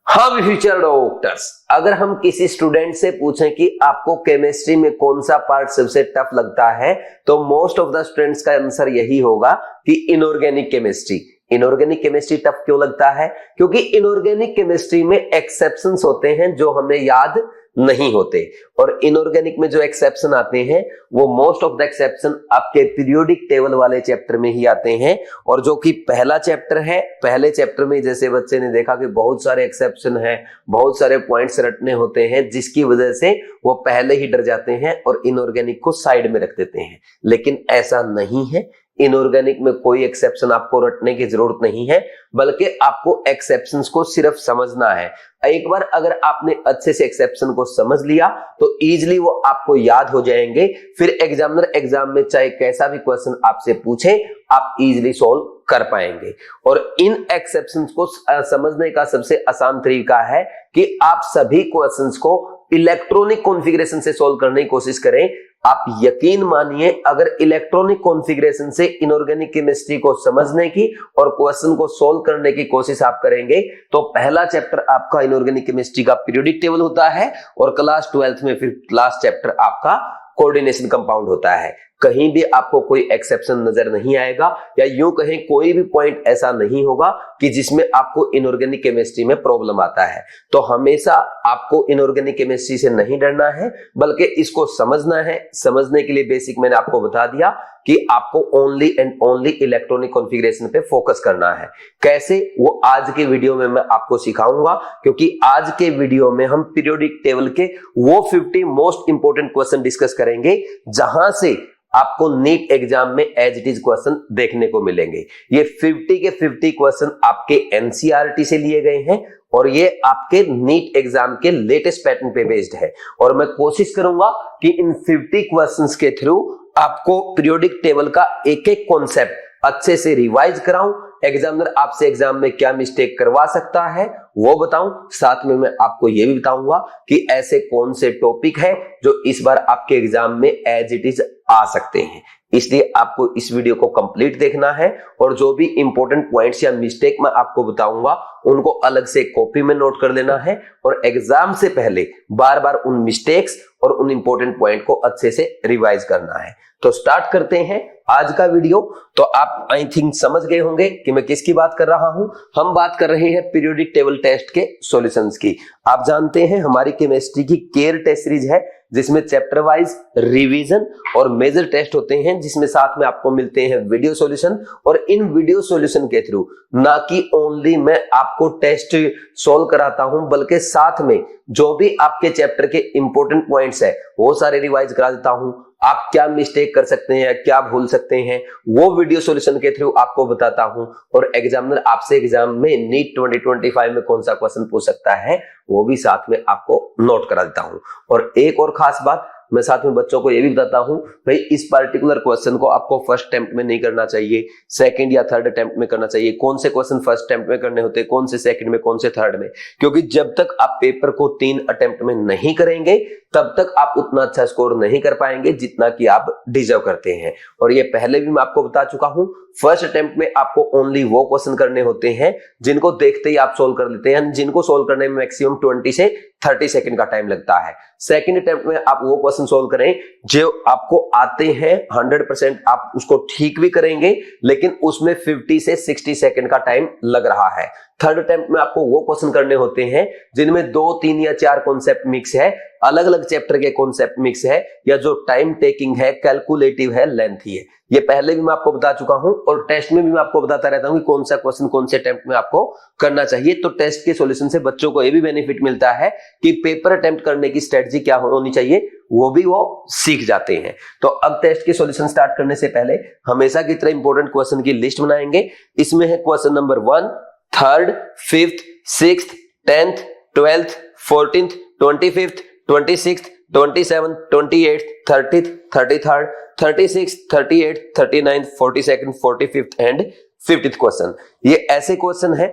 हम future doctors, अगर हम किसी स्टूडेंट से पूछें कि आपको केमिस्ट्री में कौन सा पार्ट सबसे टफ लगता है, तो मोस्ट ऑफ द स्टूडेंट्स का आंसर यही होगा कि inorganic chemistry. Inorganic chemistry tough क्यों लगता है? क्योंकि इनऑर्गेनिक केमिस्ट्री में एक्सेप्शंस होते हैं जो हमें याद नहीं होते, और इनऑर्गेनिक में जो एक्सेप्शन आते हैं वो मोस्ट ऑफ द एक्सेप्शन आपके पीरियोडिक टेबल वाले चैप्टर में ही आते हैं। और जो कि पहला चैप्टर है, पहले चैप्टर में जैसे बच्चे ने देखा कि बहुत सारे एक्सेप्शन है, बहुत सारे पॉइंट्स रटने होते हैं, जिसकी वजह से वो पहले ही डर जाते हैं और इनऑर्गेनिक को साइड में रख देते हैं। लेकिन ऐसा नहीं है, इनऑर्गेनिक में कोई एक्सेप्शन आपको रटने की जरूरत नहीं है, बल्कि आपको एक्सेप्शंस को सिर्फ समझना है। एक बार अगर आपने अच्छे से एक्सेप्शन को समझ लिया तो इजीली वो आपको याद हो जाएंगे। फिर एग्जामिनर एग्जाम में चाहे कैसा भी क्वेश्चन आपसे पूछे, आप इजीली सॉल्व कर पाएंगे। और इन एक्सेप्शंस को समझने का सबसे आसान तरीका है कि आप सभी क्वेश्चंस को इलेक्ट्रॉनिक कॉन्फ़िगरेशन से सॉल्व करने की कोशिश करें। आप यकीन मानिए, अगर इलेक्ट्रॉनिक कॉन्फ़िगरेशन से इनऑर्गेनिक केमिस्ट्री को समझने की और क्वेश्चन को सॉल्व करने की कोशिश आप करेंगे तो पहला चैप्टर आपका इनऑर्गेनिक केमिस्ट्री का पीरियोडिक टेबल होता है, और क्लास 12th में फिर लास्ट चैप्टर आपका कोऑर्डिनेशन कंपाउंड होता है। कहीं भी आपको कोई एक्सेप्शन नजर नहीं आएगा, या यूं कहें कोई भी पॉइंट ऐसा नहीं होगा कि जिसमें आपको इनऑर्गेनिक केमिस्ट्री में प्रॉब्लम आता है। तो हमेशा आपको इनऑर्गेनिक केमिस्ट्री से नहीं डरना है, बल्कि इसको समझना है। समझने के लिए बेसिक मैंने आपको बता दिया कि आपको only and only electronic configuration पे फोकस करना है। कैसे, वो आज के वीडियो में मैं आपको सिखाऊंगा, क्योंकि आज के वीडियो में हम पीरियोडिक टेबल के वो 50 मोस्ट इंपोर्टेंट क्वेश्चन डिस्कस करेंगे जहां से आपको नीट एग्जाम में एज इट इज क्वेश्चन देखने को मिलेंगे। ये 50 के 50 क्वेश्चन आपके एनसीईआरटी से लिए गए हैं, और ये आपके नीट एग्जाम के लेटेस्ट पैटर्न पे बेस्ड है। और मैं कोशिश करूंगा कि इन 50 क्वेश्चंस के थ्रू आपको पीरियोडिक टेबल का एक एक कॉन्सेप्ट अच्छे से रिवाइज कराऊं। एग्जामिनर आपसे एग्जाम में क्या मिस्टेक करवा सकता है वो बताऊं, साथ में मैं आपको ये भी बताऊंगा कि ऐसे कौन से टॉपिक है जो इस बार आपके एग्जाम में एज इट इज आ सकते हैं। इसलिए आपको इस वीडियो को कंप्लीट देखना है, और जो भी इंपॉर्टेंट पॉइंट्स या मिस्टेक मैं आपको बताऊंगा उनको अलग से कॉपी में नोट कर लेना है, और एग्जाम से पहले बार बार उन मिस्टेक्स और उन इंपॉर्टेंट पॉइंट को अच्छे से रिवाइज करना है। तो स्टार्ट करते हैं आज का वीडियो। तो आप आई थिंक समझ गए होंगे कि मैं किसकी बात कर रहा हूं। हम बात कर रहे हैं पीरियोडिक टेबल टेस्ट के सॉल्यूशंस की। आप जानते हैं हमारी केमिस्ट्री की केयर टेस्ट सीरीज है, जिसमें चैप्टर वाइज रिवीजन और मेजर टेस्ट होते हैं, जिसमें साथ में आपको मिलते हैं वीडियो सॉल्यूशन। और इन वीडियो सॉल्यूशन के थ्रू ना कि ओनली मैं आपको टेस्ट सॉल्व कराता हूं, बल्कि साथ में जो भी आपके चैप्टर के इंपॉर्टेंट पॉइंट्स है वो सारे रिवाइज करा देता हूं। आप क्या मिस्टेक कर सकते हैं, क्या भूल सकते हैं, वो वीडियो सॉल्यूशन के थ्रू आपको बताता हूं। और एग्जामिनर आपसे एग्जाम में नीट 2025 में कौन सा क्वेश्चन पूछ सकता है वो भी साथ में आपको नोट करा देता हूं। और एक और खास बात, मैं साथ में बच्चों को ये भी बताता हूं, भाई इस पर्टिकुलर क्वेश्चन को आपको फर्स्ट अटेम्प्ट में नहीं करना चाहिए, सेकंड या थर्ड अटेम्प्ट में करना चाहिए। कौन से क्वेश्चन फर्स्ट अटेम्प्ट में करने होते हैं, कौन से सेकंड में, कौन से थर्ड में, क्योंकि जब तक आप पेपर को 3 अटेम्प्ट में नहीं करेंगे तब तक आप उतना अच्छा स्कोर नहीं कर पाएंगे जितना कि आप डिजर्व करते हैं। और ये पहले भी मैं आपको बता चुका हूं, फर्स्ट अटेम्प्ट में आपको ओनली वो क्वेश्चन करने होते हैं जिनको देखते ही आप सोल्व कर लेते हैं, जिनको सोल्व करने में मैक्सिमम 20 से 30 सेकंड का टाइम लगता है। सेकंड अटेम्प्ट में आप वो क्वेश्चन सोल्व करें जो आपको आते हैं, 100% आप उसको ठीक भी करेंगे, लेकिन उसमें 50 से 60 सेकंड का टाइम लग रहा है। थर्ड अटेम्प्ट में आपको वो क्वेश्चन करने होते हैं जिनमें 2, 3 या 4 कॉन्सेप्ट मिक्स है, अलग अलग चैप्टर के कॉन्सेप्ट मिक्स है, या जो टाइम टेकिंग है, कैलकुलेटिव है, लेंथी है। ये पहले भी मैं आपको बता चुका हूं, और टेस्ट में भी मैं आपको बताता रहता हूं कि कौन सा क्वेश्चन कौन से अटेम्प्ट में आपको करना चाहिए। तो टेस्ट के सॉल्यूशन से बच्चों को ये भी बेनिफिट मिलता है कि पेपर अटेम्प्ट करने की स्ट्रेटजी क्या होनी चाहिए वो भी वो सीख जाते हैं। तो अब टेस्ट के सॉल्यूशन स्टार्ट करने से पहले हमेशा की तरह इंपॉर्टेंट क्वेश्चन की लिस्ट बनाएंगे। इसमें है question number 1, 3rd, 5th, 6th, 10th, 12th, 14th, 25th, 26th, 27th, 28th, 30th, 33rd, 36th, 38th, 39th, 42nd, 45th and 50th question. ये ऐसे क्वेश्चन है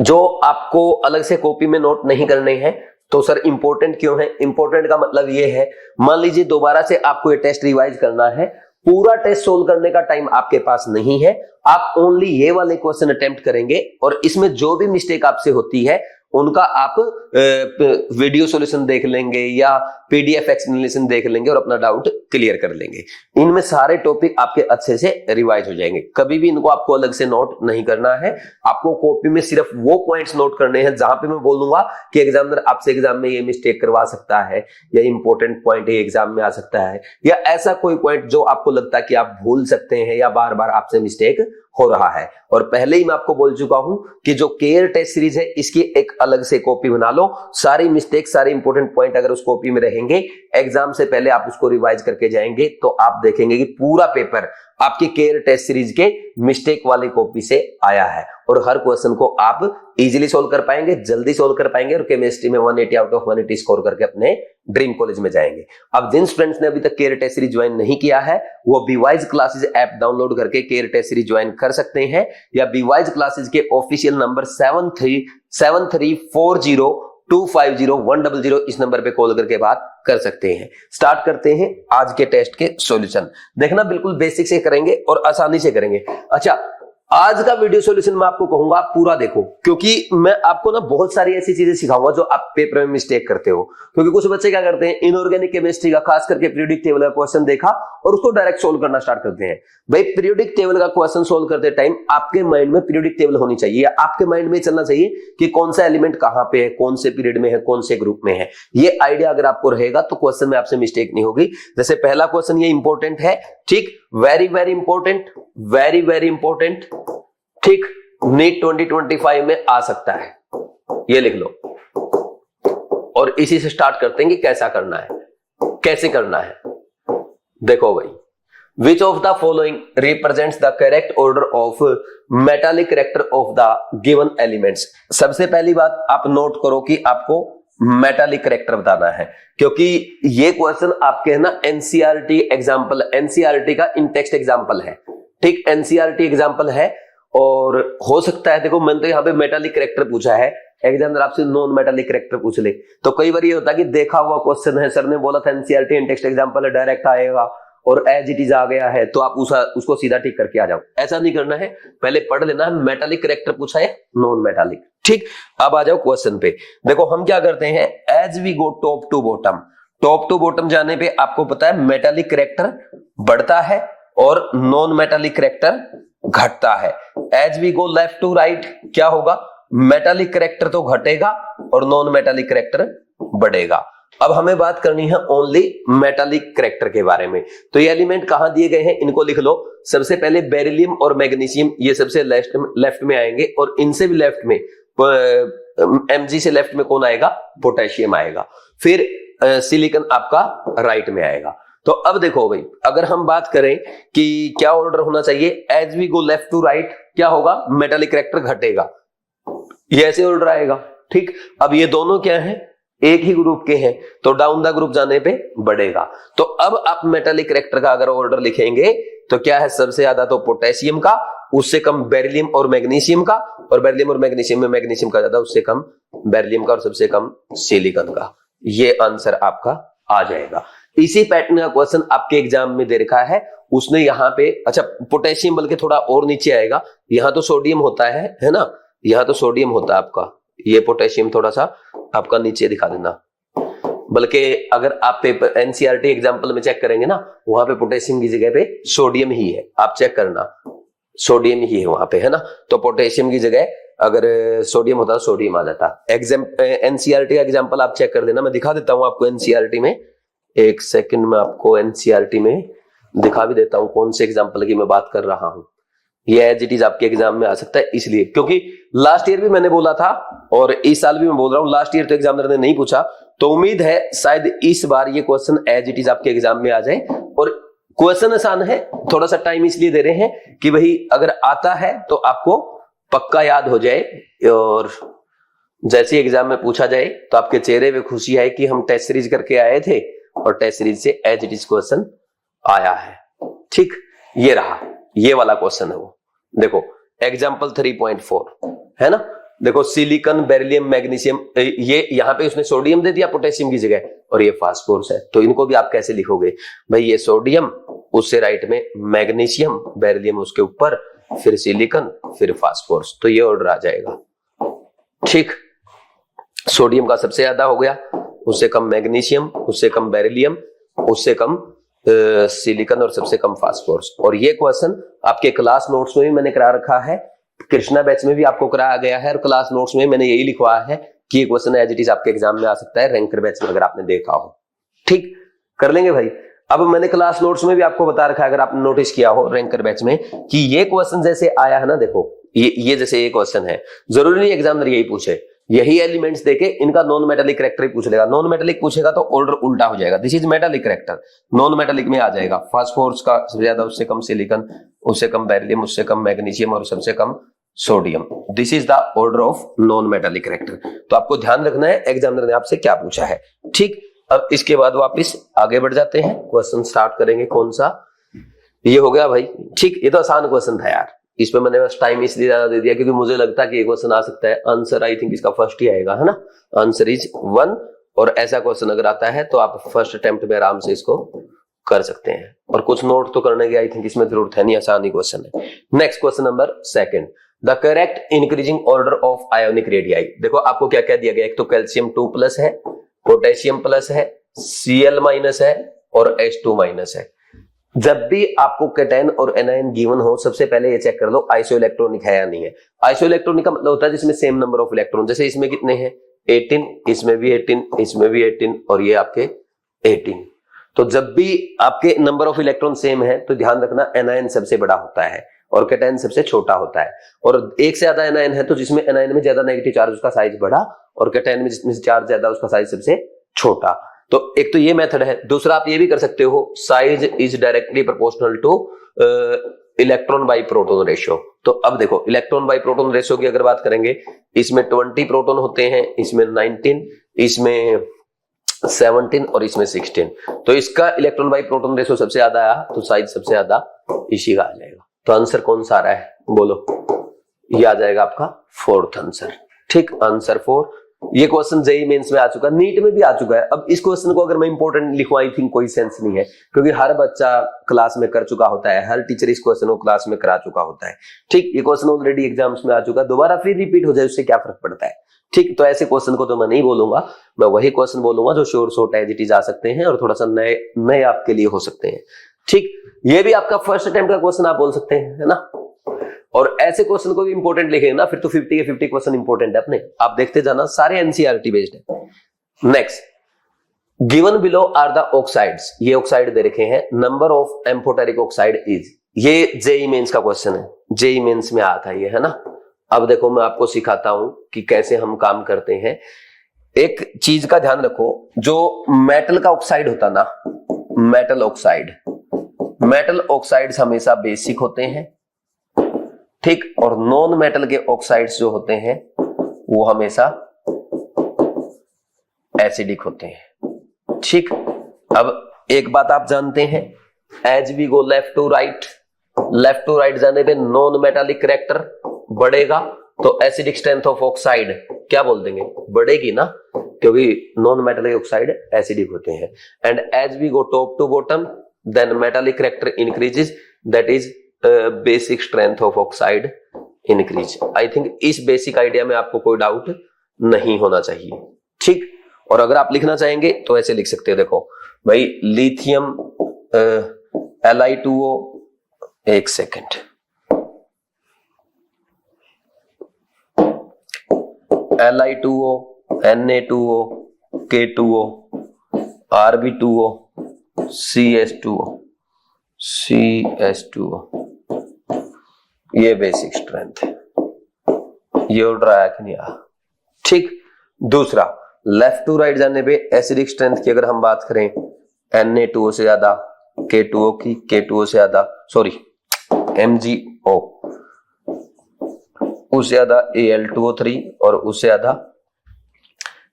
जो आपको अलग से कॉपी में नोट नहीं करने हैं। तो सर इंपॉर्टेंट क्यों है? इंपॉर्टेंट का मतलब ये है, मान लीजिए दोबारा से आपको ये टेस्ट रिवाइज करना है, पूरा टेस्ट सोल्व करने का टाइम आपके पास नहीं है, आप ओनली ये वाले क्वेश्चन अटेम्प्ट करेंगे, और इसमें जो भी मिस्टेक आपसे होती है उनका आप वीडियो सॉल्यूशन देख लेंगे या पीडीएफ एक्सप्लेनेशन देख लेंगे और अपना डाउट क्लियर कर लेंगे। इनमें सारे टॉपिक आपके अच्छे से रिवाइज हो जाएंगे। कभी भी इनको आपको अलग से नोट नहीं करना है, आपको कॉपी में सिर्फ वो पॉइंट्स नोट करने हैं जहां पे मैं बोलूंगा कि एग्जामिनर आपसे एग्जाम में ये मिस्टेक करवा सकता है या इंपॉर्टेंट पॉइंट ये एग्जाम में आ सकता है, या ऐसा कोई पॉइंट जो आपको लगता है कि आप भूल सकते हैं या बार बार आपसे मिस्टेक हो रहा है। और पहले ही मैं आपको बोल चुका हूं कि जो केयर टेस्ट सीरीज है इसकी एक अलग से कॉपी बना लो। सारी मिस्टेक, सारे इंपॉर्टेंट पॉइंट अगर उस कॉपी में रहेंगे, एग्जाम से पहले आप उसको रिवाइज करके जाएंगे तो आप देखेंगे कि पूरा पेपर आपकी केयर टेस्ट सीरीज के मिस्टेक वाली कॉपी से आया है और हर क्वेश्चन को आप इजीली सोल्व कर पाएंगे, जल्दी सोल्व कर पाएंगे और केमिस्ट्री में 180 आउट ऑफ 180 स्कोर करके अपने ड्रीम कॉलेज में जाएंगे। अब जिन स्टूडेंट्स ने अभी तक केयर टेस्ट सीरीज ज्वाइन नहीं किया है वो बीवाइज क्लासेस ऐप डाउनलोड करके केयर टेस्ट सीरीज ज्वाइन कर सकते हैं, या बीवाइज क्लासेस के ऑफिशियल नंबर 7340250100 इस नंबर पे कॉल करके बात कर सकते हैं। स्टार्ट करते हैं आज के टेस्ट के सॉल्यूशन। देखना बिल्कुल बेसिक से करेंगे और आसानी से करेंगे। अच्छा, आज का वीडियो सॉल्यूशन मैं आपको कहूंगा पूरा देखो, क्योंकि मैं आपको ना बहुत सारी ऐसी चीजें सिखाऊंगा जो आप पेपर में मिस्टेक करते हो। क्योंकि कुछ बच्चे क्या करते हैं, इनऑर्गेनिक केमिस्ट्री का खास करके पीरियोडिक टेबल का क्वेश्चन देखा और उसको डायरेक्ट सोल्व करना स्टार्ट करते हैं। भाई पीरियोडिक टेबल का क्वेश्चन सोल्व करते टाइम आपके माइंड में पीरियोडिक टेबल होनी चाहिए, आपके माइंड में चलना चाहिए कि कौन सा एलिमेंट कहां पे है, कौन से पीरियड में है, कौन से ग्रुप में है। ये आइडिया अगर आपको रहेगा तो क्वेश्चन में आपसे मिस्टेक नहीं होगी। जैसे पहला क्वेश्चन ये इंपॉर्टेंट है, ठीक, very very important, very very important, ठीक, नीट 2025 में आ सकता है, ये लिख लो। और इसी से स्टार्ट करते हैं कि कैसा करना है, कैसे करना है। देखो भाई, विच of the following represents the correct order of metallic character of the given elements. सबसे पहली बात आप नोट करो कि आपको मेटालिक कैरेक्टर बताना है, क्योंकि ये क्वेश्चन आपके है ना एनसीईआरटी एग्जाम्पल, एनसीईआरटी का इन टेक्स्ट एग्जाम्पल है, ठीक, एनसीईआरटी एग्जाम्पल है। और हो सकता है, देखो मैंने तो यहाँ पे मेटालिक कैरेक्टर पूछा है, एग्जामिनर आपसे नॉन मेटालिक कैरेक्टर पूछ ले तो कई बार ये होता है कि देखा हुआ क्वेश्चन है, सर ने बोला था एनसीईआरटी इन टेक्स्ट एग्जाम्पल है, डायरेक्ट आएगा और एज इट इज आ गया है तो आप उसको सीधा ठीक करके आ जाओ। ऐसा नहीं करना है, पहले पढ़ लेना है मेटालिक कैरेक्टर पूछा है, नॉन मेटालिक, ठीक। अब आ जाओ क्वेश्चन पे। देखो हम क्या करते हैं, as we go top to bottom जाने पे आपको पता है मेटालिक कैरेक्टर बढ़ता है और नॉन मेटालिक कैरेक्टर घटता है। As we go left to right क्या होगा, मेटालिक कैरेक्टर तो घटेगा और नॉन मेटालिक कैरेक्टर बढ़ेगा। अब हमें बात करनी है ओनली मेटालिक कैरेक्टर के बारे में। तो ये एलिमेंट कहां दिए गए हैं इनको लिख लो। सबसे पहले बेरिलियम और मैग्नीशियम, ये सबसे लेफ्ट में आएंगे और इनसे भी लेफ्ट में Mg से लेफ्ट में कौन आएगा, पोटेशियम आएगा। फिर सिलिकॉन आपका राइट में आएगा। तो अब देखो भाई, अगर हम बात करें कि क्या ऑर्डर होना चाहिए, as we go left to right क्या होगा, मेटालिक कैरेक्टर घटेगा, ये ऐसे ऑर्डर आएगा, ठीक। अब ये दोनों क्या हैं, एक ही ग्रुप के हैं तो डाउन द ग्रुप जाने पे बढ़ेगा। तो अब आप मेटालिक कैरेक्टर का अगर ऑर्डर लिखेंगे तो क्या है, सबसे ज्यादा तो पोटेशियम का, उससे कम बेरिलियम और मैग्नीशियम का, और बेरिलियम और मैग्नीशियम में मैग्नीशियम का ज्यादा, उससे कम बेरिलियम का और सबसे कम सिलिकॉन का। ये आंसर आपका आ जाएगा। इसी पैटर्न का क्वेश्चन आपके एग्जाम में दे रखा है, उसने यहाँ पे, अच्छा पोटेशियम बल्कि थोड़ा और नीचे आएगा, यहाँ तो सोडियम होता है ना, यहाँ तो सोडियम होता है आपका, ये पोटेशियम थोड़ा सा आपका नीचे दिखा देना। बल्कि अगर आप पेपर एनसीईआरटी एग्जाम्पल में चेक करेंगे ना, वहां पे पोटेशियम की जगह पे सोडियम ही है, आप चेक करना, सोडियम ही है वहां पे, है ना। तो पोटेशियम की जगह अगर सोडियम होता तो सोडियम आ जाता। एनसीईआरटी का एग्जाम्पल आप चेक कर देना, मैं दिखा देता हूं आपको एनसीईआरटी में, एक सेकंड में आपको एनसीईआरटी में दिखा भी देता हूं कौन से एग्जाम्पल की मैं बात कर रहा हूं। ये एज इट इज आपके एग्जाम में आ सकता है, इसलिए क्योंकि लास्ट ईयर भी मैंने बोला था और इस साल भी मैं बोल रहा हूं, लास्ट ईयर तो एग्जामिनर ने नहीं पूछा, तो उम्मीद है शायद इस बार ये क्वेश्चन एज इट इज आपके एग्जाम में आ जाए। और क्वेश्चन आसान है, थोड़ा सा टाइम इसलिए दे रहे हैं कि भाई अगर आता है तो आपको पक्का याद हो जाए और जैसे एग्जाम में पूछा जाए तो आपके चेहरे पे खुशी आए कि हम टेस्ट सीरीज करके आए थे और टेस्ट सीरीज से एज इट इज क्वेश्चन आया है, ठीक। ये रहा, ये वाला क्वेश्चन है वो, देखो एग्जाम्पल 3.4 है ना। देखो सिलिकॉन, बेरिलियम, मैग्नीशियम, ये यहाँ पे उसने सोडियम दे दिया पोटेशियम की जगह और ये फास्फोरस है, तो इनको भी आप कैसे लिखोगे भाई, ये सोडियम, उससे राइट में मैग्नीशियम, बेरिलियम उसके ऊपर, फिर सिलिकॉन, फिर फास्फोरस, तो ये ऑर्डर आ जाएगा, ठीक। सोडियम का सबसे ज्यादा हो गया, उससे कम मैग्नीशियम, उससे कम बेरिलियम, उससे कम सिलिकॉन और सबसे कम फास्फोरस। और ये क्वेश्चन आपके क्लास नोट्स में भी मैंने करा रखा है, कृष्णा बैच में भी आपको कराया गया है, और क्लास नोट्स में मैंने यही लिखवाया है कि ये क्वेश्चन एज इट इज आपके एग्जाम में आ सकता है, रैंकर बैच में अगर आपने देखा हो। ठीक, कर लेंगे भाई। अब मैंने क्लास नोट्स में भी आपको बता रखा है, अगर आपने नोटिस किया हो रैंकर बैच में, कि ये क्वेश्चन जैसे आया है ना, देखो ये जैसे ये क्वेश्चन है, जरूरी नहीं एग्जामिनर यही पूछे, यही एलिमेंट्स देके इनका नॉन मेटालिक कैरेक्टर ही पूछ लेगा। नॉन मेटालिक पूछेगा तो ऑर्डर उल्टा हो जाएगा, this is metallic character, non metallic में आ जाएगा फास्फोरस का सबसे ज्यादा, उससे कम सिलिकॉन, उससे कम बेरिलियम, उससे कम मैग्नीशियम और सबसे कम sodium. This is the order of non metallic character. तो आपको ध्यान रखना है एग्जामिनर ने आपसे क्या पूछा है। ठीक, अब इसके बाद वापस आगे बढ़ जाते हैं, क्वेश्चन स्टार्ट करेंगे। कौन सा, ये हो गया भाई। ठीक, ये तो आसान क्वेश्चन था यार, इस पे मैंने बस टाइम इसलिए ज्यादा दे दिया क्योंकि मुझे लगता है कि ये क्वेश्चन आ सकता है। आंसर आई थिंक इसका फर्स्ट ही आएगा, है ना, आंसर इज 1। और ऐसा क्वेश्चन अगर आता है तो आप फर्स्ट अटेम्प्ट में आराम से इसको कर सकते हैं, और कुछ नोट तो करने की आई थिंक इसमें जरूरत है नहीं, आसान ही क्वेश्चन है। Next question number 2, the correct increasing order of ionic radii. देखो आपको क्या क्या दिया गया, एक तो कैल्शियम 2+ है, पोटेशियम प्लस है, Cl- है और H2- है। जब भी आपको कैटायन और एनायन गिवन हो, सबसे पहले ये चेक कर लो आइसो इलेक्ट्रॉनिक है या नहीं है। आइसो इलेक्ट्रॉनिक का मतलब होता है जिसमें सेम नंबर ऑफ इलेक्ट्रॉन, जैसे इसमें कितने हैं 18, इसमें भी 18, इसमें भी 18 और ये आपके 18। तो जब भी आपके नंबर ऑफ इलेक्ट्रॉन सेम है तो ध्यान रखना एनायन सबसे बड़ा होता है और कैटायन सबसे छोटा होता है। और एक से ज्यादा एनायन है तो जिसमें एनायन में ज्यादा नेगेटिव चार्ज उसका साइज बड़ा, और कैटायन में जिसमें चार्ज ज्यादा उसका साइज सबसे छोटा। तो एक तो ये मेथड है। दूसरा आप ये भी कर सकते हो, size is directly proportional two electron by proton ratio. तो अब देखो इलेक्ट्रॉन बाई प्रोटोन रेशियो की अगर बात करेंगे, इसमें 20 प्रोटोन होते हैं, इसमें 19, इसमें 17 और इसमें 16। तो इसका इलेक्ट्रॉन बाई प्रोटोन रेशियो सबसे ज्यादा आया तो साइज सबसे ज्यादा इसी का आ जाएगा। तो आंसर कौन सा आ रहा है बोलो, ये आ जाएगा आपका 4th आंसर। ठीक, आंसर 4। ये क्वेश्चन जेईई मेंस में आ चुका है, नीट में भी आ चुका है। अब इस क्वेश्चन को अगर मैं इंपॉर्टेंट लिखूं आई थिंक कोई सेंस नहीं है, क्योंकि हर बच्चा क्लास में कर चुका होता है, हर टीचर इस क्वेश्चन को क्लास में करा चुका होता है। ठीक, ये क्वेश्चन ऑलरेडी एग्जाम्स में आ चुका है, दोबारा फिर रिपीट हो जाए उससे क्या फर्क पड़ता है। ठीक, तो ऐसे क्वेश्चन को तो मैं नहीं बोलूंगा, मैं वही क्वेश्चन बोलूंगा जो sure shot as it is आ सकते हैं और थोड़ा सा नए आपके लिए हो सकते हैं। ठीक, ये भी आपका फर्स्ट अटेम्प्ट का क्वेश्चन आप बोल सकते हैं, है ना। और ऐसे क्वेश्चन को भी इंपॉर्टेंट लिखेंगे ना, फिर तो 50 के 50 क्वेश्चन इंपॉर्टेंट है अपने, आप देखते जाना, सारे एनसीईआरटी बेस्ड है। Next, given below are the oxides, ये ऑक्साइड दे रखे हैं, number of amphoteric oxide is, ये जेईई मेंस का क्वेश्चन है, जेईई मेंस में आता है ये, है ना। अब देखो मैं आपको सिखाता हूं कि कैसे हम काम करते हैं। एक चीज का ध्यान रखो, जो मेटल का ऑक्साइड होता ना, मेटल ऑक्साइड्स हमेशा बेसिक होते हैं। ठीक, और नॉन मेटल के ऑक्साइड्स जो होते हैं वो हमेशा एसिडिक होते हैं। ठीक, अब एक बात आप जानते हैं, as we go left to right जाने पे नॉन मेटालिक कैरेक्टर बढ़ेगा, तो एसिडिक स्ट्रेंथ ऑफ ऑक्साइड क्या बोल देंगे, बढ़ेगी ना, क्योंकि नॉन मेटालिक ऑक्साइड एसिडिक होते हैं। And as we go top to bottom then metallic character increases, that is basic strength of oxide increase. I think इस बेसिक आइडिया में आपको कोई डाउट नहीं होना चाहिए। ठीक, और अगर आप लिखना चाहेंगे तो ऐसे लिख सकते हो, देखो भाई लिथियम Li2O, एक second, Li2O, Na2O, K2O, Rb2O, CS2O, ये बेसिक स्ट्रेंथ है, ये उड़ रहा है कि नहीं आ। ठीक, दूसरा लेफ्ट टू राइट जाने पे एसिडिक स्ट्रेंथ की अगर हम बात करें, Na2O से ज्यादा, K2O की, K2O से ज्यादा, सॉरी MgO, उससे ज्यादा Al2O3, और उससे ज्यादा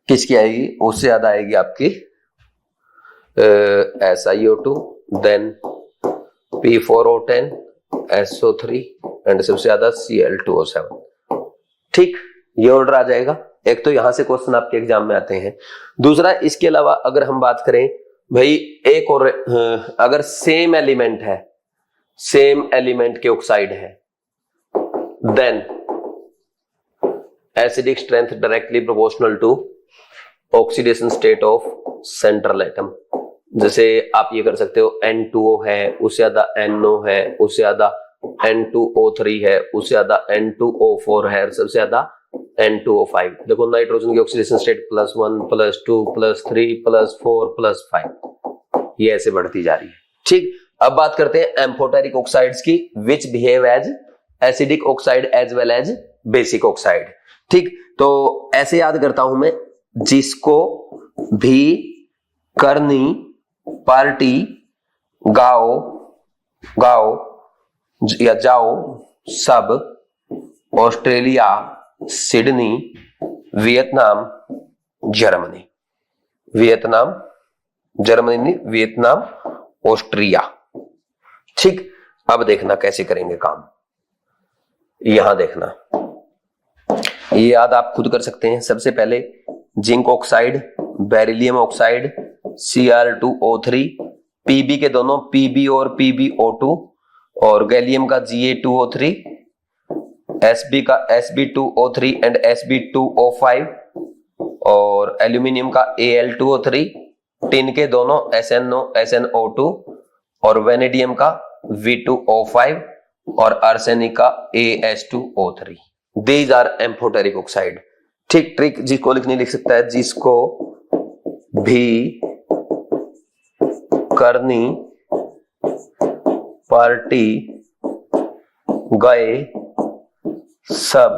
किसकी आएगी, उससे ज्यादा आएगी आपकी SiO2, then P4O10, SO3 and सबसे ज्यादा Cl2O7। ठीक, ये ऑर्डर आ जाएगा। एक तो यहां से क्वेश्चन आपके एग्जाम में आते हैं। दूसरा, इसके अलावा अगर हम बात करें भाई एक और, अगर सेम एलिमेंट है, सेम एलिमेंट के ऑक्साइड है, then acidic strength directly proportional to oxidation state of central atom. जैसे आप ये कर सकते हो N2O है, उससे ज्यादा NO है, उससे ज्यादा N2O3 है, उससे ज्यादा N2O4 है, सबसे ज्यादा N2O5। देखो नाइट्रोजन की ऑक्सीडेशन स्टेट +1 +2 +3 +4 +5, ये ऐसे बढ़ती जा रही है। ठीक, अब बात करते हैं एम्फोटेरिक ऑक्साइड्स की, which behave as acidic oxide as well as basic oxide. ठीक, तो ऐसे याद करता हूं मैं, जिसको भी करनी पार्टी गाओ गाओ या जाओ सब, Australia Sydney Vietnam Germany, Vietnam Germany नहीं, वियतनाम ऑस्ट्रिया। ठीक, अब देखना कैसे करेंगे काम, यहां देखना, ये याद आप खुद कर सकते हैं। सबसे पहले zinc oxide, beryllium oxide, Cr2O3, Pb के दोनों Pb और PbO2, और गैलियम का Ga2O3, Sb का Sb2O3 एंड Sb2O5, और एल्यूमिनियम का Al2O3, टिन के दोनों SnO SnO2, और वेनेडियम का V2O5, और आर्सेनिक का AS2O3। These are amphoteric oxide. ठीक, ट्रिक जिसको लिखनी लिख सकता है, जिसको भी करनी पार्टी गए सब,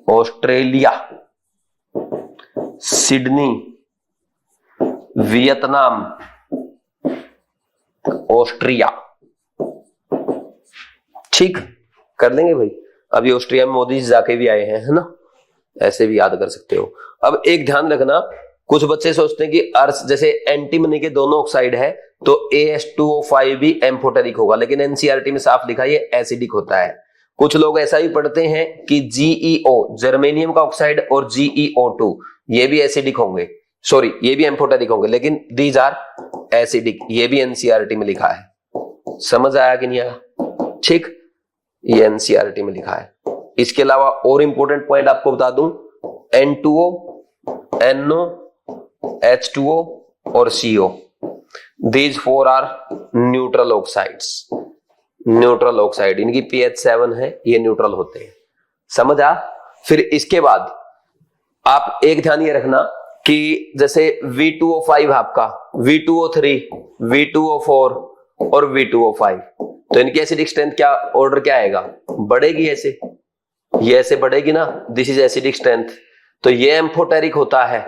ऑस्ट्रेलिया सिडनी वियतनाम ऑस्ट्रिया। ठीक, कर लेंगे भाई। अभी ऑस्ट्रिया में मोदी जी जाके भी आए हैं, है ना, ऐसे भी याद कर सकते हो। अब एक ध्यान रखना, कुछ बच्चे सोचते हैं कि अर्थ जैसे एंटीमनी के दोनों ऑक्साइड है तो AS2O5 भी एम्फोटेरिक होगा, लेकिन एनसीईआरटी में साफ लिखा है ये एसिडिक होता है। कुछ लोग ऐसा भी पढ़ते हैं कि GeO जर्मेनियम का ऑक्साइड और GeO2 ये भी एसिडिक होंगे, सॉरी ये भी एम्फोटेरिक होंगे, लेकिन दीज आर एसिडिक, ये भी एनसीईआरटी में लिखा है। समझ आया कि नहीं आया? ठीक, ये एनसीईआरटी में लिखा है। इसके अलावा और इंपॉर्टेंट पॉइंट आपको बता दूं, N2O, NO, H2O और CO, these four are neutral oxides. Neutral oxide, इनकी pH 7 है, ये न्यूट्रल होते हैं। समझ आ? फिर इसके बाद आप एक ध्यान ये रखना कि जैसे V2O5 आपका, V2O3, V2O4 और V2O5, तो इनकी एसिडिक स्ट्रेंथ क्या, ऑर्डर क्या आएगा, बढ़ेगी ऐसे, ये ऐसे बढ़ेगी ना, दिस इज एसिडिक स्ट्रेंथ। तो ये एम्फोटेरिक होता है,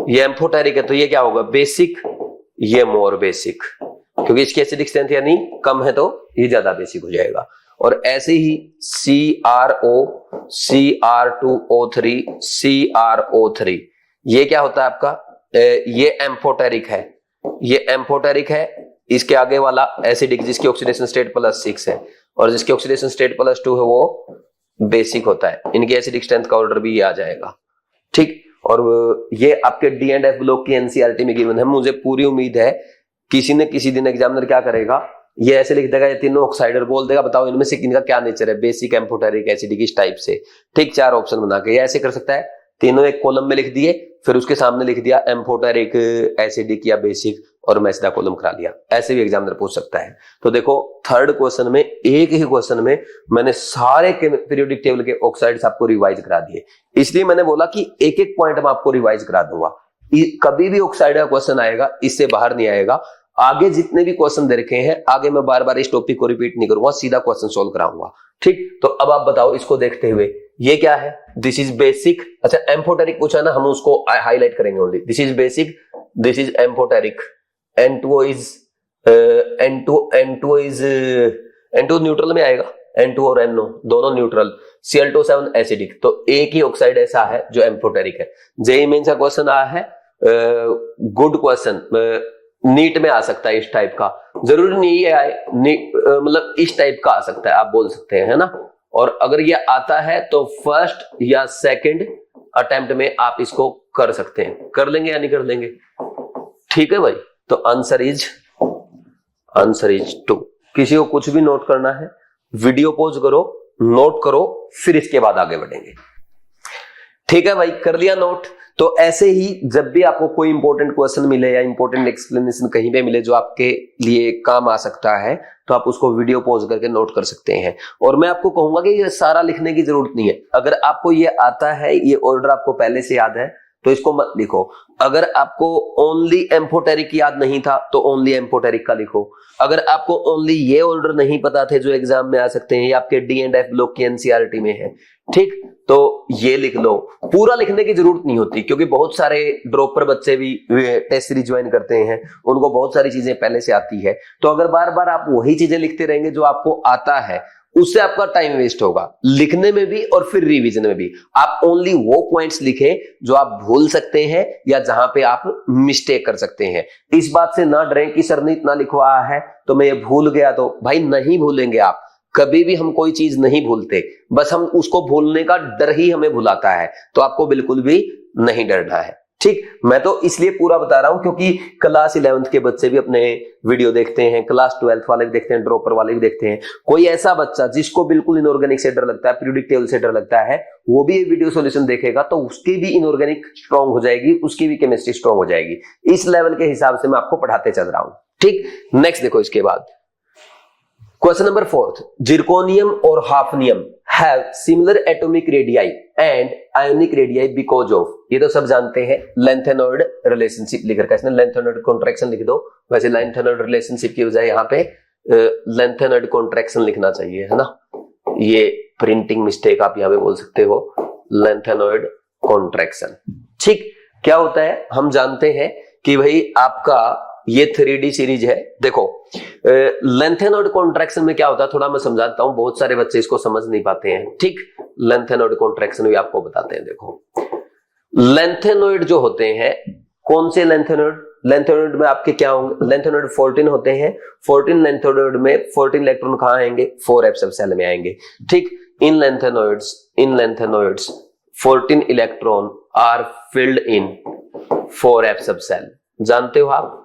ये एम्फोटेरिक है, तो ये क्या होगा, बेसिक, ये मोर बेसिक, क्योंकि इसकी एसिडिक स्ट्रेंथ यानी कम है तो ये ज्यादा बेसिक हो जाएगा। और ऐसे ही CrO, Cr2O3, CrO3, ये क्या होता है आपका, ये एम्फोटेरिक है, ये एम्फोटेरिक है। इसके आगे वाला एसिडिक, जिसकी ऑक्सीडेशन स्टेट +6 है और जिसकी ऑक्सीडेशन स्टेट +2 है, वो बेसिक होता है। इनकी एसिडिक स्ट्रेंथ का ऑर्डर भी आ जाएगा। ठीक, और ये आपके D&F ब्लॉक की एनसीईआरटी में गिवन है। मुझे पूरी उम्मीद है किसी न किसी दिन एग्जामिनर क्या करेगा, ये ऐसे लिख देगा, ये तीनों ऑक्साइड, और बोल देगा बताओ इनमें से इनका क्या नेचर है, बेसिक, एम्फोटेरिक, एसिडिक, इस टाइप से। ठीक, 4 ऑप्शन बना के ये ऐसे कर सकता है, तीनों एक कॉलम में लिख दिए, फिर उसके सामने लिख दिया एम्फोटेरिक, एसिडिक या बेसिक, और मैं सीधा कॉलम करा दिया। ऐसे भी एग्जामिनर पूछ सकता है। तो देखो थर्ड क्वेश्चन में, एक ही क्वेश्चन में मैंने सारे पीरियोडिक टेबल के ऑक्साइड्स आपको रिवाइज करा दिए। इसलिए मैंने बोला कि एक एक पॉइंट मैं आपको रिवाइज करा दूंगा। कभी भी ऑक्साइड का क्वेश्चन आएगा, इससे बाहर नहीं आएगा। आगे जितने भी क्वेश्चन दे रखे हैं, आगे मैं बार बार इस टॉपिक को रिपीट नहीं करूंगा, सीधा क्वेश्चन सोल्व कराऊंगा। ठीक, तो अब आप बताओ इसको देखते हुए, ये क्या है, दिस इज बेसिक। अच्छा, एम्फोटेरिक पूछा ना, हम उसको हाईलाइट करेंगे only, this is basic, this is amphoteric. N2 neutral में आएगा, N2 और NO दोनों न्यूट्रल, Cl2O7 एसिडिक। तो एक ही ऑक्साइड ऐसा है जो एम्फोटेरिक है। जेईई मेंस का क्वेश्चन आया है, गुड क्वेश्चन, नीट में आ सकता है इस टाइप का, जरूरी नहीं है आए, मतलब इस टाइप का आ सकता है, आप बोल सकते हैं, है ना। और अगर ये आता है तो फर्स्ट या सेकंड अटेम्प्ट में आप इसको कर सकते हैं। कर लेंगे या नहीं कर लेंगे? ठीक है भाई, तो आंसर इज 2। किसी को कुछ भी नोट करना है, वीडियो पॉज करो, नोट करो, फिर इसके बाद आगे बढ़ेंगे। ठीक है भाई, कर लिया नोट। तो ऐसे ही जब भी आपको कोई इंपॉर्टेंट क्वेश्चन मिले या इंपॉर्टेंट एक्सप्लेनेशन कहीं पे मिले जो आपके लिए काम आ सकता है, तो आप उसको वीडियो पॉज करके नोट कर सकते हैं। और मैं आपको कहूंगा कि ये सारा लिखने की जरूरत नहीं है। अगर आपको ये आता है, ये ऑर्डर आपको पहले से याद है, तो इसको मत लिखो। अगर आपको ओनली एम्फोटेरिक याद नहीं था तो ओनली एम्फोटेरिक का लिखो। अगर आपको ओनली ये ऑर्डर नहीं पता थे जो एग्जाम में आ सकते हैं, ये आपके डी एंड एफ ब्लॉक की एनसीईआरटी में है, ठीक, तो ये लिख लो। पूरा लिखने की जरूरत नहीं होती, क्योंकि बहुत सारे ड्रॉपर बच्चे भी टेस्ट सीरीज ज्वाइन करते हैं, उनको बहुत सारी चीजें पहले से आती है। तो अगर बार बार आप वही चीजें लिखते रहेंगे जो आपको आता है, उससे आपका टाइम वेस्ट होगा लिखने में भी और फिर रिवीजन में भी। आप ओनली वो पॉइंट्स लिखें जो आप भूल सकते हैं या जहां पे आप मिस्टेक कर सकते हैं। इस बात से ना डरें कि सर ने इतना लिखवाया है तो मैं ये भूल गया, तो भाई नहीं भूलेंगे आप कभी भी। हम कोई चीज नहीं भूलते, बस हम उसको भूलने का डर ही हमें भुलाता है। तो आपको बिल्कुल भी नहीं डरना है, ठीक। मैं तो इसलिए पूरा बता रहा हूं क्योंकि क्लास 11th के बच्चे भी अपने वीडियो देखते हैं, क्लास 12th वाले भी देखते हैं, ड्रॉपर वाले भी देखते हैं। कोई ऐसा बच्चा जिसको बिल्कुल इनऑर्गेनिक से डर लगता है, पीरियोडिक टेबल से डर लगता है, वो भी ये वीडियो सॉल्यूशन देखेगा तो उसकी भी इनऑर्गेनिक स्ट्रांग हो जाएगी, उसकी भी केमिस्ट्री स्ट्रांग हो जाएगी। इस लेवल के हिसाब से मैं आपको पढ़ाते चल रहा हूं, ठीक। नेक्स्ट देखो, इसके बाद क्वेश्चन नंबर 4, जिरकोनियम और hafnium have similar atomic radii and ionic radii because of, ये तो सब जानते हैं, लेंथेनॉइड रिलेशनशिप लिख रखा है इसने, लेंथेनॉइड कॉन्ट्रैक्शन लिख दो। वैसे लेंथेनॉइड रिलेशनशिप की बजाय यहाँ पे लेंथेनॉइड कॉन्ट्रैक्शन लिखना चाहिए, है ना। ये प्रिंटिंग मिस्टेक आप यहाँ पे बोल सकते हो, लेंथेनॉइड कॉन्ट्रैक्शन, ठीक। क्या होता है, हम जानते हैं कि भाई आपका ये 3D सीरीज है। देखो लेंथेनॉइड कॉन्ट्रैक्शन में क्या होता है, थोड़ा मैं समझाता हूं, बहुत सारे बच्चे इसको समझ नहीं पाते हैं, ठीक। लेंथेनॉइड कॉन्ट्रैक्शन भी आपको बताते हैं। देखो लेंथेनॉइड जो होते हैं, कौन से लेंथेनॉइड, लेंथेनॉइड में आपके क्या होंगे, लेंथेनॉइड 14 होते हैं। 14 लेंथेनॉइड में 14 इलेक्ट्रॉन कहां आएंगे, 4f सब सेल में आएंगे, ठीक। In lanthanoids 14 electron are filled in 4f sub cell. जानते हो आप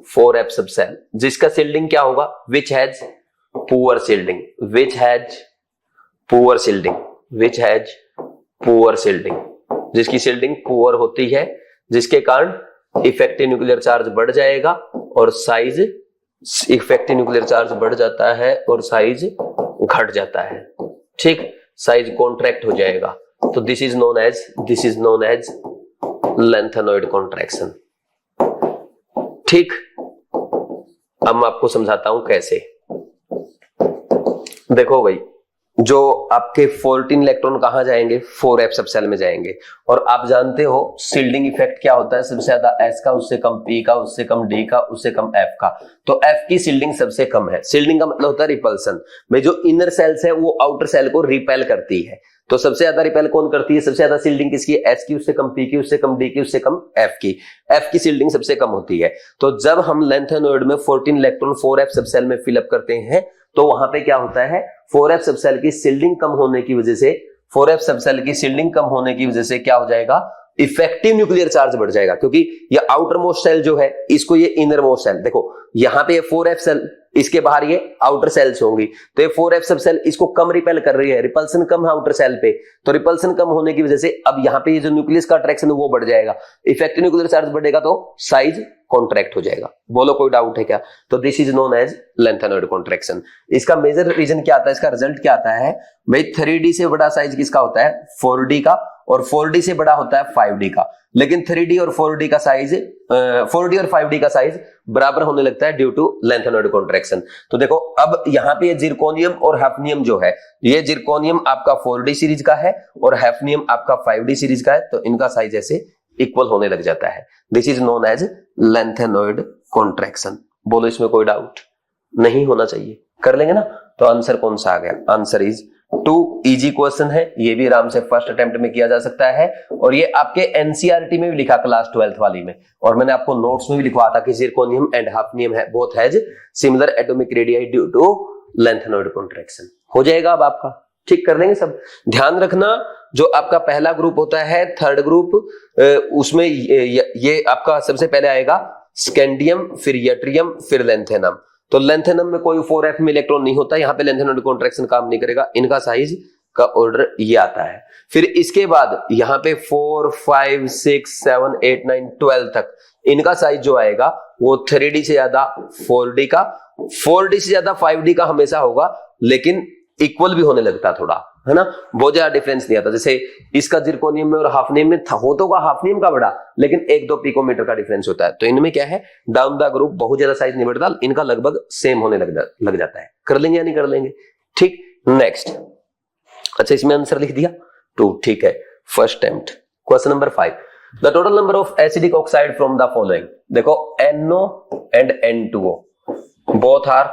4f सब सेल, जिसका सील्डिंग क्या होगा, which has poor shielding, which has poor shielding, which has poor shielding, जिसकी सील्डिंग पुअर होती है, जिसके कारण इफेक्टिव न्यूक्लियर चार्ज बढ़ जाएगा और साइज, इफेक्टिव न्यूक्लियर चार्ज बढ़ जाता है और साइज घट जाता है, ठीक। साइज कॉन्ट्रैक्ट हो जाएगा। तो this is known as lanthanoid contraction, ठीक। अब मैं आपको समझाता हूं कैसे। देखो भाई, जो आपके 14 इलेक्ट्रॉन कहां जाएंगे, 4f सब सेल में जाएंगे। और आप जानते हो सील्डिंग इफेक्ट क्या होता है, सबसे ज्यादा s का, उससे कम p का, उससे कम d का, उससे कम f का। तो f की सील्डिंग सबसे कम है। सील्डिंग का मतलब होता है रिपल्सन में, जो इनर सेल्स है वो आउटर सेल को रिपेल करती है। तो सबसे ज्यादा रिपेल कौन करती है, सबसे ज्यादा सील्डिंग किसकी है, s की, उससे कम p की, उससे कम d की, उससे कम f की। f की सील्डिंग सबसे कम होती है। तो जब हम लेंथेनॉइड में 14 इलेक्ट्रॉन 4f सब सेल में फिलअप करते हैं, तो वहां पे क्या होता है, 4f सब सेल की सील्डिंग कम होने की वजह से, 4f सब सेल की सील्डिंग कम होने की वजह से क्या हो जाएगा, इफेक्टिव न्यूक्लियर चार्ज बढ़ जाएगा। क्योंकि ये आउटर मोस्ट सेल जो है, इसको ये इनर मोस्ट सेल, देखो यहां पे ये 4f सेल, इसके बाहर ये आउटर सेल्स होंगी, तो ये 4f सब सेल इसको कम रिपेल कर रही है, रिपल्सन कम है आउटर सेल पे। तो रिपल्सन कम होने की वजह से अब यहाँ पे ये जो न्यूक्लियस का अट्रैक्शन है वो बढ़ जाएगा, इफेक्टिव न्यूक्लियर चार्ज बढ़ेगा तो साइज कॉन्ट्रैक्ट हो जाएगा। बोलो कोई डाउट है क्या। तो this is known as lanthanoid contraction. इसका मेजर रीजन क्या आता है, इसका रिजल्ट क्या आता है भाई, 3D से बड़ा साइज किसका होता है, 4D का, और 4D से बड़ा होता है 5D का। लेकिन 3D और 4D का साइज, 4D और 5D का साइज बराबर होने लगता है ड्यू टू लेंथेनॉइड कॉन्ट्रैक्शन। तो देखो अब यहाँ पे ये जिरकोनियम और हैफनियम जो है, ये जिरकोनियम आपका 4D सीरीज का है और हैफनियम आपका 5D सीरीज का है, तो इनका साइज ऐसे इक्वल होने लग जाता है। This is known as lanthanoid contraction. बोलो इसमें कोई डाउट नहीं होना चाहिए, कर लेंगे ना। तो आंसर कौन सा आ गया, आंसर इज 2। इजी क्वेश्चन है, ये भी आराम से फर्स्ट अटेम्प्ट में किया जा सकता है, और ये आपके एनसीईआरटी में भी लिखा क्लास 12th वाली में, और मैंने आपको नोट्स में भी लिखवा था कि जिरकोनियम एंड हैफनियम है both has similar atomic radii due to lanthanoid contraction. हो जाएगा अब आपका, ठीक कर लेंगे सब। ध्यान रखना, जो आपका पहला ग्रुप होता है, थर्ड ग्रुप, उसमें ये आपका सबसे पहले आएगा स्कैंडियम, फिर यट्रियम, फिर लेंथेनम। तो लेंथेनम में कोई 4f में इलेक्ट्रॉन नहीं होता, यहाँ पे लेंथेनॉइड कॉन्ट्रैक्शन काम नहीं करेगा। इनका साइज का ऑर्डर ये आता है। फिर इसके बाद यहाँ पे 4, 5, 6, 7, 8, 9, 12 तक इनका साइज जो आएगा वो 3D से ज्यादा 4D का, 4D से ज्यादा 5D का हमेशा होगा, लेकिन इक्वल भी होने लगता थोड़ा, है ना, बहुत ज्यादा डिफरेंस नहीं आता। जैसे इसका जिरकोनियम में और हाफनियम में हो तो हाफनियम का बड़ा, लेकिन 1-2 पिकोमीटर का डिफरेंस होता है। तो इनमें क्या है, डाउन द ग्रुप बहुत ज्यादा साइज नहीं बढ़ता, इनका लगभग सेम होने लग जाता है। कर लेंगे या नहीं कर लेंगे? ठीक, नेक्स्ट। अच्छा, इसमें आंसर लिख दिया 2, ठीक है, first attempt. Question number 5, the total number of acidic oxide from the following. देखो NO and N2O both are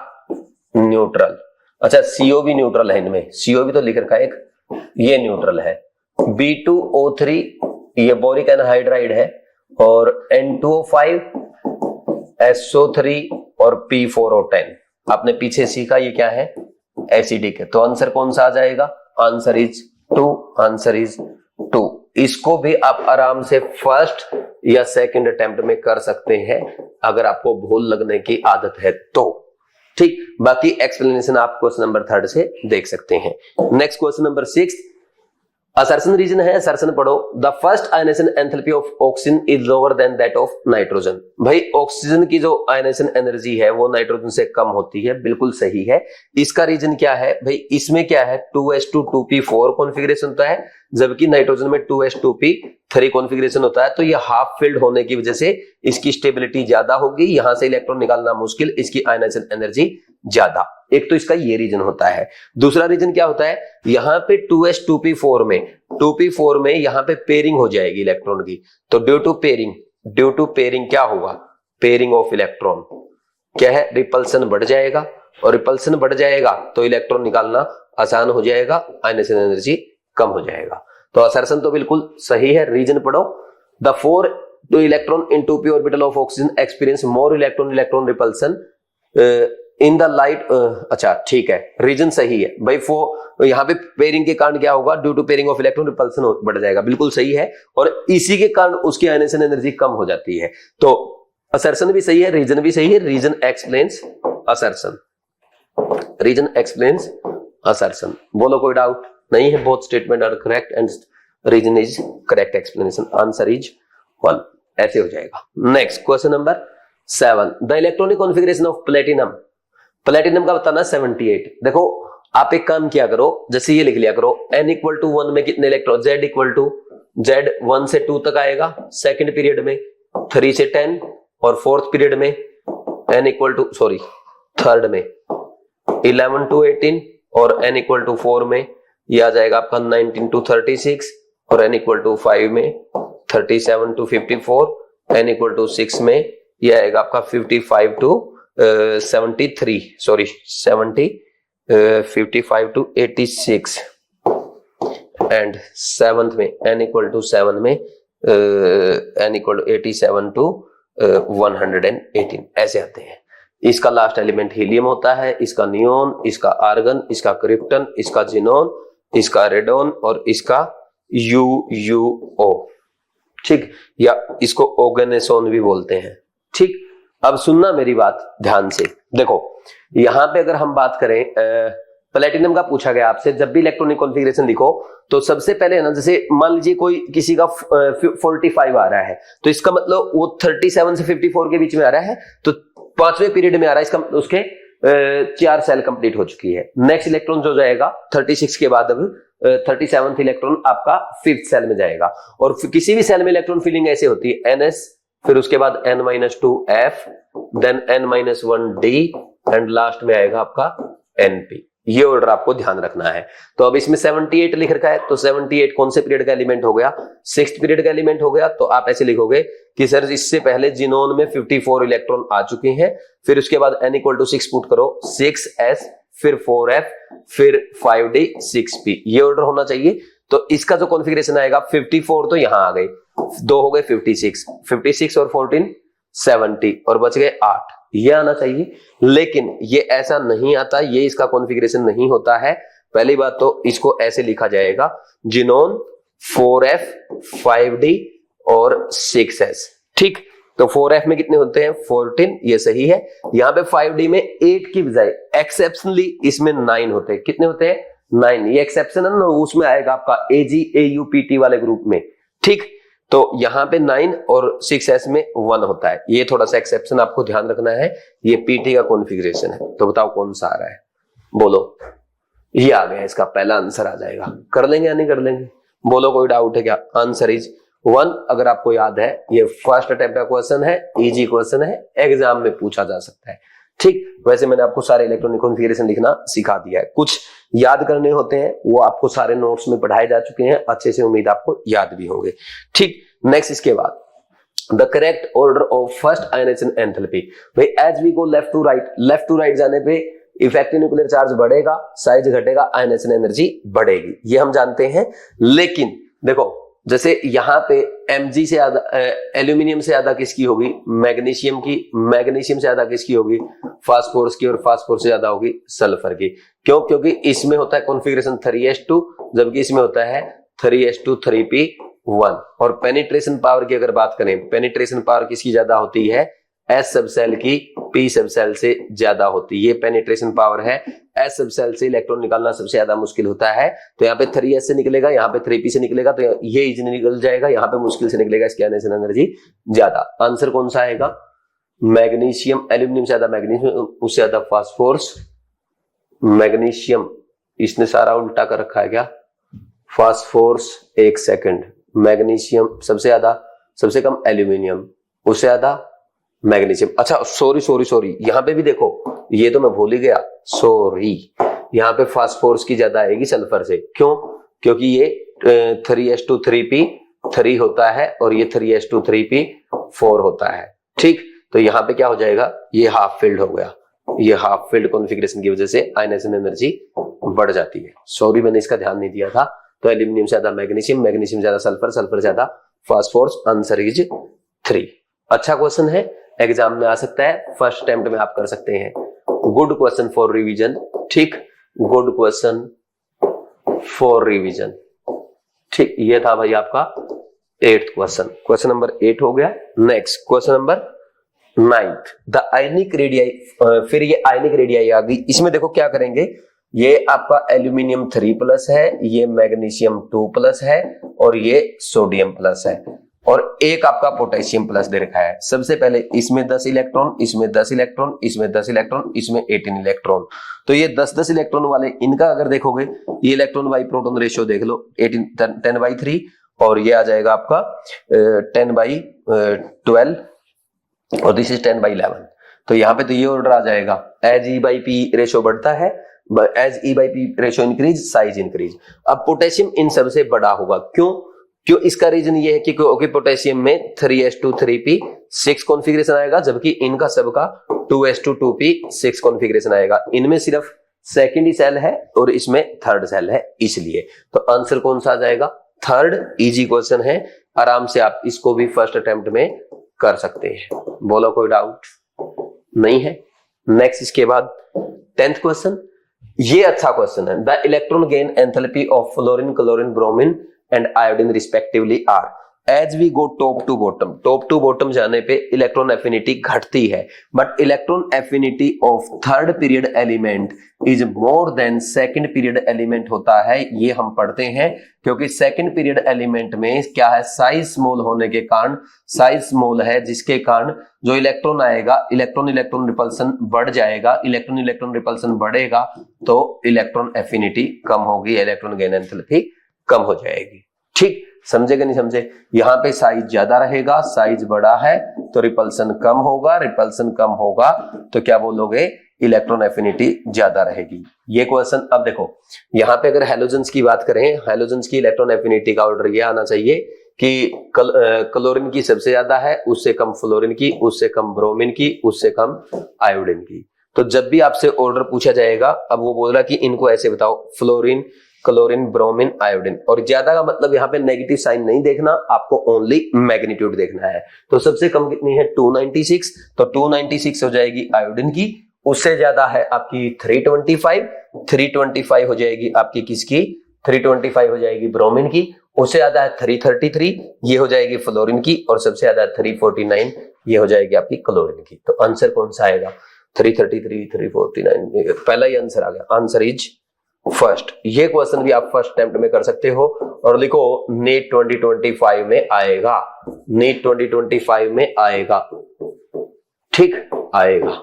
neutral. अच्छा, CO भी न्यूट्रल है इनमें, CO भी तो लिख रखा है एक, ये न्यूट्रल है। B2O3 ये बोरिक एनहाइड्राइड है, और N2O5 SO3 और P4O10 आपने पीछे सीखा, ये क्या है, एसिडिक है। तो आंसर कौन सा आ जाएगा? Answer is 2, answer is 2। इसको भी आप आराम से फर्स्ट या सेकंड अटेम्प्ट में कर सकते हैं अगर आपको भूल लगने की आदत है तो। ठीक, बाकी एक्सप्लेनेशन आप क्वेश्चन नंबर 3 से देख सकते हैं। Next question number 6, assertion reason है, असर्शन पढ़ो। The first ionisation enthalpy of oxygen is lower than that of nitrogen. भाई ऑक्सीजन की जो आयनेशन एनर्जी है वो नाइट्रोजन से कम होती है, बिल्कुल सही है। इसका रीजन क्या है भाई? इसमें क्या है, 2s2 2p4 कॉन्फ़िगरेशन होता है, जबकि नाइट्रोजन में 2s2p3 कॉन्फ़िगरेशन होता है। तो ये हाफ फिल्ड होने की वजह से इसकी स्टेबिलिटी ज्यादा होगी, यहां से इलेक्ट्रॉन निकालना मुश्किल, इसकी आयनेशन एनर्जी ज्यादा। एक तो इसका ये रीजन होता है। दूसरा रीजन क्या होता है, यहाँ पे 2s2p4 में यहाँ पे पेयरिंग हो जाएगी इलेक्ट्रॉन की। तो ड्यू टू पेयरिंग क्या होगा, पेयरिंग ऑफ इलेक्ट्रॉन क्या है, रिपल्सन बढ़ जाएगा, और रिपल्सन बढ़ जाएगा तो इलेक्ट्रॉन निकालना आसान हो जाएगा, आयनेशन एनर्जी कम हो जाएगा। तो असर्शन तो बिल्कुल सही है, रीजन पढ़ो। The 4 electron in 2p orbital of oxygen experience more electron repulsion in the light. अच्छा ठीक है, रीजन सही है भाई। यहाँ पे पेयरिंग के कारण क्या होगा, due to pairing of electron repulsion बढ़ जाएगा, बिल्कुल सही है, और इसी के कारण उसकी आयनेशन एनर्जी कम हो जाती है। तो असर्शन भी सही है, रीजन भी सही है। Reason explains assertion, reason explains assertion. बोलो कोई डाउट नहीं है? Both statement are correct and reason is correct explanation, answer is 1, ऐसे हो जाएगा। Next question number 7, the electronic configuration of platinum. Platinum का बताना 78। देखो आप एक काम किया करो, जैसे ये लिख लिया करो, n=1 में कितने इलेक्ट्रॉन, Z 1 से 2 तक आएगा, सेकंड पीरियड में 3 से 10, और फोर्थ पीरियड में थर्ड में 11 to 18, और n=4 में ये आ जाएगा आपका 19 to 36, और n=5 में 37 to 54, n=6 में ये आएगा आपका 55 to 55 to 86, एंड सेवंथ में n=7 में n=87 to 118, ऐसे आते हैं। इसका लास्ट एलिमेंट हीलियम होता है, इसका नियोन, इसका आर्गन, इसका क्रिप्टन, इसका जिनोन, इसका रेडोन, और इसका UUO। ठीक, या इसको ओगेनेसोन भी बोलते हैं। ठीक, अब सुनना मेरी बात ध्यान से। देखो यहां पे अगर हम बात करें, प्लेटिनम का पूछा गया आपसे, जब भी इलेक्ट्रॉनिक कॉन्फ़िगरेशन लिखो तो सबसे पहले ना, जैसे मान लीजिए कोई किसी का 45 आ रहा है, तो इसका मतलब वो 37 से 54 के बीच में आ रहा है, तो 5वें पीरियड में आ रहा है, इसका मतलब उसके 4 सेल कंप्लीट हो चुकी है। नेक्स्ट इलेक्ट्रॉन जो जाएगा 36 के बाद, अब 37th इलेक्ट्रॉन आपका 5th सेल में जाएगा। और किसी भी सेल में इलेक्ट्रॉन फिलिंग ऐसे होती है, NS, फिर उसके बाद N-2F, then N-1D, and last में आएगा आपका NP। ये ऑर्डर आपको ध्यान रखना है। तो अब इसमें 78 लिख रखा है, तो 78 कौन से पीरियड का एलिमेंट हो गया, 6th पीरियड का एलिमेंट हो गया। तो आप ऐसे लिखोगे कि सर इससे पहले जिनोन में 54 इलेक्ट्रॉन आ चुके हैं, फिर उसके बाद n=6 पुट करो, 6s, फिर 4f, फिर 5d, 6p, ये ऑर्डर होना चाहिए। तो इसका जो कॉन्फ़िगरेशन आएगा, 54 तो यहां आ गए, 2 हो गए 56 और 14 70, और बच गए 8, ये आना चाहिए। लेकिन ये ऐसा नहीं आता, ये इसका कॉन्फ़िगरेशन नहीं होता है। पहली बात तो इसको ऐसे लिखा जाएगा, जिनोन 4f, 5d और 6s। ठीक, तो 4f में कितने होते हैं, 14, ये सही है। यहां पे 5d में 8 की बजाय एक्सेप्शनली इसमें 9 होते हैं। कितने होते हैं, 9, ये एक्सेप्शन है ना, उसमें आएगा आपका AgAuPt वाले ग्रुप में। ठीक, तो यहाँ पे 9 और 6s में 1 होता है, ये थोड़ा सा एक्सेप्शन आपको ध्यान रखना है। ये पीटी का कॉन्फ़िगरेशन है, तो बताओ कौन सा आ रहा है, बोलो। ये आ गया, इसका पहला आंसर आ जाएगा। कर लेंगे या नहीं कर लेंगे, बोलो, कोई डाउट है क्या? Answer is 1। अगर आपको याद है, ये फर्स्ट अटेम्प्ट का क्वेश्चन है, इजी क्वेश्चन है, एग्जाम में पूछा जा सकता है। ठीक, वैसे मैंने आपको सारे इलेक्ट्रॉनिक कॉन्फ़िगरेशन लिखना सिखा दिया है। कुछ याद करने होते हैं, वो आपको सारे नोट्स में पढ़ाए जा चुके हैं अच्छे से, उम्मीद आपको याद भी होंगे। ठीक, नेक्स्ट इसके बाद the correct order of first ionisation enthalpy. भाई as we go left to right जाने पे इफेक्टिव न्यूक्लियर चार्ज बढ़ेगा, साइज घटेगा, आयनाइजेशन एनर्जी बढ़ेगी, ये हम जानते हैं। लेकिन देखो, जैसे यहाँ पे Mg से ज्यादा एल्यूमिनियम से ज्यादा किसकी होगी? मैग्नीशियम की। मैग्नीशियम से ज्यादा किसकी होगी? फास्फोरस की। और फास्फोरस से ज्यादा होगी सल्फर की। क्यों? क्योंकि इसमें होता है कॉन्फ़िगरेशन 3s2, जबकि इसमें होता है 3s2 3p1। और पेनिट्रेशन पावर की अगर बात करें, पेनिट्रेशन पावर किसकी ज्यादा होती है? एस सब सेल की पी सब सेल से ज्यादा होती है, ये पेनिट्रेशन पावर है। एस सब सेल से इलेक्ट्रॉन निकालना सबसे ज्यादा मुश्किल होता है, तो यहाँ पे 3s से निकलेगा, यहाँ पे 3p से निकलेगा, तो ये इजीली निकल जाएगा। यहाँ पे मुश्किल से निकलेगा, इसकी आयनाइजेशन एनर्जी ज्यादा। आंसर कौन सा आएगा? मैग्नीशियम। एल्यूमिनियम से ज्यादा मैग्नीशियम, उससे ज्यादा फास्फोरस। मैग्नीशियम, इसने सारा उल्टा कर रखा है क्या? फास्फोरस, एक सेकंड, मैग्नीशियम सबसे ज्यादा, सबसे कम एल्यूमिनियम, उससे ज्यादा मैग्नीशियम। अच्छा सॉरी, यहां पे भी देखो, ये तो मैं भूल ही गया, सॉरी, यहां पे फास्फोरस की ज्यादा आएगी सल्फर से। क्यों? क्योंकि ये 3s2 3p3 होता है और ये 3s2 3p4 होता है। ठीक, तो यहां पे क्या हो जाएगा? ये हाफ फिल्ड हो गया। ये हाफ फिल्ड कॉन्फ़िगरेशन की वजह से आयनाइजेशन एनर्जी बढ़ जाती है। सॉरी, मैंने इसका ध्यान नहीं दिया था। तो एल्यूमिनियम से ज्यादा मैग्नीशियम, मैग्नीशियम ज्यादा सल्फर, सल्फर ज्यादा फास्फोरस। Answer is 3। अच्छा क्वेश्चन है, एग्जाम में आ सकता है, फर्स्ट अटेम्प्ट में आप कर सकते हैं। Good question for revision. ठीक, गुड क्वेश्चन फॉर रिवीजन। ठीक, ये था भाई आपका 8th क्वेश्चन। क्वेश्चन नंबर 8 हो गया। Next question number 9th, the ionic radii. फिर ये आयनिक रेडियाई आ गई। इसमें देखो क्या करेंगे, ये आपका एल्यूमिनियम 3+ है, ये मैग्नीशियम 2+ है, और ये सोडियम प्लस है, और एक आपका पोटेशियम प्लस दे रखा है। सबसे पहले इसमें 10 इलेक्ट्रॉन, इसमें 10 इलेक्ट्रॉन, इसमें 10 इलेक्ट्रॉन, इसमें 18 इलेक्ट्रॉन। तो ये 10-10 इलेक्ट्रॉन वाले, इनका अगर देखोगे, ये इलेक्ट्रॉन बाई प्रोटॉन रेशियो देख लो, 10/3, और ये आ जाएगा आपका 10/12, और दिस इज 10/11। तो यहाँ पे तो ये ऑर्डर आ जाएगा, एज E/P रेशियो बढ़ता है, as E/P ratio increase, size increase. अब पोटेशियम इन सबसे बड़ा होगा। क्यों? इसका रीजन ये है कि क्योंकि पोटेशियम में 3s2 3p6 कॉन्फ़िगरेशन आएगा, जबकि इनका सबका 2s2 2p6 कॉन्फ़िगरेशन आएगा। इनमें सिर्फ सेकंड ही सेल है और इसमें थर्ड सेल है, इसलिए। तो आंसर कौन सा आ जाएगा? थर्ड। इजी क्वेश्चन है, आराम से आप इसको भी फर्स्ट अटेम्प्ट में कर सकते हैं। बोलो, कोई डाउट नहीं है? नेक्स्ट इसके बाद 10th क्वेश्चन। ये अच्छा क्वेश्चन है। The electron gain enthalpy of fluorine, chlorine, bromine and iodine respectively are, as we go top to bottom जाने पे इलेक्ट्रॉन एफिनिटी घटती है, but electron affinity of third period element is more than second period element होता है। ये हम पढ़ते हैं क्योंकि सेकंड पीरियड एलिमेंट में क्या है, साइज स्मॉल होने के कारण, साइज स्मॉल है जिसके कारण जो इलेक्ट्रॉन आएगा, इलेक्ट्रॉन रिपल्सन बढ़ जाएगा। इलेक्ट्रॉन रिपल्सन बढ़ेगा तो इलेक्ट्रॉन एफिनिटी कम होगी, इलेक्ट्रॉन गेन एंथैल्पी कम हो जाएगी। ठीक, समझे कि नहीं समझे? यहां पे साइज ज्यादा रहेगा, साइज बड़ा है तो रिपल्सन कम होगा, रिपल्सन कम होगा तो क्या बोलोगे? इलेक्ट्रॉन एफिनिटी ज्यादा रहेगी। ये क्वेश्चन, अब देखो यहां पे अगर हैलोजेंस की बात करें, हैलोजेंस की इलेक्ट्रॉन एफिनिटी का ऑर्डर ये आना चाहिए कि क्लोरीन की सबसे ज्यादा है, उससे कम फ्लोरीन की, उससे कम ब्रोमीन की, उससे कम आयोडीन की। तो जब भी आपसे ऑर्डर पूछा जाएगा, अब वो बोल रहा कि इनको ऐसे बताओ, फ्लोरीन, क्लोरीन, ब्रोमीन, आयोडीन, और ज्यादा का मतलब यहाँ पे नेगेटिव साइन नहीं देखना, आपको ओनली मैग्नीट्यूड देखना है। तो सबसे कम कितनी है? 296, तो 296 हो जाएगी आयोडीन की, उससे ज्यादा है आपकी 325 हो जाएगी आपकी किसकी? 325 हो जाएगी ब्रोमीन की, उससे ज्यादा है 333, ये हो जाएगी फ्लोरीन की, और सबसे ज्यादा 349, ये हो जाएगी आपकी क्लोरीन की। तो आंसर कौन सा आएगा? 333, 349, पहला ही आंसर आ गया। Answer is first. ये क्वेश्चन भी आप फर्स्ट अटेम्प्ट में कर सकते हो और लिखो नीट 2025 में आएगा, नीट 2025 में आएगा, ठीक आएगा।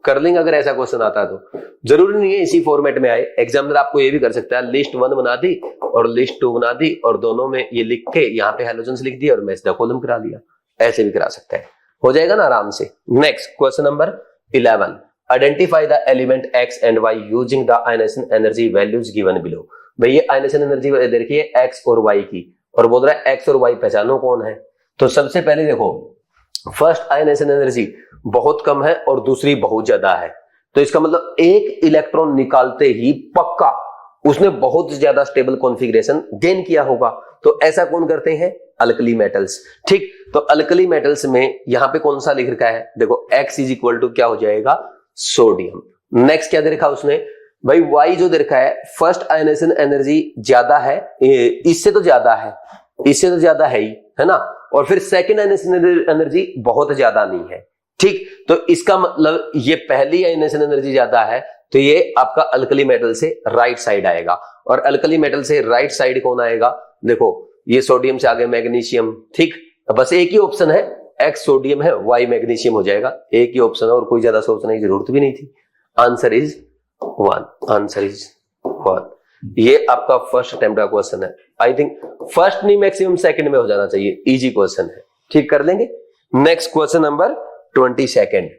कर लेंगे अगर ऐसा क्वेश्चन आता है तो। जरूरी नहीं है इसी फॉर्मेट में आए, एग्जामिनर आपको ये भी कर सकता है लिस्ट 1 बना दी और लिस्ट 2 बना दी और दोनों में ये लिख के यहाँ पे हेलोजन्स लिख दिया और मैच द कॉलम करा दिया, ऐसे भी करा सकता है, हो जाएगा ना आराम से। Next question number 11, identify the element x and y using the ionisation energy values given below. भाई ये आयनेशन एनर्जी देखिए x और y की, और बोल रहा है x और y पहचानो कौन है। तो सबसे पहले देखो फर्स्ट आयनेशन एनर्जी बहुत कम है और दूसरी बहुत ज्यादा है, तो इसका मतलब एक इलेक्ट्रॉन निकालते ही पक्का उसने बहुत ज्यादा स्टेबल कॉन्फ़िगरेशन गेन किया होगा। तो ऐसा कौन करते हैं, अल्कली मेटल्स, ठीक। तो अल्कली मेटल्स में यहां पे कौन सा लिख रखा है, देखो x इज इक्वल टू क्या हो जाएगा, सोडियम। नेक्स्ट क्या दे रखा उसने, भाई y जो दे रखा है फर्स्ट आयनेशन एनर्जी ज्यादा है, इससे तो ज्यादा है, इससे तो ज्यादा है ही, है ना। और फिर सेकेंड आयनेशन एनर्जी बहुत ज्यादा नहीं है, ठीक। तो इसका मतलब ये पहली आयनेशन एनर्जी ज्यादा है, तो ये आपका अल्कली मेटल से राइट साइड आएगा। और अल्कली मेटल से राइट साइड कौन आएगा, देखो ये सोडियम से आगे मैग्नीशियम, ठीक। बस एक ही ऑप्शन है, एक्स सोडियम है, वाई मैग्नीशियम हो जाएगा, एक ही ऑप्शन है और कोई ज्यादा सोचने की जरूरत भी नहीं थी। Answer is 1, answer is 1। ये आपका फर्स्ट अटेम्प्ट का क्वेश्चन है, आई थिंक फर्स्ट नहीं मैक्सिमम सेकंड में हो जाना चाहिए, इजी क्वेश्चन है, ठीक कर लेंगे। Next question number 22,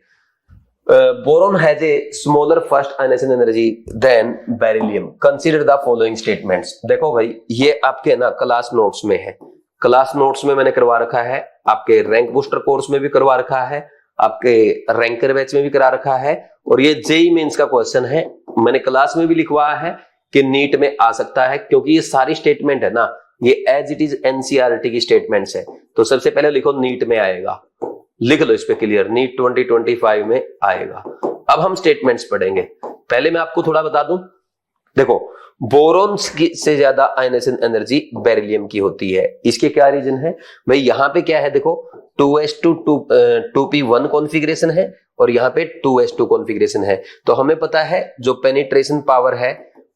boron has a smaller first ionisation energy than beryllium, consider the following statements. देखो भाई ये आपके ना क्लास नोट्स में है, क्लास नोट्स में मैंने करवा रखा है, आपके रैंक बूस्टर कोर्स में भी करवा रखा है, आपके रैंकर बैच में भी करा रखा है, और ये जेई मेंस का क्वेश्चन है, मैंने क्लास में भी लिखवाया है कि नीट में आ सकता है, क्योंकि ये सारी स्टेटमेंट है ना ये एज इट इज एनसीईआरटी की स्टेटमेंट्स है। तो सबसे पहले लिखो नीट में आएगा, लिख लो इस पे क्लियर, नीट 2025 में आएगा। अब हम स्टेटमेंट्स पढ़ेंगे, पहले मैं आपको थोड़ा बता दूं, देखो बोरॉन से ज्यादा आयनेशन एनर्जी बेरिलियम की होती है। इसके क्या रीजन है भाई, यहां पे क्या है देखो 2s2 2p1 कॉन्फ़िगरेशन है और यहाँ पे 2s2 कॉन्फ़िगरेशन है। तो हमें पता है जो पेनिट्रेशन पावर है,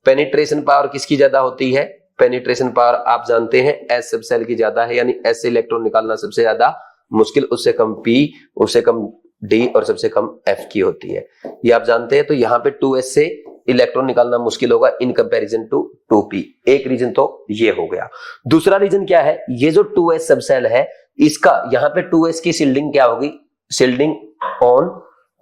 पेनिट्रेशन पावर किसकी ज्यादा होती है, पेनिट्रेशन पावर आप जानते हैं एस सब सेल की ज्यादा है, यानी एस से इलेक्ट्रॉन निकालना सबसे ज्यादा मुश्किल, उससे कम p, उससे कम d और सबसे कम f की होती है, ये आप जानते हैं। तो यहाँ पे 2s से इलेक्ट्रॉन निकालना मुश्किल होगा इन कंपैरिजन टू 2p। एक रीजन तो ये हो गया। दूसरा रीजन क्या है, ये जो 2s सब सेल है इसका यहाँ पे 2s की शिल्डिंग क्या होगी, शिल्डिंग ऑन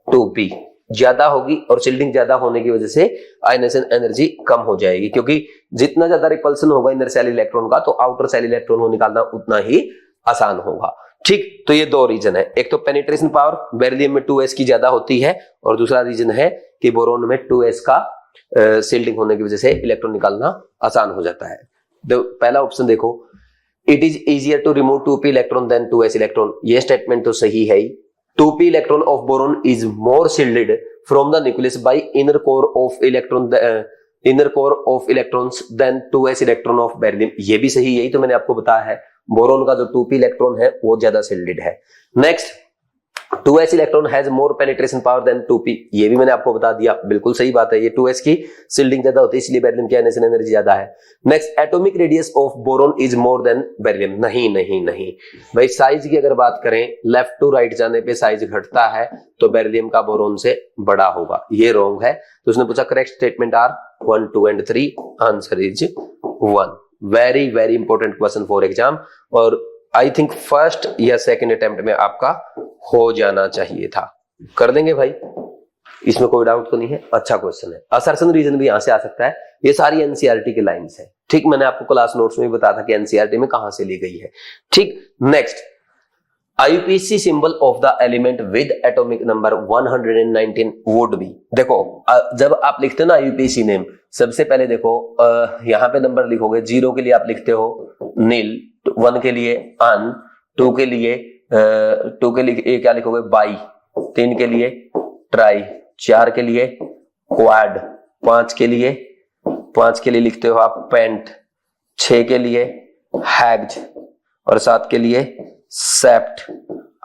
2p ज्यादा होगी, और शिल्डिंग ज्यादा होने की वजह से आयनेशन एनर्जी कम हो जाएगी, क्योंकि जितना ज्यादा रिपल्सन होगा इनर सेल इलेक्ट्रॉन का, तो आउटर सेल इलेक्ट्रॉन को निकालना उतना ही आसान होगा, ठीक। तो ये दो रीजन है, एक तो पेनिट्रेशन पावर बेरिलियम में 2s की ज्यादा होती है, और दूसरा रीजन है कि बोरोन में 2s का शिल्डिंग होने की वजह से इलेक्ट्रॉन निकालना आसान हो जाता है। तो पहला ऑप्शन देखो, it is easier to remove 2p electron than 2s electron, ये स्टेटमेंट तो सही है ही। 2p electron of boron is more shielded from the nucleus by inner core of electrons than 2s electron of beryllium, ये भी सही, यही तो मैंने आपको बताया है, बोरोन का जो 2p इलेक्ट्रॉन है वो ज्यादा शील्डेड है। Next 2s electron has more penetration power than 2p, ये भी मैंने आपको बता दिया, बिल्कुल सही बात है, ये 2s की शील्डिंग ज्यादा होती है इसलिए बेरिलियम की आयनेशन एनर्जी ज्यादा है। Next atomic radius of boron is more than beryllium, नहीं नहीं नहीं भाई, साइज की अगर बात करें लेफ्ट टू राइट जाने पे साइज घटता है तो बेरिलियम का बोरोन से बड़ा होगा, ये रॉन्ग है। तो उसने पूछा correct statement are 1, 2 and 3, answer is 1। Very very important question for exam, और आई थिंक फर्स्ट या सेकंड अटेम्प्ट में आपका हो जाना चाहिए था। कर देंगे भाई, इसमें कोई डाउट तो नहीं है, अच्छा क्वेश्चन है। असर्शन रीजन भी यहां से आ सकता है, ये सारी एनसीईआरटी की लाइंस है, ठीक। मैंने आपको क्लास नोट्स में भी बताया था कि एनसीईआरटी में कहां से ली गई है, ठीक। Next IUPAC symbol of the element with atomic number 119 would be. देखो जब आप लिखते हो ना IUPAC नेम, सबसे पहले देखो यहां पे नंबर लिखोगे, 0 के लिए आप लिखते हो नील, 1 के लिए अन, 2 के लिए क्या लिखोगे बाई, 3 के लिए ट्राई, 4 के लिए क्वाड, 5 के लिए लिखते हो आप पेंट, 6 के लिए हैग्ड, और 7 के लिए सेप्ट,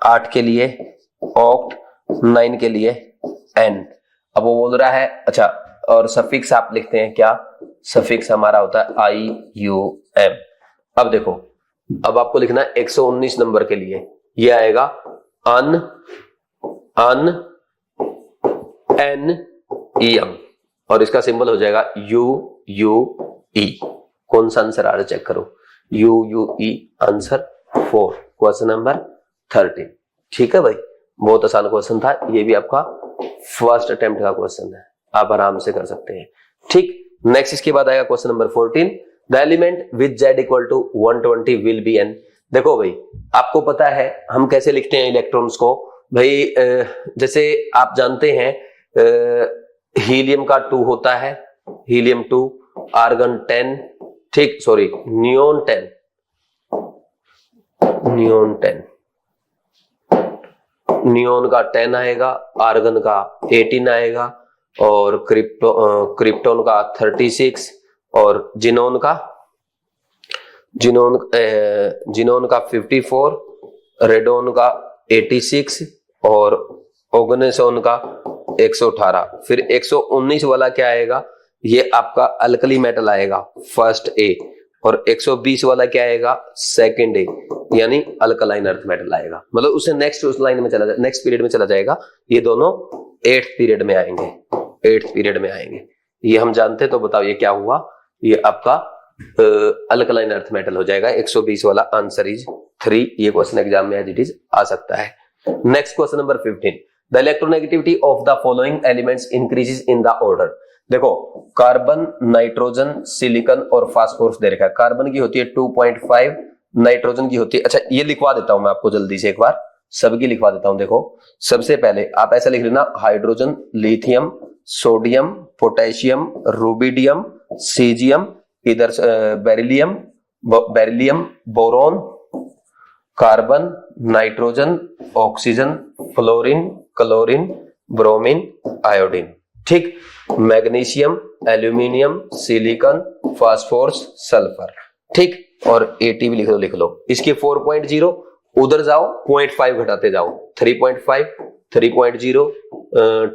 8 के लिए ऑक्ट, 9 के लिए एन। अब वो बोल रहा है अच्छा, और सफिक्स आप लिखते हैं क्या, सफिक्स हमारा होता है IUM। अब देखो, अब आपको लिखना है 119 नंबर के लिए ये आएगा अन एन EM और इसका सिंबल हो जाएगा UUE। कौन सा आंसर आ रहा है चेक करो, UUE आंसर 4, क्वेश्चन नंबर 13। ठीक है भाई, बहुत आसान क्वेश्चन था, ये भी आपका फर्स्ट अटेम्प्ट का क्वेश्चन है, आप आराम से कर सकते हैं। ठीक, नेक्स्ट इसके बाद आएगा question number 14, the element with Z equal to 120 will be N। देखो भाई, आपको पता है हम कैसे लिखते हैं इलेक्ट्रॉन्स को भाई, जैसे आप जानते हैं हीलियम का 2 होता है, हीलियम 2, आर्गन 10, ठीक, सॉरी नियोन 10, नियोन का 10 आएगा, आर्गन का 18 आएगा और क्रिप्टोन का 36 और जिनोन का 54, रेडोन का 86 और ऑर्गेनोन का 118। फिर 119 वाला क्या आएगा, ये आपका अल्कली मेटल आएगा फर्स्ट A और 120 वाला क्या आएगा सेकंड A, यानी अल्कलाइन अर्थ मेटल आएगा। मतलब उससे नेक्स्ट उस लाइन में चला जाए, नेक्स्ट पीरियड में चला जाएगा। ये दोनों 8th पीरियड में आएंगे, 8th पीरियड में आएंगे। ये हम जानते, तो बताओ ये क्या हुआ, ये आपका अल्कलाइन अर्थ मेटल हो जाएगा। 120 वाला आंसर इज 3। ये क्वेश्चन एग्जाम में एज इट इज आ सकता है। Next question number 15, the electronegativity of the following elements increases in the order. देखो, कार्बन, नाइट्रोजन, सिलिकॉन और फास्फोरस दे रखा है। कार्बन की होती है 2.5, नाइट्रोजन की होती है, अच्छा ये लिखवा देता हूं मैं आपको जल्दी से, एक बार सबकी लिखवा देता हूं। देखो, सबसे पहले आप ऐसा लिख लेना, hydrogen, lithium, sodium, potassium, rubidium, caesium, इधर beryllium, boron, carbon, nitrogen, oxygen, fluorine, chlorine, bromine, iodine. ठीक, magnesium, aluminium, silicon, phosphorus, sulphur. ठीक, और AT भी लिख लो। इसके 4.0 उधर जाओ, 0.5 घटाते जाओ, 3.5, 3.0,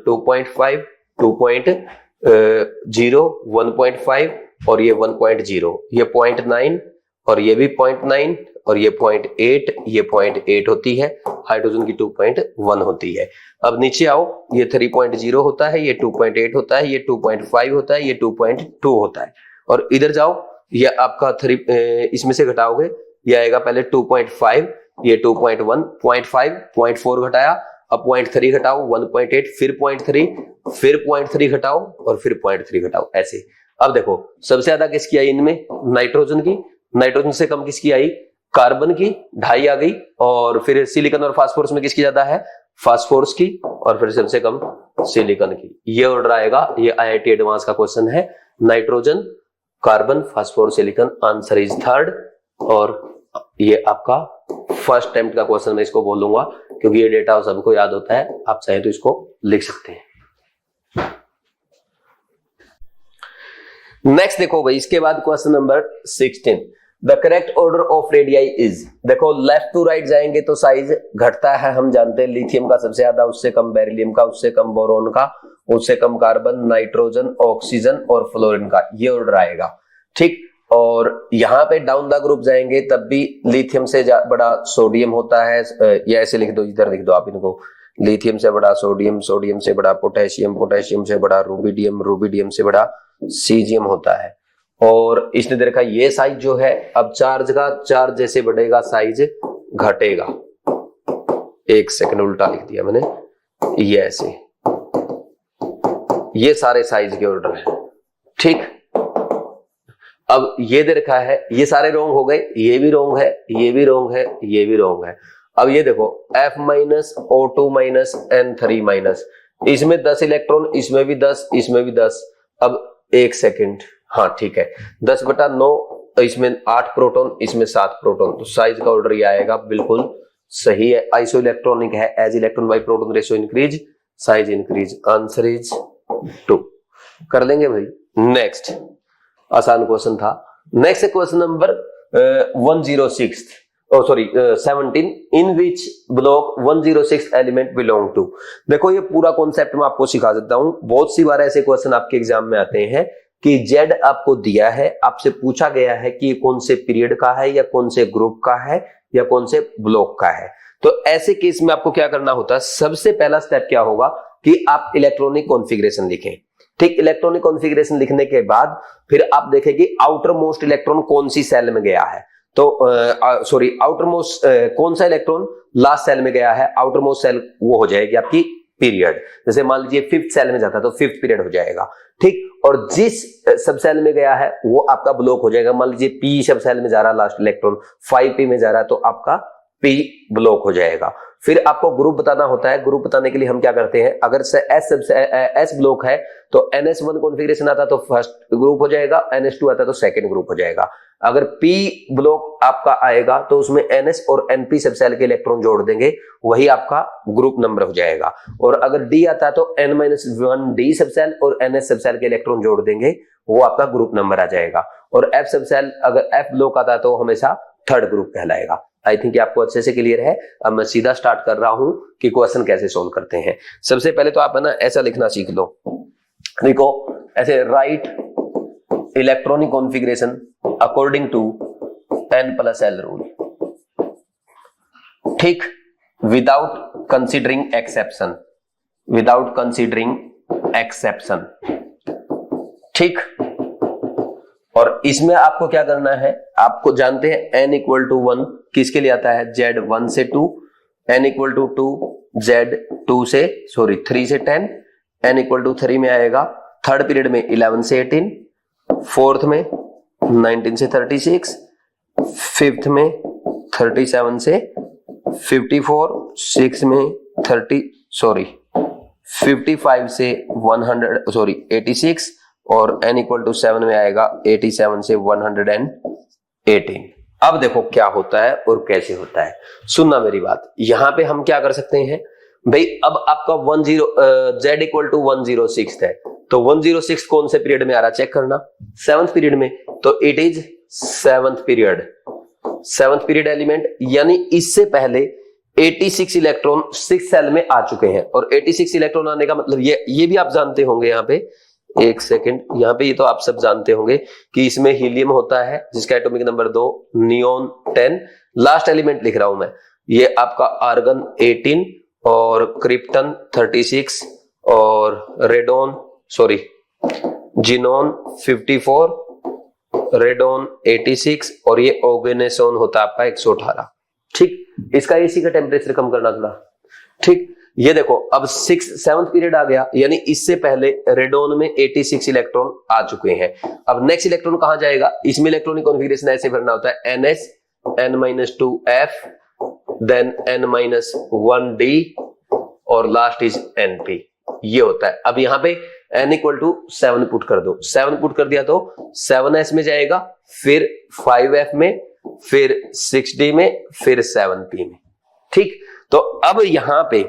2.5, 2.0, 1.5 और ये 1.0, ये 0.9 और ये भी 0.9 और ये 0.8, ये 0.8 होती है। हाइड्रोजन की 2.1 होती है। अब नीचे आओ, ये 3.0 होता है, ये 2.8 होता है, ये 2.5 होता है, ये 2.2 होता है। और इधर जाओ, ये आपका 3, इसमें से घटाओगे, ये आएगा पहले 2.5, ये 2.1, 0.5, 0.4 घटाया, अब 0.3 घटाओ, 1.8, फिर 0.3, फिर 0.3 घटाओ और फिर 0.3 घटाओ, ऐसे। अब देखो, सबसे ज्यादा किसकी आई इनमें, नाइट्रोजन की। नाइट्रोजन से कम किसकी आई, कार्बन की 2.5 आ गई। और फिर सिलिकॉन और फास्फोरस में किसकी ज्यादा है, फास्फोरस की। और फिर सबसे कम सिलिकॉन की। ये ऑर्डर आएगा, ये IIT एडवांस का क्वेश्चन है। Nitrogen, carbon, phosphorus, silicon, answer is 3rd। और ये आपका फर्स्ट अटेम्प्ट का क्वेश्चन मैं इसको बोलूंगा, क्योंकि ये डेटा सबको याद होता है, आप चाहे तो इसको लिख सकते हैं। नेक्स्ट देखो भाई, इसके बाद question number 16, the correct order of radii is. देखो, लेफ्ट टू राइट जाएंगे तो साइज घटता है, हम जानते हैं। लिथियम का सबसे ज्यादा, उससे कम बेरिलियम का, उससे कम बोरोन का, उससे कम कार्बन, नाइट्रोजन, ऑक्सीजन और फ्लोरीन का, ये ऑर्डर आएगा। ठीक, और यहां पे डाउन द ग्रुप जाएंगे तब भी लिथियम से बड़ा सोडियम होता है, या ऐसे लिख दो, इधर लिख दो आप इनको, लिथियम से बड़ा सोडियम, सोडियम से बड़ा पोटेशियम, पोटेशियम से बड़ा रूबिडियम, रूबिडियम से बड़ा सीजियम होता है। और इसने दे रखा ये साइज जो है, अब चार्ज का, चार्ज जैसे बढ़ेगा साइज घटेगा। एक सेकंड, उल्टा लिख दिया मैंने, ये ऐसे, ये सारे साइज के ऑर्डर है। ठीक, अब ये दे रखा है, ये सारे रोंग हो गए, ये भी रोंग है, ये भी रोंग है, ये भी रोंग है। अब ये देखो, F- O2- N3-, इसमें 10 इलेक्ट्रॉन, इसमें भी 10, इसमें भी 10। अब एक सेकंड, हाँ ठीक है, 10/9, इसमें 8 प्रोटॉन, इसमें 7 प्रोटॉन, तो साइज का ऑर्डर ये आएगा, बिल्कुल सही है। आइसो इलेक्ट्रॉनिक है, as electron by proton ratio increase, size increase, answer is 2। कर लेंगे भाई। नेक्स्ट आसान क्वेश्चन था। Next question number 17, in which block 106 element belong to. देखो, ये पूरा कॉन्सेप्ट मैं आपको सिखा देता हूं। बहुत सी बार ऐसे क्वेश्चन आपके एग्जाम में आते हैं कि जेड आपको दिया है, आपसे पूछा गया है कि कौन से पीरियड का है या कौन से ग्रुप का है या कौन से ब्लॉक का है। तो ऐसे केस में आपको क्या करना होता है, सबसे पहला स्टेप क्या होगा कि आप इलेक्ट्रॉनिक कॉन्फ़िगरेशन लिखें। ठीक, इलेक्ट्रॉनिक कॉन्फ़िगरेशन लिखने के बाद फिर आप देखें कि आउटर मोस्ट इलेक्ट्रॉन कौन सी सेल में गया है। तो आउटर मोस्ट कौन सा इलेक्ट्रॉन लास्ट सेल में गया है, आउटर मोस्ट सेल वो हो जाएगी आपकी पीरियड। जैसे मान लीजिए फिफ्थ सेल में जाता है तो फिफ्थ पीरियड हो जाएगा। ठीक, और जिस सब सेल में गया है वो आपका ब्लॉक हो जाएगा। मान लीजिए पी सब सेल में जा रहा है लास्ट इलेक्ट्रॉन, 5p में जा रहा है तो आपका पी ब्लॉक हो जाएगा। फिर आपको ग्रुप बताना होता है। ग्रुप बताने के लिए हम क्या करते हैं, अगर एस ब्लॉक है तो NS1 कॉन्फ़िगरेशन आता है तो फर्स्ट ग्रुप हो जाएगा, NS2 आता है तो सेकंड ग्रुप हो जाएगा। अगर P ब्लॉक आपका आएगा तो उसमें NS और NP सब सेल के इलेक्ट्रॉन जोड़ देंगे, वही आपका ग्रुप नंबर हो जाएगा। और अगर D आता है तो N-1D सब सेल और NS सब सेल के इलेक्ट्रॉन जोड़ देंगे, वो आपका ग्रुप नंबर आ जाएगा। और F सब सेल, अगर F ब्लॉक आता है तो हमेशा थर्ड ग्रुप कहलाएगा। आई थिंक आपको अच्छे से क्लियर है। अब मैं सीधा स्टार्ट कर रहा हूं कि क्वेश्चन कैसे सोल्व करते हैं। सबसे पहले तो आप है ना ऐसा लिखना सीख लो, देखो ऐसे write electronic configuration according to N+L rule. ठीक, without considering exception, without considering exception. ठीक, और इसमें आपको क्या करना है, आपको जानते हैं n = 1 किसके लिए आता है, Z 1 से 2, n = 2 Z 3 से 10, n = 3 में आएगा, थर्ड पीरियड में 11 से 18, फोर्थ में 19 से 36, फिफ्थ में 37 से 54, सिक्स में 55 से 86 और n = 7 में आएगा 87 से 118। अब देखो क्या होता है और कैसे होता है, सुनना मेरी बात। यहां पे हम क्या कर सकते हैं भाई, अब आपका Z = 106 है तो 106 कौन से पीरियड में आ रहा है चेक करना, 7th पीरियड में, तो it is 7th period element. यानी इससे पहले 86 इलेक्ट्रॉन 6 सेल में आ चुके हैं। और 86 इलेक्ट्रॉन आने का मतलब ये भी आप जानते होंगे, यहाँ पे एक सेकंड, यहाँ पे ये तो आप सब जानते होंगे कि इसमें हीलियम होता है जिसका atomic number 2, neon 10, last element लिख रहा हूं मैं, ये आपका आर्गन 18 और क्रिप्टन 36 और जिनोन 54, रेडोन 86 और ये ऑर्गेनेसोन होता है आपका 118। ठीक, इसका एसी का टेम्परेचर कम करना थोड़ा। ठीक, ये देखो अब 7th पीरियड आ गया, यानी इससे पहले रेडोन में 86 इलेक्ट्रॉन आ चुके हैं। अब नेक्स्ट इलेक्ट्रॉन कहां जाएगा, इसमें इलेक्ट्रॉनिक कॉन्फ़िगरेशन ऐसे भरना होता है, NS N-2F देन N-1D और लास्ट इज NP, ये होता है। अब यहां पे n = 7 पुट कर दो, 7 पुट कर दिया तो 7s में जाएगा, फिर 5f में, फिर 6d में, फिर 7p में। ठीक, तो अब यहां पे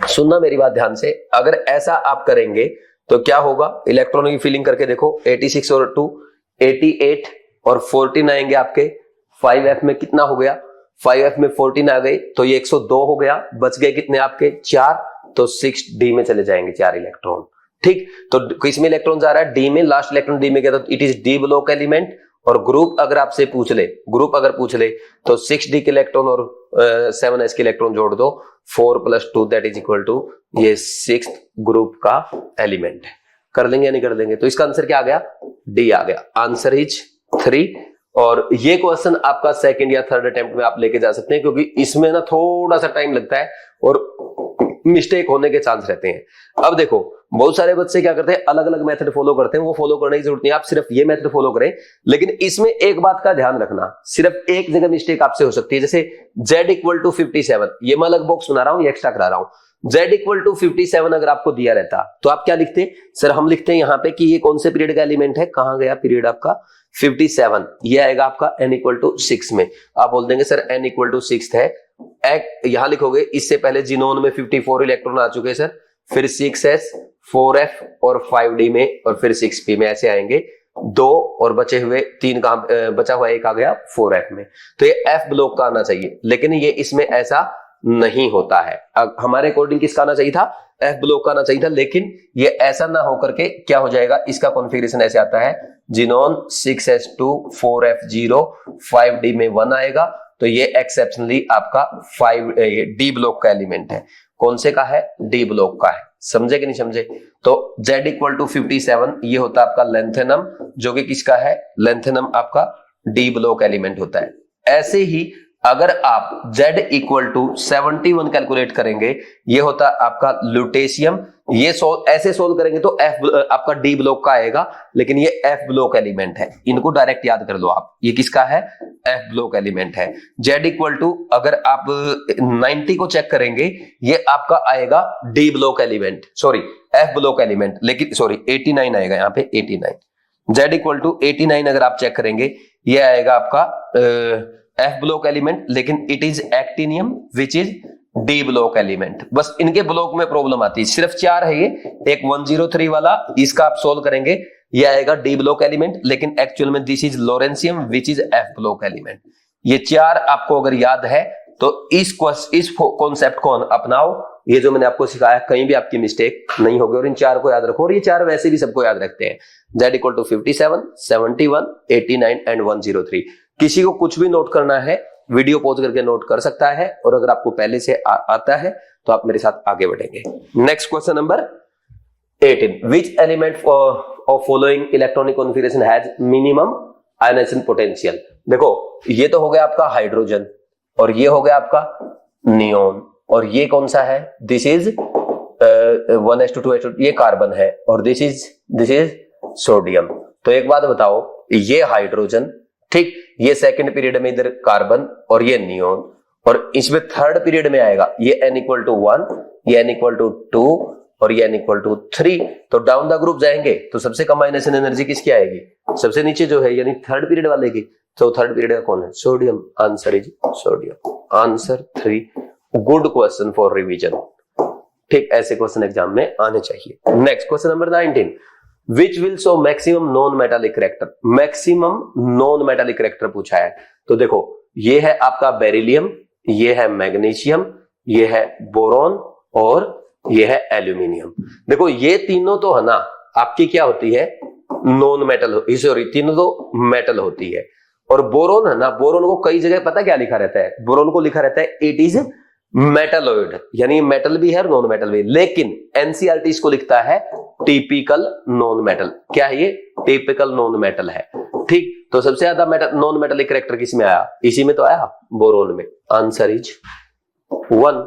सुनना मेरी बात ध्यान से, अगर ऐसा आप करेंगे तो क्या होगा, इलेक्ट्रॉनों की फीलिंग करके देखो, 86 और 2 88 और 14 आएंगे आपके, 5f में कितना हो गया, 5f में 14 आ गए तो ये 102 हो गया, बच गए कितने आपके 4, तो 6d में चले जाएंगे 4 इलेक्ट्रॉन। ठीक, तो किसमें इलेक्ट्रॉन जा रहा है, डी में, लास्ट इलेक्ट्रॉन डी में गया तो it is D block element. और ग्रुप अगर आपसे पूछ ले, तो 6d के इलेक्ट्रॉन और 7s के इलेक्ट्रॉन जोड़ दो, 4 + 2 दैट इज इक्वल टू ये 6th ग्रुप का एलिमेंट है। कर लेंगे या नहीं कर लेंगे, तो इसका आंसर क्या आ गया, डी आ गया, आंसर इज 3। और ये क्वेश्चन आपका सेकंड या थर्ड अटेम्प्ट में आप लेके जा सकते हैं, क्योंकि इसमें ना थोड़ा सा टाइम लगता है और मिस्टेक होने के चांस रहते हैं। अब देखो बहुत सारे बच्चे क्या करते हैं, अलग अलग मेथड फॉलो करते हैं, वो फॉलो करने की जरूरत नहीं, आप सिर्फ ये मेथड फॉलो करें। लेकिन इसमें एक बात का ध्यान रखना, सिर्फ एक जगह मिस्टेक आपसे हो सकती है, जैसे Z = 57, ये मैं अलग बॉक्स बना रहा हूं, ये एक्स्ट्रा करा रहा हूं। Z = 57 अगर आपको दिया रहता तो आप क्या लिखते, सर हम लिखते हैं यहां पे कि ये कौन से पीरियड का एलिमेंट है, कहां गया पीरियड आपका 57, ये आएगा आपका n = 6 में। आप बोल देंगे सर n = 6 है, यहां लिखोगे इससे पहले जिनोन में 54 इलेक्ट्रॉन आ चुके सर, फिर 6s 4f और 5d में और फिर 6p में, ऐसे आएंगे 2 और बचे हुए 3 का बचा हुआ एक आ गया 4f में, तो ये f ब्लॉक का आना चाहिए। लेकिन ये इसमें ऐसा नहीं होता है। हमारे अकॉर्डिंग किसका आना चाहिए था, एफ ब्लॉक का आना चाहिए था, लेकिन ये ऐसा ना होकर के क्या हो जाएगा, इसका कॉन्फ़िगरेशन ऐसे आता है, जिनोन 6s2 4f0 5d में 1 आएगा, तो ये एक्सेप्शनली आपका 5 डी ब्लॉक का एलिमेंट है। कौन से का है, डी ब्लॉक का है। समझे कि नहीं समझे? तो Z इक्वल टू 57 ये होता है आपका लेंथेनम, जो कि किसका है, लेंथेनम आपका डी ब्लॉक एलिमेंट होता है। ऐसे ही अगर आप Z इक्वल टू 71 कैलकुलेट करेंगे, ये होता है आपका ल्यूटेशियम। ये ऐसे सोल्व करेंगे तो F आपका डी ब्लॉक का आएगा, लेकिन ये F ब्लॉक एलिमेंट है, इनको डायरेक्ट याद कर लो आप, ये किसका है, F ब्लॉक एलिमेंट है। Z इक्वल टू अगर आप 90 को चेक करेंगे, ये आपका आएगा D block element, sorry F block element, लेकिन सॉरी 89 आएगा यहाँ पे 89। Z इक्वल टू 89 अगर आप चेक करेंगे, ये आएगा आपका F ब्लॉक एलिमेंट, लेकिन it is actinium which is D block element. बस इनके ब्लॉक में प्रॉब्लम आती है, सिर्फ 4 है ये, एक 103 वाला, इसका आप सोल्व करेंगे, ये आएगा डी ब्लॉक एलिमेंट, लेकिन एक्चुअल में this is lawrencium which is F block element. ये 4 आपको अगर याद है तो इस कॉन्सेप्ट को अपनाओ, ये जो मैंने आपको सिखाया कहीं भी आपकी मिस्टेक नहीं होगी, और इन 4 को याद रखो, और ये 4 वैसे भी सबको याद रखते हैं, Z इक्वल टू 57 71 89 एंड 103। किसी को कुछ भी नोट करना है, वीडियो पॉज करके नोट कर सकता है, और अगर आपको पहले से आता है तो आप मेरे साथ आगे बढ़ेंगे। Next question number 18, which element of following electronic configuration has minimum ionisation potential. देखो ये तो हो गया आपका हाइड्रोजन, और ये हो गया आपका नियोन, और ये कौन सा है, दिस इज 1s2 2s2, ये कार्बन है, और दिस इज सोडियम। तो एक बात बताओ, ये हाइड्रोजन, ठीक, ये सेकंड पीरियड में इधर कार्बन, और ये नियोन, और इसमें थर्ड पीरियड में आएगा ये n इक्वल टू 1, ये n इक्वल टू 2, और ये n इक्वल टू 3। तो डाउन द ग्रुप जाएंगे तो सबसे कम आयनाइजेशन एनर्जी किसकी आएगी, सबसे नीचे जो है, यानी थर्ड पीरियड वाले की। तो थर्ड पीरियड का कौन है, sodium. Answer is sodium, answer 3। Good question for revision, ठीक, ऐसे क्वेश्चन एग्जाम में आने चाहिए। Next question number 19, which will show maximum non metallic character. Maximum non metallic character पूछा है, तो देखो ये है आपका बेरिलियम, ये है मैग्नीशियम, ये है बोरॉन, और ये है एल्यूमिनियम। देखो ये तीनों तो है ना आपकी क्या होती है, नॉन मेटल, सॉरी तीनों तो मेटल होती है। और बोरोन है ना, बोरोन को कई जगह पता क्या लिखा रहता है, बोरोन को लिखा रहता है इट इज मेटलॉइड, यानी मेटल भी है और नॉन मेटल भी, लेकिन एनसीईआरटी इसको लिखता है टिपिकल नॉन मेटल। क्या है ये, टिपिकल नॉन मेटल है, ठीक। तो सबसे ज्यादा नॉन मेटलिक कैरेक्टर किसमें आया, इसी में तो आया, बोरोन में। Answer is 1।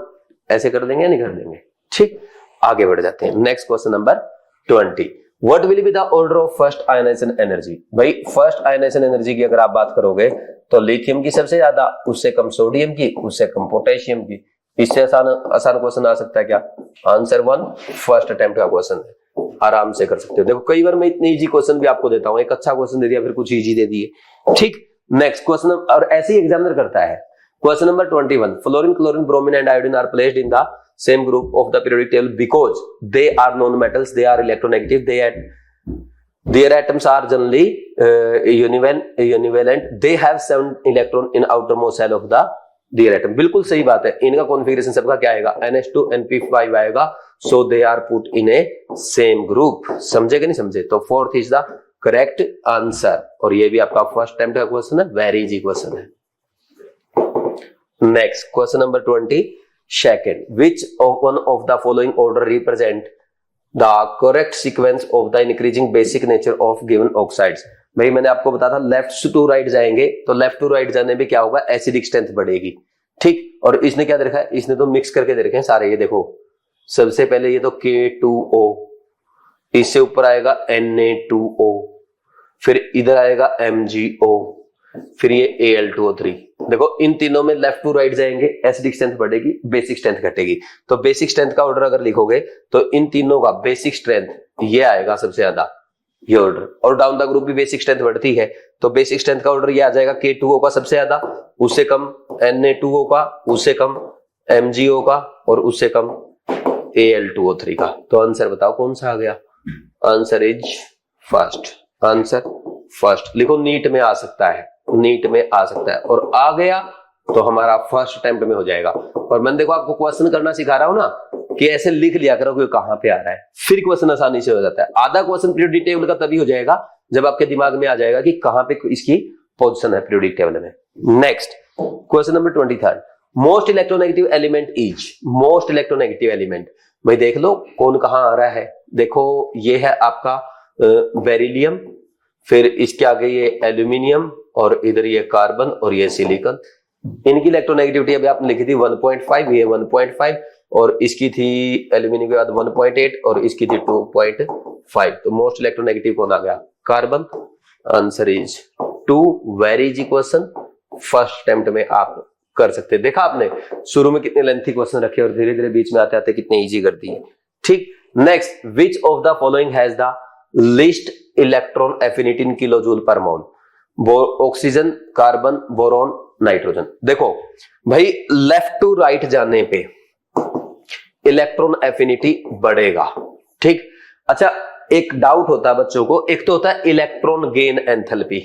ऐसे कर देंगे या नहीं कर देंगे, ठीक। आगे बढ़ जाते हैं। Next question number 20, what will be the order of first ionisation energy. भाई फर्स्ट आयनाइजेशन एनर्जी की अगर आप बात करोगे तो लिथियम की सबसे ज्यादा, उससे कम सोडियम की, उससे कम पोटेशियम की। इससे आसान क्वेश्चन आ सकता है क्या, आंसर 1। फर्स्ट अटेम्प्ट का क्वेश्चन है, आराम से कर सकते हो। देखो कई बार मैं इतने इजी क्वेश्चन भी आपको देता हूं, एक अच्छा क्वेश्चन दे दिया फिर कुछ इजी दे दिए, ठीक। नेक्स्ट क्वेश्चन, और ऐसे ही एग्जामिनर करता है। Question number 21, fluorine chlorine bromine and iodine are placed in the same group of the periodic table because they are non-metals, they are electronegative, their atoms are generally univalent, they have 7 electron in outermost shell of the their atom। बिल्कुल सही बात है, इनका configuration सबका क्या आएगा, NH2 NP5 आएगा, so they are put in a same group। समझे कि नहीं समझे? तो 4th is the correct answer, और ये भी आपका फर्स्ट टाइम का क्वेश्चन है, वेरी इजी क्वेश्चन है। Next question number 22, which of one of the following order represent the correct sequence of the increasing basic nature of given oxides। भाई मैंने आपको बताया था लेफ्ट टू राइट जाएंगे, तो लेफ्ट टू राइट जाने में क्या होगा, एसिडिक स्ट्रेंथ बढ़ेगी, ठीक। और इसने क्या दे रखा है, इसने तो मिक्स करके दे रखे हैं सारे, ये देखो सबसे पहले ये तो K2O, इससे ऊपर आएगा Na2O, फिर इधर आएगा MgO, फिर ये Al2O3। देखो इन तीनों में लेफ्ट टू राइट जाएंगे, एसिडिक स्ट्रेंथ बढ़ेगी, बेसिक स्ट्रेंथ घटेगी। तो बेसिक स्ट्रेंथ का ऑर्डर अगर लिखोगे तो इन तीनों का बेसिक स्ट्रेंथ ये आएगा सबसे ज्यादा, ये ऑर्डर। और डाउन द ग्रुप भी बेसिक स्ट्रेंथ बढ़ती है, तो बेसिक स्ट्रेंथ का ऑर्डर ये आ जाएगा, K2O का सबसे ज्यादा, उससे कम Na2O का, उससे कम MgO का, और उससे कम Al2O3 का। तो आंसर बताओ कौन सा आ गया, answer is first. Answer first लिखो, नीट में आ सकता है, नीट में आ सकता है, और आ गया तो हमारा फर्स्ट अटेम्प्ट में हो जाएगा। और मैंने देखो आपको क्वेश्चन करना सिखा रहा हूं ना कि ऐसे लिख लिया करो कि कहां पे आ रहा है, फिर क्वेश्चन आसानी से हो जाता है। आधा क्वेश्चन पीरियोडिक टेबल का तभी हो जाएगा जब आपके दिमाग में आ जाएगा कि कहां पे इसकी पोजीशन है पीरियोडिक टेबल में। Next question number 23, most electronegative element is, most electronegative element, भाई देख लो कौन कहां आ रहा है। देखो ये है आपका बेरिलियम, फिर इसके आगे ये एल्यूमिनियम, और इधर ये कार्बन और ये सिलिकॉन। इनकी इलेक्ट्रोनेगेटिविटी अभी आपने लिखी थी 1.5, ये 1.5, और इसकी थी एल्यूमिनियम के बाद 1.8 और इसकी थी 2.5। तो मोस्ट इलेक्ट्रोनेगेटिव कौन आ गया? Carbon. Answer is 2। Very easy question, first attempt में आप कर सकते हैं। देखा आपने शुरू में कितने लेंथी क्वेश्चन रखे और धीरे धीरे बीच में आते आते कितने इजी कर दिए। ठीक, next, which of the following has the least electron affinity in kilojoule per mole? Oxygen, carbon, boron, nitrogen. देखो भाई लेफ्ट टू राइट जाने पे इलेक्ट्रॉन एफिनिटी बढ़ेगा। ठीक, अच्छा एक डाउट होता है बच्चों को, एक तो होता है इलेक्ट्रॉन गेन एंथैल्पी।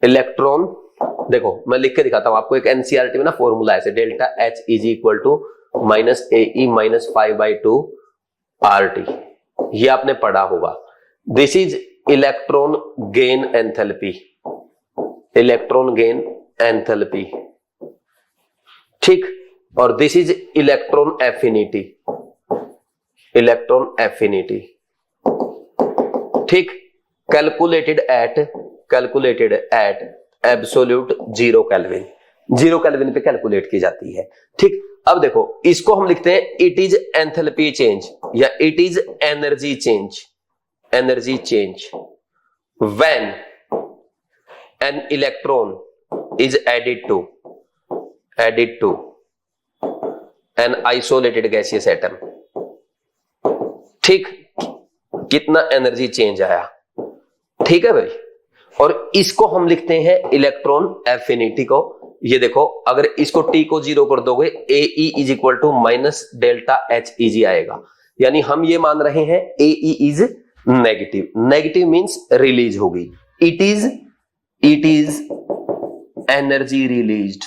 इलेक्ट्रॉन, देखो मैं लिख के दिखाता हूं आपको, एक एनसीईआरटी में ना फॉर्मूला है, delta H is equal to minus AE minus 5/2 RT, ये आपने पढ़ा होगा। This is electron gain enthalpy, electron gain enthalpy. ठीक, और this is electron affinity, electron affinity. ठीक, calculated at absolute 0 kelvin, 0 kelvin पे कैलकुलेट की जाती है। ठीक, अब देखो इसको हम लिखते हैं इट इज एंथैल्पी चेंज या it is energy change, energy change when an electron is added to an isolated gaseous atom. ठीक, कितना एनर्जी चेंज आया। ठीक है भाई, और इसको हम लिखते हैं इलेक्ट्रॉन एफिनिटी को। ये देखो अगर इसको T को 0 कर दोगे AE is equal to minus delta HEG आएगा, यानी हम ये मान रहे हैं AE is negative. Negative means release होगी। It is energy released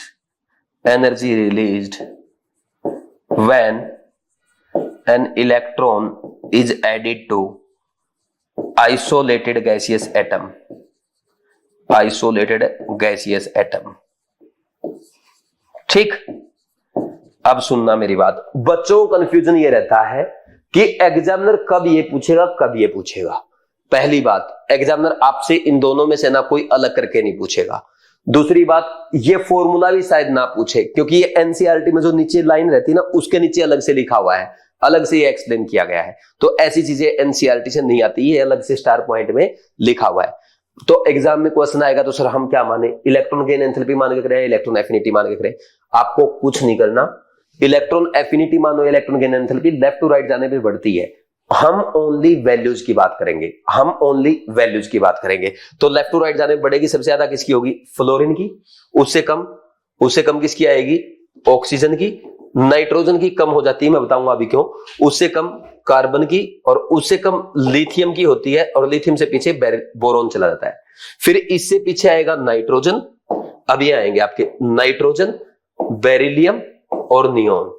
when an electron is added to isolated gaseous atom, isolated gaseous atom. ठीक, अब सुनना मेरी बात, बच्चों को कंफ्यूजन ये रहता है कि एग्जामिनर कब ये पूछेगा कब ये पूछेगा। पहली बात, एग्जामिनर आपसे इन दोनों में से ना कोई अलग करके नहीं पूछेगा। दूसरी बात, ये फॉर्मूला भी शायद ना पूछे, क्योंकि ये एनसीईआरटी में जो नीचे लाइन रहती है ना उसके नीचे अलग से लिखा हुआ है, अलग से ये एक्सप्लेन किया गया है। तो ऐसी चीजें एनसीईआरटी से नहीं आती, ये अलग से स्टार पॉइंट में लिखा हुआ है। तो एग्जाम में क्वेश्चन आएगा तो सर हम क्या माने, इलेक्ट्रॉन गेन एंथैल्पी मान के करें, इलेक्ट्रॉन एफिनिटी मान के करें? आपको कुछ नहीं करना, इलेक्ट्रॉन एफिनिटी मानो, electron gain enthalpy left to right जाने पे बढ़ती है। हम ओनली वैल्यूज की बात करेंगे, हम ओनली वैल्यूज की बात करेंगे। तो लेफ्ट टू राइट जाने पे बढ़ेगी, सबसे ज्यादा किसकी होगी? फ्लोरीन की। उससे कम किसकी आएगी? ऑक्सीजन की। नाइट्रोजन की कम हो जाती है, मैं बताऊंगा अभी क्यों। उससे कम कार्बन की, और उससे कम लिथियम की होती है, और लिथियम से पीछे बोरोन चला जाता है। फिर इससे पीछे आएगा नाइट्रोजन, अब ये आएंगे आपके नाइट्रोजन, बेरिलियम और नियोन।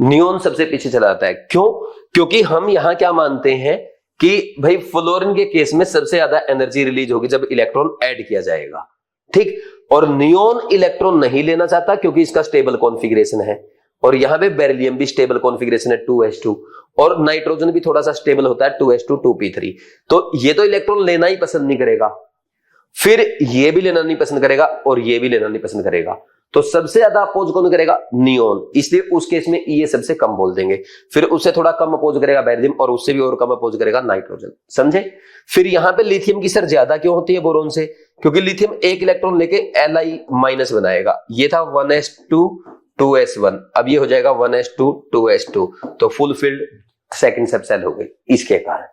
नियोन सबसे पीछे चला जाता है। क्यों? क्योंकि हम यहां क्या मानते हैं कि भाई फ्लोरीन के केस में सबसे ज्यादा एनर्जी रिलीज होगी जब इलेक्ट्रॉन ऐड किया जाएगा। ठीक, और नियोन इलेक्ट्रॉन नहीं लेना चाहता क्योंकि इसका स्टेबल कॉन्फ़िगरेशन है, और यहां पे बेरिलियम भी स्टेबल कॉन्फ़िगरेशन है 2s2, और नाइट्रोजन भी थोड़ा सा स्टेबल होता है 2s2 2p3। तो ये तो इलेक्ट्रॉन लेना ही पसंद नहीं करेगा, फिर ये भी लेना नहीं पसंद करेगा, और ये भी लेना नहीं पसंद करेगा। तो सबसे ज्यादा अपोज कौन करेगा? नियोन। इसलिए उस केस में ये सबसे कम बोल देंगे। फिर उससे थोड़ा कम अपोज करेगा बेरिलियम, और उससे भी और कम अपोज करेगा नाइट्रोजन। समझे? फिर यहां पे लिथियम की सर ज्यादा क्यों होती है बोरोन से? क्योंकि लिथियम एक इलेक्ट्रॉन लेके Li माइनस बनाएगा। ये था 1s2 2s1, अब ये हो जाएगा 1s2 2s2, तो फुल फील्ड सेकंड सब सेल हो गई इसके कारण।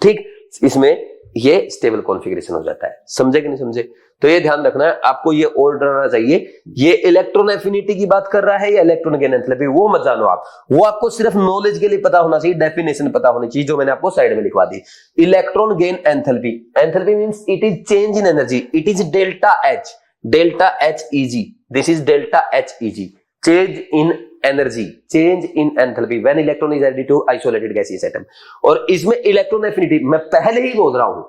ठीक, इसमें ये स्टेबल कॉन्फ़िगरेशन हो जाता है। समझे कि नहीं समझे? तो ये ध्यान रखना है आपको, ये ऑर्डर आना चाहिए। ये इलेक्ट्रॉन एफिनिटी की बात कर रहा है या इलेक्ट्रॉन गेन एंथैल्पी, वो मत जानो आप, वो आपको सिर्फ नॉलेज के लिए पता होना चाहिए, डेफिनेशन पता होनी चाहिए, जो मैंने आपको साइड में लिखवा दी। Electron gain enthalpy, enthalpy means it is change in energy, it is delta HEG, this is delta HEG। Change in energy, change in enthalpy when electron is added to isolated gaseous atom. और इसमें electron affinity मैं पहले ही बोल रहा हूं,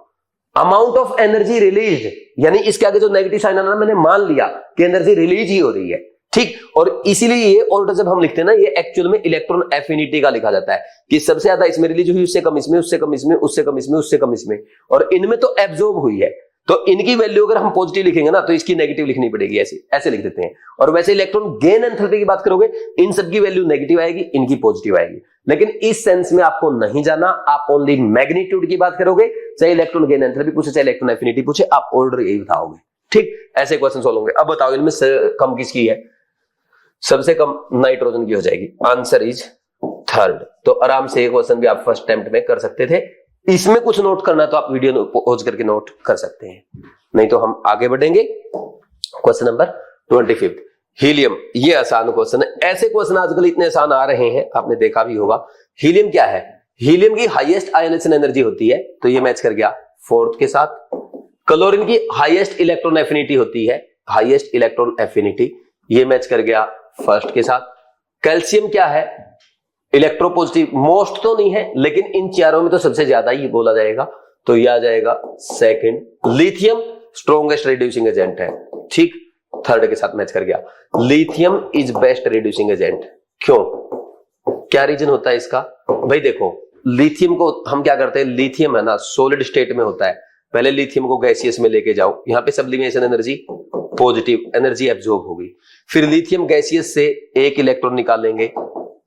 amount of energy release, यानी इसके आगे जो नेगेटिव साइन आना मैंने मान लिया कि एनर्जी रिलीज ही हो रही है, ठीक। और इसीलिए ये ऑर्डर जब हम लिखते हैं ना, ये एक्चुअल में इलेक्ट्रॉन एफिनिटी का लिखा जाता है कि सबसे ज्यादा इसमें रिलीज हुई, उससे कम इसमें, उससे कम इसमें, उससे कम इसमें, उससे कम इसमें, और इनमें तो एब्जॉर्ब हुई है। तो इनकी वैल्यू अगर हम पॉजिटिव लिखेंगे ना तो इसकी नेगेटिव लिखनी पड़ेगी, ऐसे ऐसे लिख देते हैं। और वैसे इलेक्ट्रॉन गेन एंथैल्पी की बात करोगे, इन सबकी वैल्यू नेगेटिव आएगी, इनकी पॉजिटिव आएगी। लेकिन इस सेंस में आपको नहीं जाना, आप ओनली मैग्नीट्यूड की बात करोगे, चाहे इलेक्ट्रॉन गेन एंथैल्पी पूछे चाहे इलेक्ट्रॉन एफिनिटी पूछे, आप ऑर्डर यही बताओगे, ठीक। ऐसे क्वेश्चन सॉल्व होंगे। अब बताओ इनमें से कम किसकी है? सबसे कम नाइट्रोजन की हो जाएगी, आंसर इज थर्ड। तो आराम से ये क्वेश्चन भी आप फर्स्ट अटेम्प्ट में कर सकते थे। इसमें कुछ नोट करना तो आप वीडियो पॉज करके नोट कर सकते हैं, नहीं तो हम आगे बढ़ेंगे। Question number 25, helium. ये आसान क्वेश्चन है, ऐसे क्वेश्चन आजकल इतने आसान आ रहे हैं, आपने देखा भी होगा। हीलियम क्या है? हीलियम की हाईएस्ट आयोनाइजेशन एनर्जी होती है, तो ये मैच कर गया फोर्थ के साथ। क्लोरीन की हाईएस्ट इलेक्ट्रॉन एफिनिटी होती है, हाईएस्ट इलेक्ट्रॉन एफिनिटी, ये मैच कर गया फर्स्ट के साथ। कैल्शियम क्या है? इलेक्ट्रोपॉजिटिव, मोस्ट तो नहीं है लेकिन इन चारों में तो सबसे ज्यादा ही बोला जाएगा, तो यह आ जाएगा second. Lithium strongest reducing agent है, ठीक, थर्ड के साथ मैच कर गया। Lithium is best reducing agent. क्यों? क्या रीजन होता है इसका? भाई देखो, लिथियम को हम क्या करते हैं, लिथियम है ना सॉलिड स्टेट में होता है, पहले लिथियम को गैसियस में लेके जाओ, यहां पे sublimation energy positive, energy absorb होगी। फिर लिथियम गैसियस से एक इलेक्ट्रॉन निकालेंगे,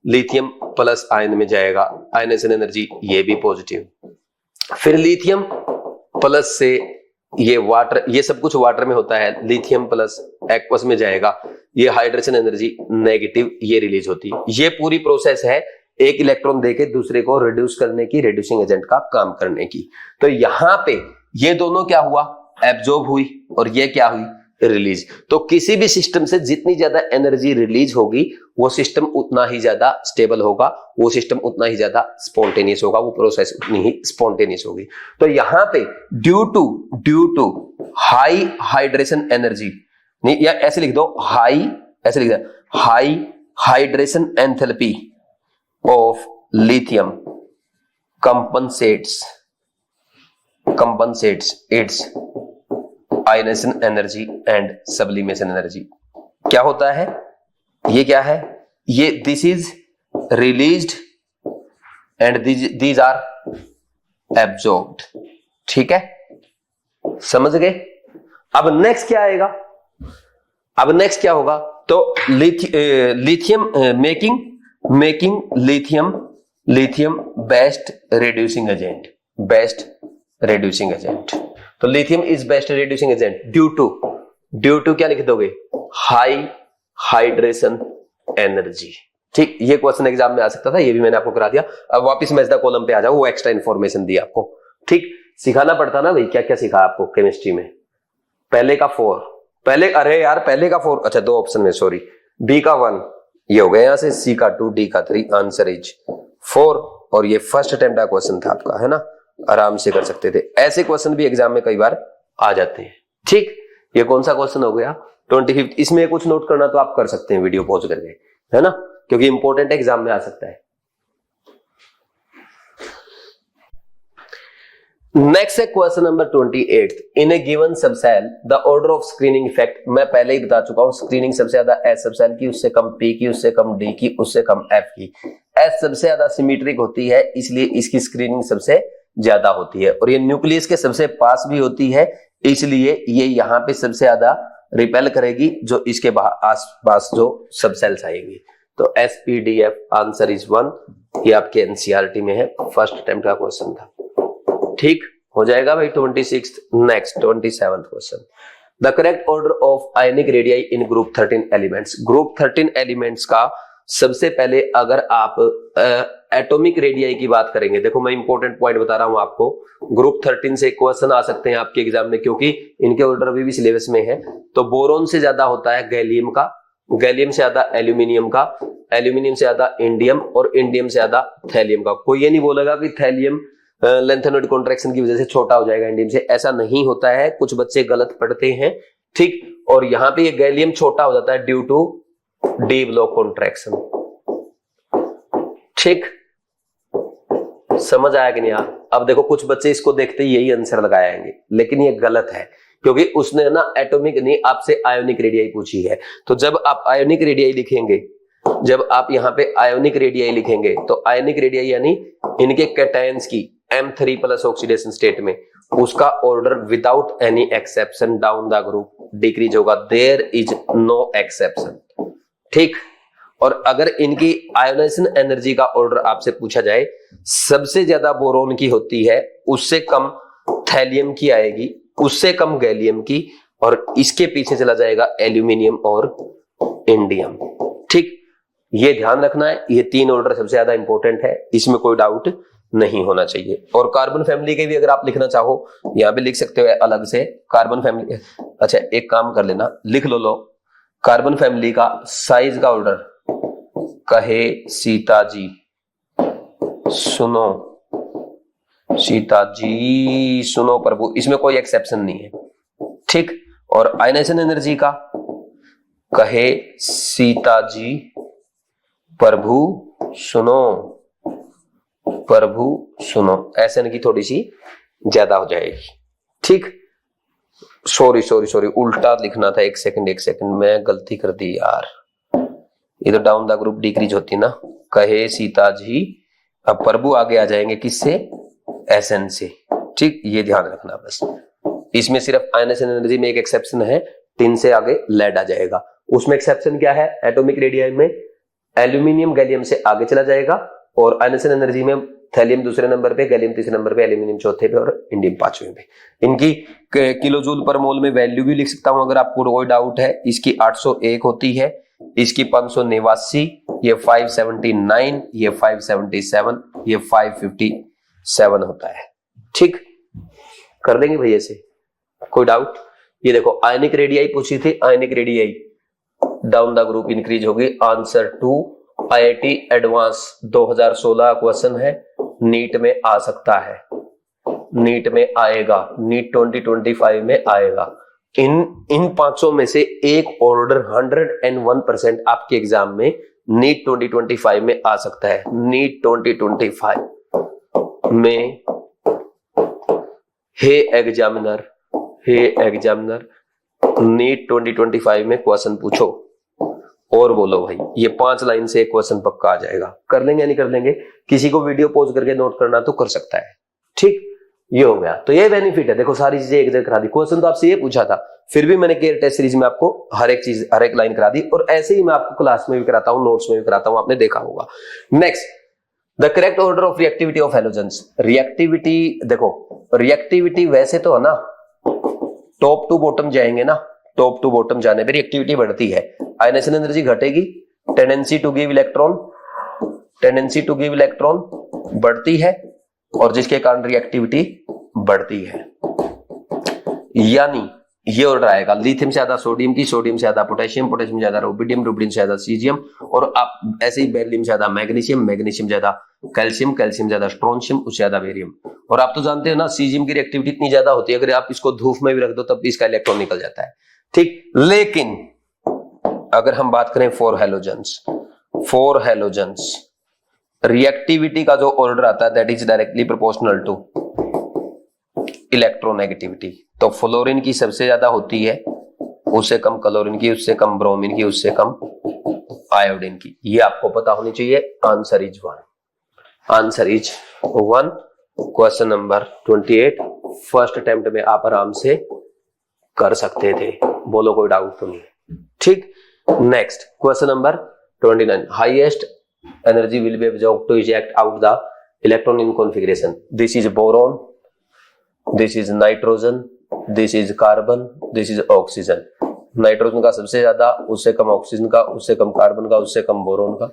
लिथियम प्लस आयन में जाएगा, आयनाइजेशन एनर्जी ये भी पॉजिटिव। फिर लिथियम प्लस से ये वाटर, ये सब कुछ वाटर में होता है, लिथियम प्लस एक्वस में जाएगा, ये हाइड्रोजन एनर्जी नेगेटिव, ये रिलीज होती है। ये पूरी प्रोसेस है एक इलेक्ट्रॉन देके दूसरे को रिड्यूस करने की, रिड्यूसिंग एजेंट का काम करने की। तो यहां पे ये दोनों क्या हुआ, एब्जॉर्ब हुई, और ये क्या हुई, रिलीज। तो किसी भी सिस्टम से जितनी ज्यादा एनर्जी रिलीज होगी वो सिस्टम उतना ही ज्यादा स्टेबल होगा, वो सिस्टम उतना ही ज्यादा स्पॉन्टेनियस होगा, वो प्रोसेस उतनी ही स्पॉन्टेनियस होगी। तो यहां पे due to high hydration energy, नहीं या ऐसे लिख दो, हाई, ऐसे लिख दो, high hydration enthalpy of lithium compensates its ionization energy and sublimation energy। क्या होता है ये, क्या है ये, this is released and these are absorbed, ठीक है, समझ गए। अब नेक्स्ट क्या आएगा, अब नेक्स्ट क्या होगा, तो lithium making lithium best reducing agent, तो lithium is best reducing agent due to क्या लिख दोगे, हाई हाइड्रेशन एनर्जी, ठीक। ये क्वेश्चन एग्जाम में आ सकता था, ये भी मैंने आपको करा दिया। अब वापस मैच द कॉलम पे आ जाओ, वो एक्स्ट्रा इन्फॉर्मेशन दी आपको, ठीक। सिखाना पड़ता ना भाई, क्या क्या सिखा आपको केमिस्ट्री में। पहले का 4, पहले, अरे यार पहले का 4, अच्छा 2 ऑप्शन में, सॉरी, बी का 1 ये हो गया यहां से, सी का 2, डी का 3, आंसर इज 4। और ये फर्स्ट अटेम्प्ट का क्वेश्चन था आपका, है ना, आराम से कर सकते थे। ऐसे क्वेश्चन भी एग्जाम में कई बार आ जाते हैं, ठीक। ये कौन सा क्वेश्चन हो गया, 25। इसमें कुछ नोट करना तो आप कर सकते हैं वीडियो पॉज करके, है ना, क्योंकि इंपॉर्टेंट एग्जाम में आ सकता है। नेक्स्ट है question number 28। In A given subshell the order of screening effect, मैं पहले ही बता चुका हूं, स्क्रीनिंग सबसे ज्यादा एस सबसेल की, उससे कम पी की, उससे कम डी की, उससे कम एफ की। एस सबसे ज्यादा सिमेट्रिक होती है, इसलिए इसकी स्क्रीनिंग सबसे ज्यादा होती है, और ये न्यूक्लियस के सबसे पास भी होती है, इसलिए ये यहां पे सबसे ज्यादा रिपेल करेगी जो इसके आसपास जो सबसेल्स आएंगी। तो एसपीडीएफ आंसर इज 1। ये आपके एनसीईआरटी में है, फर्स्ट अटेम्प्ट का क्वेश्चन था, ठीक हो जाएगा भाई। 26। Next 27th question, the correct order of ionic radii in group 13 elements. Group 13 elements का सबसे पहले अगर आप एटॉमिक रेडियाई की बात करेंगे, देखो मैं इंपॉर्टेंट पॉइंट बता रहा हूं आपको, ग्रुप 13 से क्वेश्चन आ सकते हैं आपके एग्जाम में, क्योंकि इनके ऑर्डर अभी भी सिलेबस में है। तो बोरोन से ज्यादा होता है गैलियम का, गैलियम से ज्यादा एल्यूमिनियम का, एल्यूमिनियम से ज्यादा इंडियम, और इंडियम से ज्यादा थैलियम का। कोई ये नहीं बोलेगा कि थैलियम लेंथेनोइड कॉन्ट्रैक्शन की वजह से छोटा हो जाएगा इंडियम से, ऐसा नहीं होता है, कुछ बच्चे गलत पढ़ते हैं, ठीक। और यहाँ पे ये गैलियम छोटा हो जाता है due to d block contraction. ठीक, समझ आया कि नहीं? अब देखो कुछ बच्चे इसको देखते ही यही आंसर लगाएंगे, लेकिन ये गलत है, क्योंकि उसने ना एटॉमिक नहीं आपसे आयोनिक रेडियाई पूछी है। तो जब आप आयोनिक रेडियाई लिखेंगे, जब आप यहाँ पे आयोनिक रेडियाई लिखेंगे, तो आयोनिक रेडियाई यानी इनके कैटायंस की M3 प्लस ऑक्सीडेशन स्टेट में उसका order without any exception down the group decrease होगा। There is no exception. ठीक, और अगर इनकी आयोनाइजेशन एनर्जी का ऑर्डर आपसे पूछा जाए, सबसे ज्यादा बोरोन की होती है, उससे कम थैलियम की आएगी, उससे कम गैलियम की, और इसके पीछे चला जाएगा एल्यूमिनियम और इंडियम। ठीक, ये ध्यान रखना है, ये तीन ऑर्डर सबसे ज्यादा इंपॉर्टेंट है, इसमें कोई डाउट नहीं होना चाहिए। और कार्बन फैमिली के भी अगर आप लिखना चाहो यहां पे लिख सकते हो अलग से कार्बन फैमिली। अच्छा, एक काम कर लेना, लिख लो कार्बन फैमिली का साइज का ऑर्डर। कहे सीता जी सुनो, सीता जी सुनो प्रभु, इसमें कोई एक्सेप्शन नहीं है। ठीक, और आयनाइजेशन एनर्जी का कहे सीता जी प्रभु सुनो, प्रभु सुनो, ऐसे की थोड़ी सी ज्यादा हो जाएगी। ठीक, सॉरी उल्टा लिखना था। एक सेकंड मैं गलती कर दी यार, ये तो डाउन द ग्रुप डिक्रीज होती ना। कहे सीता जी, अब प्रभु आगे आ जाएंगे किससे? एसएन से। ठीक, ये ध्यान रखना बस। इसमें सिर्फ आयनाइजेशन एनर्जी में एक एक्सेप्शन है, 3 से आगे लेड आ जाएगा। उसमें एक्सेप्शन क्या है? एटॉमिक रेडियाई में एल्यूमिनियम गैलियम से आगे चला जाएगा, और आयनाइजेशन एनर्जी में थैलियम दूसरे नंबर पे, गैलियम तीसरे नंबर पे, एल्यूमिनियम चौथे पे और इंडियम पांचवें पे। इनकी किलोजूल पर मोल में वैल्यू भी लिख सकता हूं अगर आपको कोई डाउट है। इसकी 801 होती है, इसकी 589, ये 579, ये 577, ये 557 होता है। ठीक, कर देंगे भैया से, कोई डाउट? ये देखो आयनिक रेडियाई पूछी थी, ionic radii down the group increase होगी। Answer to IIT advance 2016 question है, नीट में आ सकता है, नीट में आएगा, नीट 2025 में आएगा। इन पांचों में से एक ऑर्डर 101% आपके एग्जाम में नीट 2025 में आ सकता है। नीट 2025 में हे एग्जामिनर नीट 2025 में क्वेश्चन पूछो और बोलो भाई, ये 5 लाइन से एक क्वेश्चन पक्का आ जाएगा। कर लेंगे या नहीं कर लेंगे? किसी को वीडियो पॉज करके नोट करना तो कर सकता है। ठीक, ये हो गया। तो ये बेनिफिट है, देखो सारी चीजें एक जगह करा दी। क्वेश्चन तो आपसे ये पूछा था, फिर भी मैंने केयर टेस्ट सीरीज में आपको हर एक चीज, हर एक लाइन करा दी, और ऐसे ही मैं आपको क्लास में भी कराता हूं, नोट्स में भी कराता हूं, आपने देखा होगा। Next, the correct order of reactivity of halogens. Reactivity, देखो रिएक्टिविटी वैसे तो है ना, टॉप टू बॉटम जाएंगे ना, टॉप टू बॉटम जाने पर रिएक्टिविटी बढ़ती है, आयनाइजेशन एनर्जी घटेगी, टेंडेंसी टू गिव इलेक्ट्रॉन बढ़ती है, और जिसके कारण रिएक्टिविटी बढ़ती है। यानी ये ऑर्डर आएगा, लिथियम से ज्यादा सोडियम की, सोडियम से ज्यादा पोटेशियम, पोटेशियम से ज्यादा रुबिडियम, रुबिडियम से ज्यादा सीजियम, और आप ऐसे ही बेरिलियम से ज्यादा मैग्नीशियम, मैग्नीशियम से ज्यादा कैल्शियम, कैल्शियम से ज्यादा स्ट्रोंशियम, उससे ज्यादा बेरियम। और आप तो जानते हो ना, सीजियम की रिएक्टिविटी इतनी ज्यादा होती है, अगर आप इसको धूप में भी रख दो तब भी इसका इलेक्ट्रॉन निकल जाता है। ठीक, लेकिन अगर हम बात करें फॉर हैलोजेंस रिएक्टिविटी का जो ऑर्डर आता है that is directly proportional to electronegativity. तो फ्लोरीन की सबसे ज्यादा होती है, उससे कम क्लोरीन की, उससे कम ब्रोमीन की, उससे कम आयोडीन की। ये आपको पता होनी चाहिए। Answer is 1। Question number 28 first attempt में आप आराम से कर सकते थे, बोलो कोई डाउट तो नहीं। ठीक, next question number 29, highest energy will be absorbed to eject out the electron in configuration. This is boron, this is nitrogen, this is carbon, this is oxygen. Nitrogen का सबसे ज्यादा, उससे कम ऑक्सीजन का, उससे कम कार्बन का, उससे कम बोरोन का।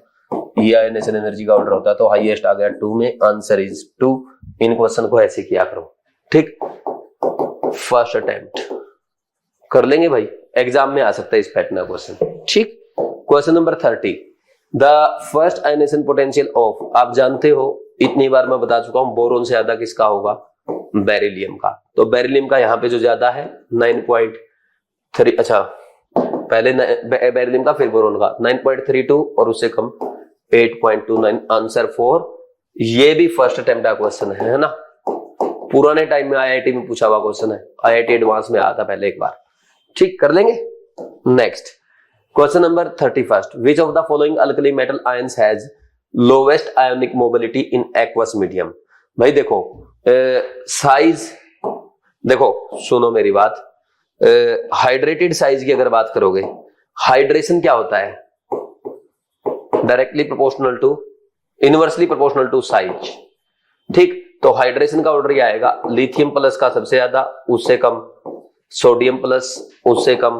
ये आयनाइजेशन एनर्जी का ऑर्डर होता है, तो हाईएस्ट आ गया 2 में। Answer is 2। इन क्वेश्चन को ऐसे किया करो। ठीक, फर्स्ट अटेम्प्ट कर लेंगे भाई, एग्जाम में आ सकता है इस पैटर्न का क्वेश्चन। ठीक, question number 30, the first ionisation potential of, आप जानते हो इतनी बार मैं बता चुका हूं, बोरोन से ज्यादा किसका होगा? बेरिलियम का। तो बेरिलियम का यहां पे जो ज्यादा है 9.3, अच्छा पहले बेरिलियम का फिर बोरोन का 9.32 और उससे कम 8.29 आंसर 4। ये भी फर्स्ट अटेम्प्ट का क्वेश्चन है ना, पुराने टाइम में आईआईटी में पूछा हुआ क्वेश्चन है, आईआईटी एडवांस में आया था पहले एक बार। ठीक, कर लेंगे। Next question number 31, which of the following alkali metal ions has lowest ionic mobility in aqueous medium. भाई देखो साइज, देखो सुनो मेरी बात, हाइड्रेटेड साइज की अगर बात करोगे, हाइड्रेशन क्या होता है, directly proportional to, inversely proportional to size. ठीक, तो हाइड्रेशन का ऑर्डर क्या आएगा, लिथियम प्लस का सबसे ज्यादा, उससे कम सोडियम प्लस, उससे कम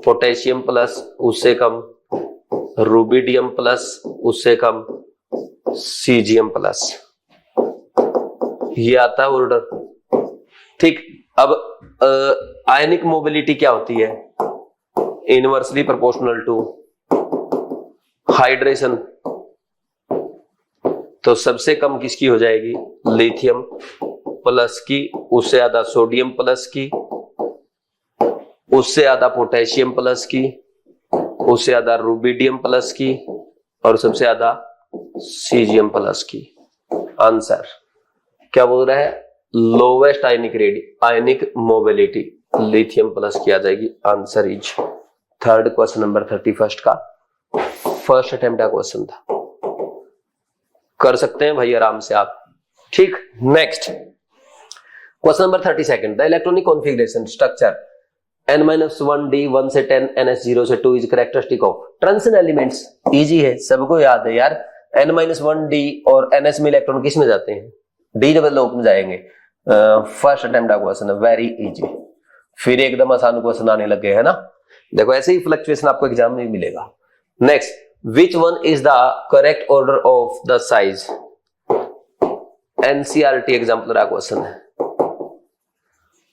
पोटेशियम प्लस, उससे कम रुबिडियम प्लस, उससे कम सीजियम प्लस, ये आता है ऑर्डर। ठीक, अब आयनिक मोबिलिटी क्या होती है, इनवर्सली प्रोपोर्शनल टू हाइड्रेशन, तो सबसे कम किसकी हो जाएगी, लिथियम प्लस की, उससे ज्यादा सोडियम प्लस की, उससे ज्यादा पोटेशियम प्लस की, उससे ज्यादा रुबिडियम प्लस की, और सबसे ज्यादा सीजियम प्लस की। आंसर क्या बोल रहा है, लोवेस्ट आयनिक मोबिलिटी लिथियम प्लस की आ जाएगी। Answer is third question number 31 का फर्स्ट अटेम्प्ट का क्वेश्चन था, कर सकते हैं भाई आराम से आप। ठीक, next question number 32, the electronic configuration structure n-1d 1 से 10 ns0 से 2 is characteristic of transition elements. Easy है, सबको याद है यार, n-1d और ns में इलेक्ट्रॉन किस में जाते हैं, d डबल लूप में जाएंगे। फर्स्ट अटेम्प्ट का क्वेश्चन है, वेरी इजी, फिर एकदम आसान क्वेश्चन आने लगे है ना। देखो ऐसे ही फ्लक्चुएशन आपको एग्जाम में मिलेगा। Next, which one is the correct order of the size, NCERT example का क्वेश्चन है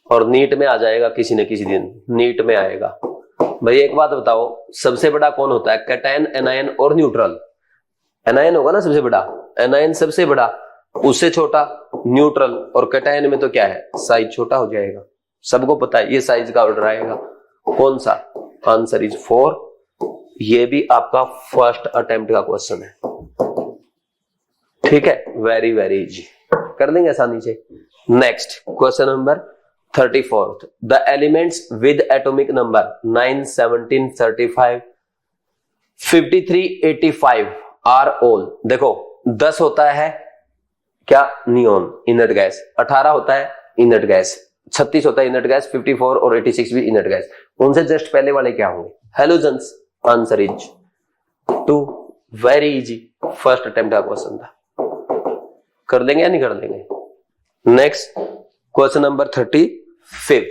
और नीट में आ जाएगा किसी न किसी दिन, नीट में आएगा। भाई एक बात बताओ, सबसे बड़ा कौन होता है, कैटायन, एनायन और न्यूट्रल। एनायन होगा ना सबसे बड़ा, एनायन सबसे बड़ा, उससे छोटा न्यूट्रल, और कैटायन में तो क्या है, साइज छोटा हो जाएगा। सबको पता है ये साइज का ऑर्डर आएगा, कौन सा, आंसर इज 4। ये भी आपका फर्स्ट अटेम्प्ट का क्वेश्चन है। ठीक है, वेरी वेरी इजी, कर देंगे आसानी से। Next question number 34, the elements with atomic number 9, 17, 35, 53, 85 are all. देखो 10 होता है क्या, नियोन इनर्ट गैस, 18 होता है इनर्ट गैस, 36 होता है इनर्ट गैस, 54 और 86 भी इनर्ट गैस। उनसे जस्ट पहले वाले क्या होंगे, halogens. Answer is 2, very easy, first attempt का क्वेश्चन था, कर देंगे या नहीं कर देंगे। Next question number 35,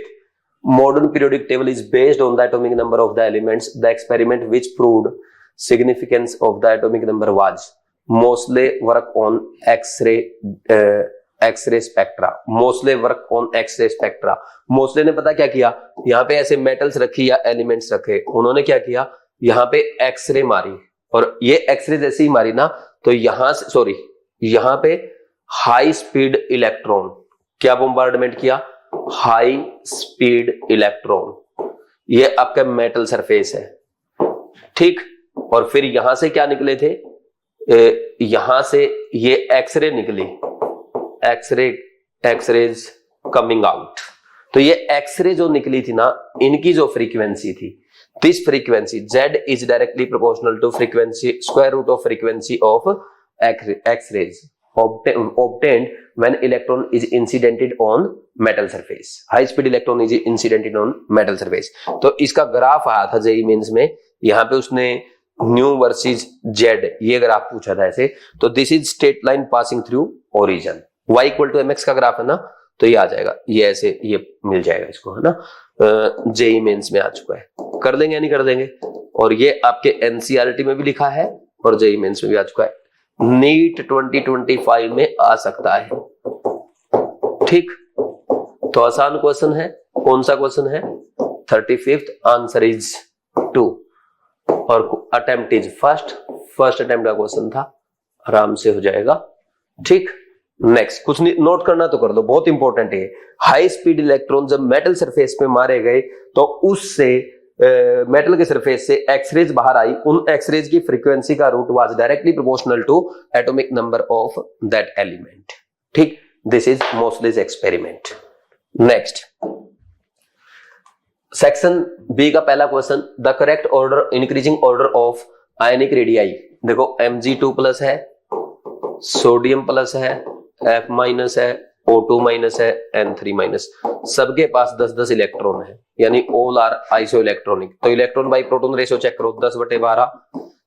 modern periodic table is based on the atomic number of the elements. The experiment which proved significance of the atomic number was Mosley work on X-ray spectra. Mosley work on X-ray spectra. Mosley ने पता क्या किया, यहाँ पे ऐसे metals रखी या elements रखे, उन्होंने क्या किया, यहाँ पे एक्सरे मारी, और ये एक्सरे जैसे ही मारी ना, तो यहां से सॉरी यहाँ पे हाई स्पीड इलेक्ट्रॉन, क्या बॉम्बार्डमेंट किया, हाई स्पीड इलेक्ट्रॉन, ये आपका मेटल सरफेस है। ठीक, और फिर यहां से क्या निकले थे, यहां से ये एक्सरे निकली, एक्सरेज कमिंग आउट। तो ये एक्सरे जो निकली थी ना, इनकी जो फ्रीक्वेंसी थी, this frequency Z is directly proportional to frequency square root of frequency of X-rays obtained when electron is incidented on metal surface. High speed electron is incidented on metal surface. तो इसका graph आया था JEE Mains में, यहाँ पे उसने nu versus Z ये graph पूछा था ऐसे। तो this is straight line passing through origin, y equal to mx का ग्राफ है ना, तो ये आ जाएगा, ये ऐसे ये मिल जाएगा इसको, है ना। जेईई मेंस में आ चुका है, कर देंगे या नहीं कर देंगे। और ये आपके एनसीईआरटी में भी लिखा है और जेईई मेंस में भी आ चुका है, नीट 2025 में आ सकता है। ठीक, तो आसान क्वेश्चन है, कौन सा क्वेश्चन है, 35th, आंसर इज 2 और अटेम्प्ट इज फर्स्ट अटेम्प्ट का क्वेश्चन था, आराम से हो जाएगा। ठीक, नेक्स्ट कुछ नोट करना तो कर दो, बहुत इंपॉर्टेंट है। हाई स्पीड इलेक्ट्रॉन जब मेटल सरफेस पे मारे गए तो उससे मेटल के सरफेस से एक्सरेज बाहर आई, उन एक्सरेज की फ्रीक्वेंसी का root was directly proportional to atomic number of that element. ठीक, this is Moseley's experiment. Next section B का पहला question, the correct order increasing order of ionic radii. देखो Mg2 प्लस है, sodium plus है, F minus है, O2 minus है, N3 minus, सबके पास 10-10 electron है, यानी ऑल आर आइसो इलेक्ट्रॉनिक। तो electron by proton ratio check करो, 10/12,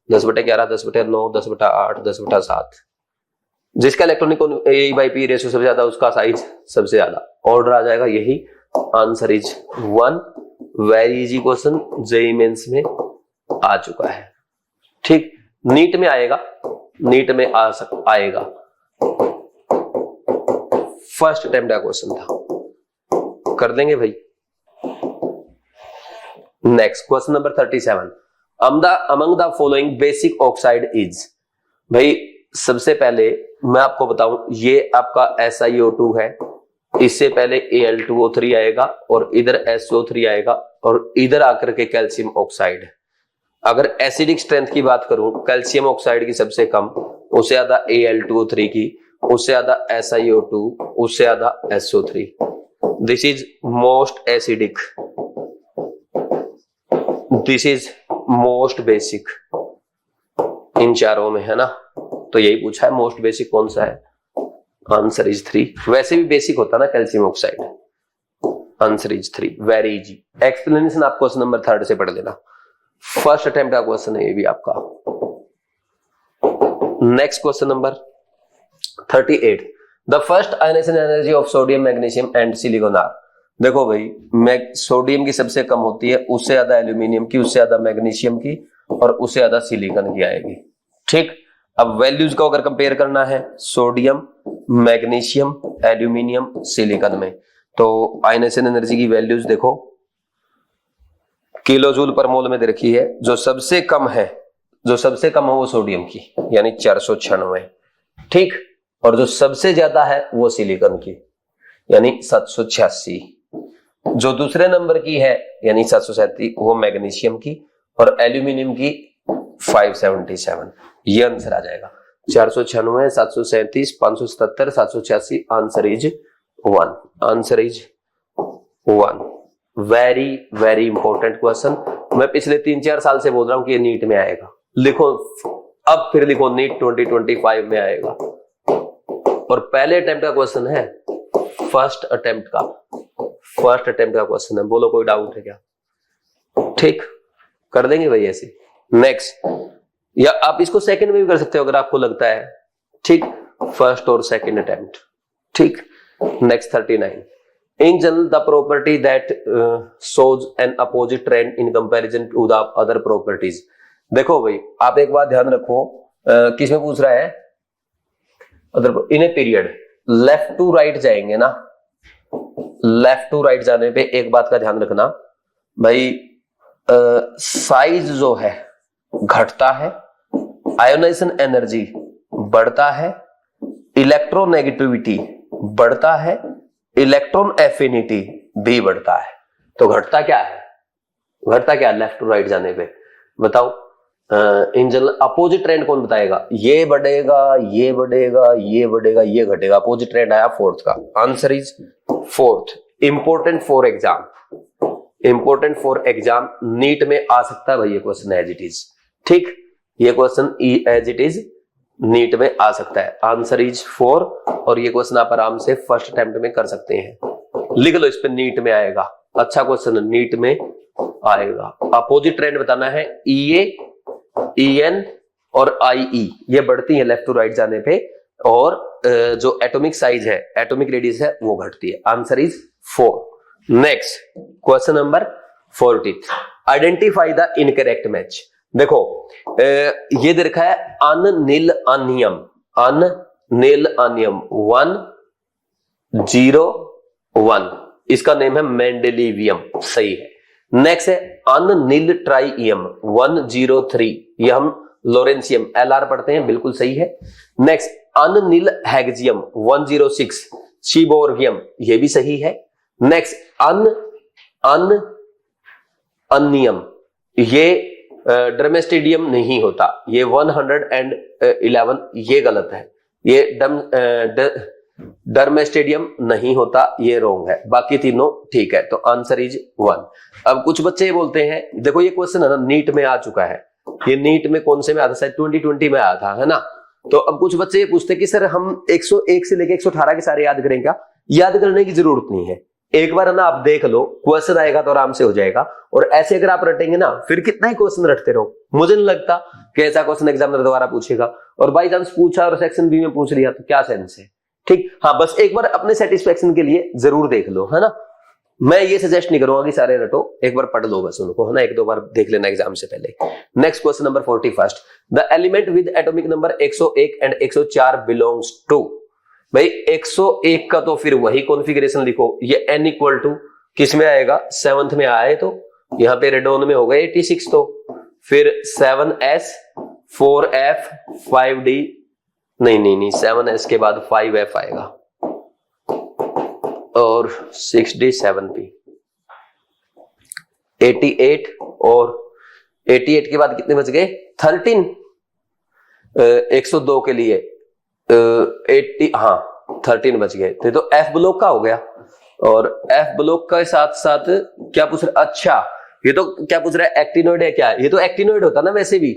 10/11, 10/9, 10/8, 10/7। जिसका इलेक्ट्रॉनिक A/P रेशियो सबसे ज्यादा उसका साइज सबसे ज्यादा, ऑर्डर आ जाएगा यही। Answer is 1। Very easy question, JEE Mains में आ चुका है। ठीक, नीट में आएगा, नीट में आएगा। फर्स्ट अटेम्प्ट का क्वेश्चन था, कर देंगे भाई। Next question number 37, among the following basic oxide is. भाई सबसे पहले मैं आपको बताऊं, ये आपका SiO2 है, इससे पहले Al2O3 आएगा और इधर SO3 आएगा और इधर आकर के कैल्शियम ऑक्साइड। अगर एसिडिक स्ट्रेंथ की बात करूं, कैल्शियम ऑक्साइड की सबसे कम, उससे ज्यादा Al2O3 की, उससे ज्यादा SiO2, उससे ज्यादा SO3। This is most acidic, this is most basic, इन चारों में है ना। तो यही पूछा है मोस्ट बेसिक कौन सा है, आंसर इज 3। वैसे भी बेसिक होता ना calcium oxide, answer is 3। Very easy. Explanation आप क्वेश्चन नंबर 3 से पढ़ लेना, फर्स्ट अटेम्प्ट का क्वेश्चन है ये भी आपका। Next question number 38, the first ionisation energy of sodium, magnesium and silicon are. देखो भाई, सोडियम की सबसे कम होती है, उससे ज्यादा एल्यूमिनियम की, उससे ज्यादा मैग्नीशियम की और उससे ज्यादा सिलिकॉन की आएगी। ठीक, अब वैल्यूज को अगर कंपेयर करना है सोडियम, मैग्नीशियम, एल्यूमिनियम, सिलिकॉन में, तो आयनाइजेशन एनर्जी की वैल्यूज देखो, किलो जूल पर मोल में दे रखी है। जो सबसे कम है, जो सबसे कम है वो सोडियम की, यानी 496। ठीक, और जो सबसे ज्यादा है वो सिलिकॉन की, यानी 786। जो दूसरे नंबर की है यानी 737 वो मैग्नीशियम की और एल्यूमिनियम की 577। ये आंसर आ जाएगा 496, 737, 577, 786। Answer is 1। Answer is 1। Very very important question. मैं पिछले 3-4 साल से बोल रहा हूं कि ये नीट में आएगा। लिखो, अब फिर लिखो, नीट 2025 में आएगा और पहले अटेम्प्ट का क्वेश्चन है, फर्स्ट अटेम्प्ट का क्वेश्चन है। बोलो कोई डाउट है क्या? ठीक, कर देंगे भाई ऐसे। नेक्स्ट, या आप इसको सेकंड में भी कर सकते हो अगर आपको लगता है। ठीक, फर्स्ट और सेकंड अटेम्प्ट। ठीक, next 39, in general the property that shows an opposite trend in comparison to the other properties। देखो भाई, आप एक बात ध्यान रखो, किसमें पूछ रहा है, other in a period, left to right जाएंगे ना, लेफ्ट टू राइट जाने पे एक बात का ध्यान रखना भाई, साइज जो है घटता है, आयोनाइजेशन एनर्जी बढ़ता है, इलेक्ट्रोनेगेटिविटी बढ़ता है, इलेक्ट्रॉन एफिनिटी भी बढ़ता है। तो घटता क्या है, घटता क्या लेफ्ट टू राइट जाने पे, बताओ। इन जनरल अपोजिट ट्रेंड कौन बताएगा? ये बढ़ेगा, ये बढ़ेगा, ये बढ़ेगा, ये घटेगा। अपोजिट ट्रेंड आया फोर्थ का। Answer is 4th। Important for exam, important for exam, NEET में आ सकता है भाई ये क्वेश्चन एज इट इज। ठीक, ये question as it is NEET में आ सकता है। आंसर इज 4 और ये क्वेश्चन आप आराम से फर्स्ट अटेम्प्ट में कर सकते हैं। लिख लो, इस पे नीट में आएगा। अच्छा क्वेश्चन, नीट में आएगा। अपोजिट ट्रेंड बताना है, EA, EN और IE ये बढ़ती है लेफ्ट टू राइट जाने पे, और जो एटॉमिक साइज है, एटॉमिक रेडियस है, वो घटती है। Answer is 4। Next question number 40, identify the incorrect match. देखो, ये दे रखा है अननील अनियम, अननील अनियम 101, इसका नेम है मेंडेलिवियम, सही है। नेक्स्ट है अननील ट्राइयम 103, ये हम लोरेंसियम LR पढ़ते हैं, बिल्कुल सही है। नेक्स्ट अननील हैगजियम 106, सीबोर्गियम, ये भी सही है। नेक्स्ट अनियम, ये डर्मेस्टेडियम नहीं होता, ये 111 ये गलत है, ये डर्मेस्टेडियम नहीं होता, ये रॉन्ग है, बाकी तीनों ठीक है। तो आंसर इज 1। अब कुछ बच्चे बोलते हैं, देखो ये क्वेश्चन है ना नीट में आ चुका है, ये नीट में कौन से में आता था, शायद 2020 में आया था, है ना। तो अब कुछ बच्चे ये पूछते हैं कि सर हम 101 से लेके 118 के सारे याद करें क्या? याद करने की जरूरत नहीं है, एक बार ना आप देख लो, क्वेश्चन आएगा तो आराम से हो जाएगा। और ऐसे अगर आप रटेंगे ना, फिर कितना ही क्वेश्चन रटते रहो, मुझे नहीं लगता कि ऐसा क्वेश्चन एग्जामिनर दोबारा पूछेगा। और बाई चांस पूछा और सेक्शन बी में पूछ लिया तो क्या सेंस है, ठीक। हाँ, बस एक बार अपने सेटिस्फेक्शन के लिए जरूर देख लो, है ना। मैं ये सजेस्ट नहीं करूंगा कि सारे रटो, एक बार पढ़ लो बस उनको, है ना, एक दो बार देख लेना एग्जाम से पहले। Next question number 41, the element with atomic number 101 and 104 belongs to. भाई 101 का तो फिर वही कॉन्फ़िगरेशन लिखो, ये n इक्वल टू किस में आएगा, 7th में आए तो यहां पे रेडोन में हो गए 86, तो फिर 7s 4f 5d, नहीं 7s के बाद 5f आएगा और 6d 7p, 88 और 88 के बाद कितने बच गए, 13, 102 के लिए 80, हाँ 13 बच गए, तो एफ ब्लॉक का हो गया। और एफ ब्लॉक के साथ साथ क्या पूछ रहा, अच्छा ये तो क्या पूछ रहा है, एक्टिनोइड है क्या? ये तो एक्टिनोइड होता ना वैसे भी,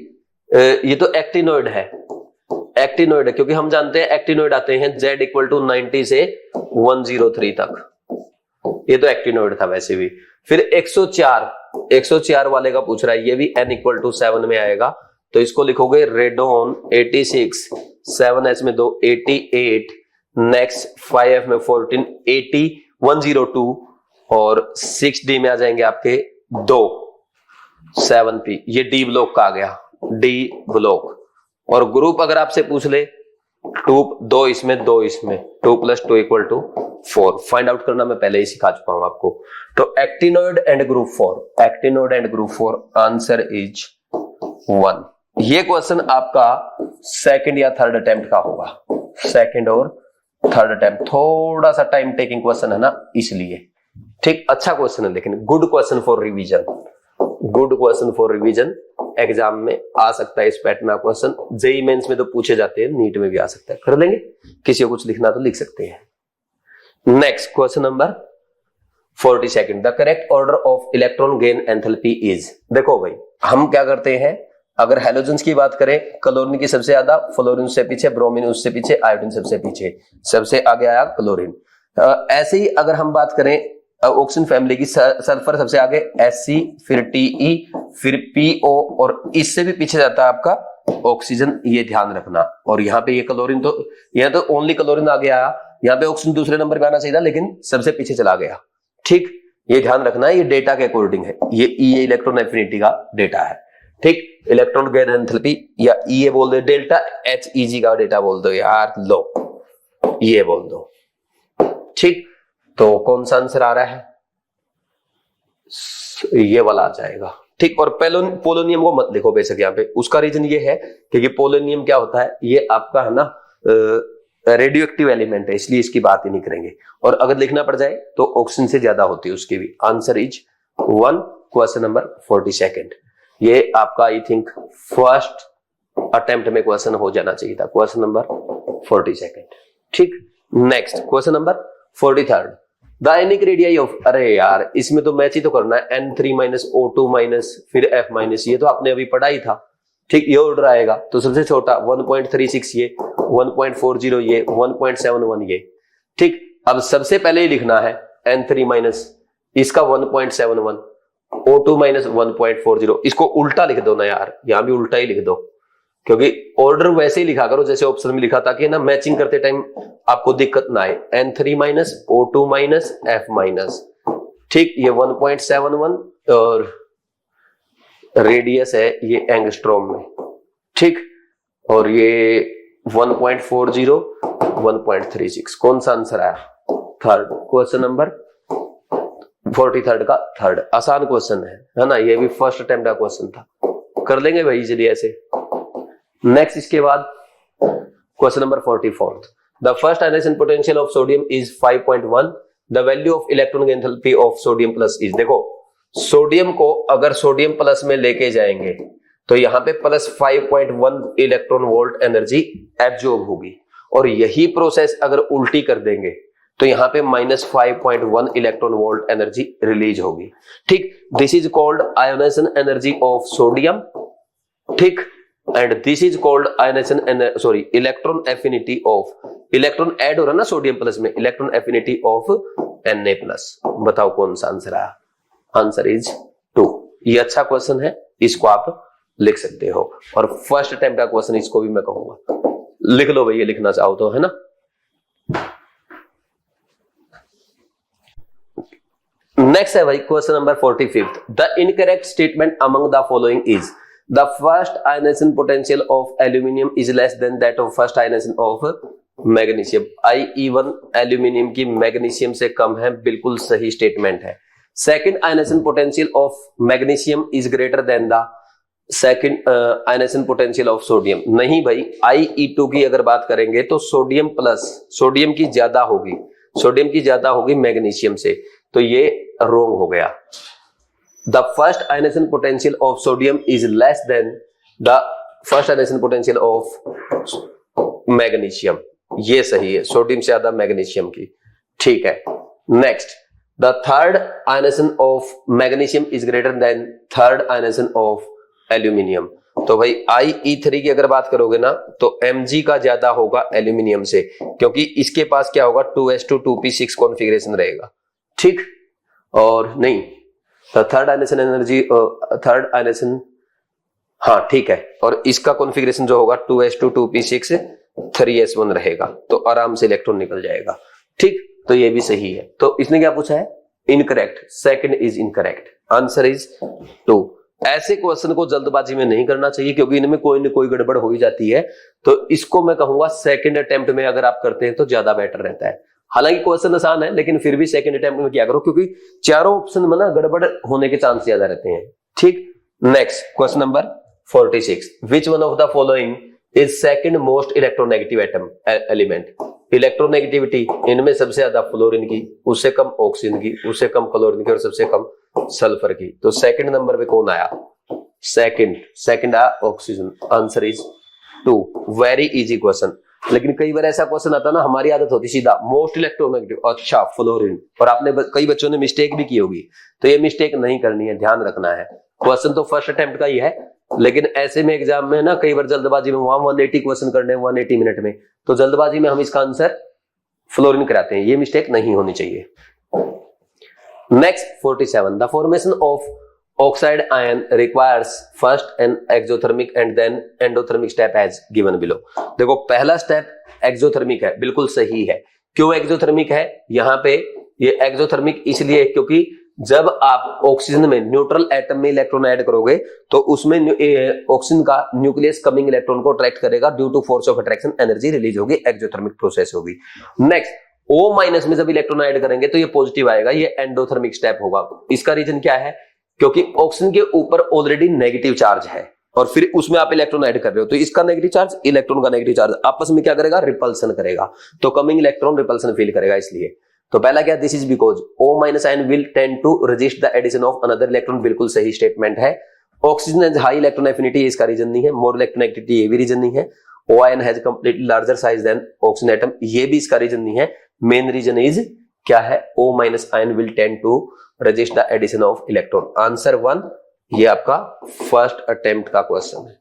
ये तो एक्टिनोइड है, एक्टिनोइड है, क्योंकि हम जानते हैं एक्टिनोइड आते हैं Z इक्वल टू 90 से 103 तक, ये तो एक्टिनोइड था वैसे भी। फिर 104 वाले का पूछ रहा है, ये भी n इक्वल टू 7 में आएगा, तो इसको लिखोगे रेडोन 86, 7s में 2 88, नेक्स्ट 5f में 14 80 102 और 6d में आ जाएंगे आपके 2 7p, ये डी ब्लॉक का आ गया, डी ब्लॉक। और ग्रुप अगर आपसे पूछ ले 2 इसमें 2 इसमें, 2 + 2 = 4, फाइंड आउट करना मैं पहले ही सिखा चुका हूं आपको। तो actinoid and group 4, actinoid and group 4, answer is 1। ये क्वेश्चन आपका सेकंड या थर्ड अटेम्प्ट का होगा, सेकंड और थर्ड अटेम्प्ट, थोड़ा सा टाइम टेकिंग क्वेश्चन है ना इसलिए, ठीक। अच्छा क्वेश्चन है लेकिन good question for revision, good question for revision, exam में आ सकता है इस पैटर्न का क्वेश्चन, जेईई मेंस में तो पूछे जाते हैं, नीट में भी आ सकता है, कर लेंगे, किसी को कुछ लिखना तो लिख सकते हैं। Next question number 42, the correct order of electron gain enthalpy is. देखो भाई हम क्या करते हैं, अगर हैलोजेंस की बात करें, क्लोरीन की सबसे ज्यादा, फ्लोरीन उससे पीछे, ब्रोमीन उससे पीछे, आयोडीन सबसे पीछे, सबसे आगे आया क्लोरीन। ऐसे ही अगर हम बात करें ऑक्सीजन फैमिली की, सल्फर सबसे आगे, Sc, फिर Te, फिर PO, और इससे भी पीछे जाता है आपका ऑक्सीजन, ये ध्यान रखना। और यहाँ पे ये क्लोरीन, तो यहाँ तो ओनली क्लोरीन आगे आया, यहाँ पे ऑक्सीजन दूसरे नंबर पे आना चाहिए था लेकिन सबसे पीछे चला गया, ठीक। ये ध्यान रखना है, ये डेटा के अकॉर्डिंग है, ये इलेक्ट्रॉन एफिनिटी का डेटा है, ठीक। इलेक्ट्रॉन गेन एंथैल्पी या ये बोल दो, डेल्टा HEG का डेटा बोल दो यार, लो ये बोल दो, ठीक। तो कौन सा आंसर आ रहा है, ये वाला आ जाएगा, ठीक। और पोलोनियम को मत लिखो बेशक यहाँ पे, उसका रीजन ये है क्योंकि पोलोनियम क्या होता है, ये आपका है ना रेडियो एक्टिव एलिमेंट है, इसलिए इसकी बात ही नहीं करेंगे। और अगर लिखना पड़ जाए तो ऑक्सीजन से ज्यादा होती है उसकी भी। Answer is 1, question number 42। ये आपका आई थिंक फर्स्ट अटेम्प्ट में क्वेश्चन हो जाना चाहिए था, क्वेश्चन नंबर 42, ठीक। Next question number 43, the ionic radii of, अरे यार इसमें तो मैच ही तो करना है, N3- O2- फिर F-, ये तो आपने अभी पढ़ा ही था, ठीक। ये ऑर्डर आएगा तो सबसे छोटा 1.36 ये, 1.40 ये, 1.71 ये, ठीक। अब सबसे पहले ही लिखना है N3- इसका 1.71, O2- 1.40, इसको उल्टा लिख दो ना यार, यहां भी उल्टा ही लिख दो, क्योंकि ऑर्डर वैसे ही लिखा करो जैसे ऑप्शन में लिखा, ताकि ना मैचिंग करते टाइम आपको दिक्कत ना आए। N3- O2- F-, ठीक। ये 1.71 और रेडियस है ये एंगस्ट्रॉम में, ठीक। और ये 1.40 1.36, कौन सा आंसर आया, थर्ड, क्वेश्चन नंबर 43 का थर्ड। आसान क्वेश्चन है ना, ये भी फर्स्ट अटेम्प्ट का क्वेश्चन था, कर लेंगे भाई इजीली ऐसे। नेक्स्ट इसके बाद question number 44, the first ionisation potential of sodium is 5.1, the value of electron enthalpy of sodium plus is. देखो सोडियम को अगर सोडियम प्लस में लेके जाएंगे तो यहां पे plus 5.1 electron volt energy absorb होगी, और यही प्रोसेस अगर उल्टी कर देंगे तो यहां पे minus 5.1 electron volt energy release होगी। ठीक, this is called ionisation energy of sodium. ठीक, and this is called ionisation sorry electron affinity of, electron add हो रहा है ना सोडियम प्लस में, इलेक्ट्रॉन एफिनिटी ऑफ Na+। बताओ कौन सा आंसर आया? Answer is 2। ये अच्छा क्वेश्चन है, इसको आप लिख सकते हो, और फर्स्ट अटेम्प्ट का क्वेश्चन इसको भी मैं कहूंगा लिख लो भैया, लिखना चाहो तो, है ना। नेक्स्ट है भाई question number 45। The incorrect statement among the following is the first ionisation potential of aluminium is less than that of first ionisation of magnesium. IE1 aluminium की मैग्नीशियम से कम है, बिल्कुल सही स्टेटमेंट है। Second ionisation potential of magnesium is greater than the second ionisation potential of sodium. नहीं भाई, IE2 की अगर बात करेंगे तो सोडियम प्लस, सोडियम की ज्यादा होगी, सोडियम की ज्यादा होगी मैग्नीशियम से, तो ये रोंग हो गया। The first ionisation potential of sodium is less than the first ionisation potential of magnesium, ये सही है, सोडियम से ज्यादा मैग्नीशियम की। ठीक है, next, the third ionisation of magnesium is greater than third ionisation of aluminium. तो भाई IE3 की अगर बात करोगे ना तो Mg का ज्यादा होगा एल्यूमिनियम से, क्योंकि इसके पास क्या होगा 2s2 2p6 कॉन्फ़िगरेशन रहेगा। ठीक, और नहीं, third ionisation energy, third ionisation, हाँ ठीक है, और इसका कॉन्फ़िगरेशन जो होगा 2s2 2p6 3s1 रहेगा, तो आराम से इलेक्ट्रॉन निकल जाएगा। ठीक, तो ये भी सही है। तो इसने क्या पूछा है? Incorrect, second is incorrect, answer is 2। ऐसे क्वेश्चन को जल्दबाजी में नहीं करना चाहिए, क्योंकि इनमें कोई न कोई गड़बड़ हो ही जाती है, तो इसको मैं कहूंगा सेकंड अटेम्प्ट में अगर आप करते हैं तो ज्यादा बेटर रहता है। हालांकि क्वेश्चन आसान है, लेकिन फिर भी सेकंड अटेम्प्ट में क्या करो, क्योंकि चारों ऑप्शन में ना गड़बड़ होने के चांस ज्यादा रहते हैं। ठीक, next question number 46। Which one of the following is second most electronegative atom element? Electronegativity इनमें सबसे ज्यादा फ्लोरीन की, उससे कम ऑक्सीजन की, उससे कम क्लोरीन की, और सबसे कम सल्फर की। तो सेकंड नंबर पे कौन आया? सेकंड आया oxygen, answer is 2। Very easy question, लेकिन कई बार ऐसा क्वेश्चन आता ना, हमारी आदत होती सीधा मोस्ट इलेक्ट्रोनेगेटिव, अच्छा फ्लोरीन, और आपने कई बच्चों ने मिस्टेक भी की होगी, तो ये मिस्टेक नहीं करनी है, ध्यान रखना है। क्वेश्चन तो फर्स्ट अटेम्प्ट का ही है, लेकिन ऐसे में एग्जाम में ना कई बार जल्दबाजी में वहां 180 क्वेश्चन करने 180 मिनट में, तो जल्दबाजी में हम इसका आंसर फ्लोरीन कराते हैं, ये मिस्टेक नहीं होनी चाहिए। Next 47। The formation of oxide ion requires first an exothermic and then endothermic step as given below. देखो पहला स्टेप एक्सोथर्मिक है, बिल्कुल सही है। क्यों एक्सोथर्मिक है? यहां पे ये एक्सोथर्मिक इसलिए क्योंकि जब आप ऑक्सीजन में न्यूट्रल एटम में इलेक्ट्रॉन ऐड करोगे तो उसमें ऑक्सीजन का न्यूक्लियस कमिंग इलेक्ट्रॉन को अट्रैक्ट करेगा, due to force of attraction energy release होगी, एक्सोथर्मिक प्रोसेस होगी। नेक्स्ट, O- में जब इलेक्ट्रॉन ऐड करेंगे तो ये पॉजिटिव आएगा, ये एंडोथर्मिक स्टेप होगा। इसका रीजन क्या है? क्योंकि ऑक्सीजन के ऊपर ऑलरेडी नेगेटिव चार्ज है और फिर उसमें आप इलेक्ट्रॉन ऐड कर रहे हो, तो इसका नेगेटिव चार्ज, इलेक्ट्रॉन का नेगेटिव चार्ज आपस में क्या करेगा? रिपल्सन करेगा, तो कमिंग इलेक्ट्रॉन रिपल्सन फील करेगा। इसलिए तो पहला क्या? This is because O- ion will tend to resist the addition of another electron, बिल्कुल सही स्टेटमेंट है। Oxygen has high electron affinity, इसका रीजन नहीं है। मोर इलेक्ट्रोनेगेटिविटी, ये भी रीजन नहीं है। O ion has completely larger size than oxygen atom, ये भी इसका रीजन नहीं है। मेन रीजन इज क्या है? O- ion will tend to resist the addition of electron. Answer 1, ये आपका फर्स्ट अटेम्प्ट का क्वेश्चन है।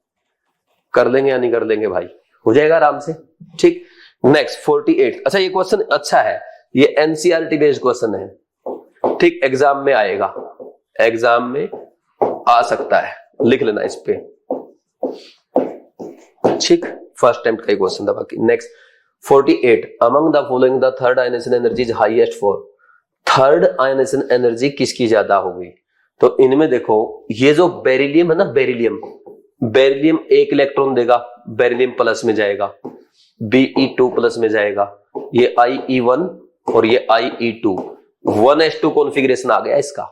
कर लेंगे या नहीं कर लेंगे भाई? हो जाएगा आराम से। ठीक, नेक्स्ट 48। अच्छा ये क्वेश्चन अच्छा है, ये एनसीईआरटी बेस्ड क्वेश्चन है। ठीक, एग्जाम में आएगा, एग्जाम में आ सकता है, लिख लेना इस पे। ठीक, फर्स्ट अटेम्प्ट का क्वेश्चन था बाकी। Next 48। Among the following the third ionisation energy is highest for? Third ionisation energy किसकी ज्यादा होगी? तो इनमें देखो, ये जो बेरिलियम है ना, बेरिलियम एक इलेक्ट्रॉन देगा, बेरिलियम प्लस में जाएगा, Be2 प्लस में जाएगा, ये IE1 और ये IE2, 1s2 कॉन्फ़िगरेशन आ गया इसका।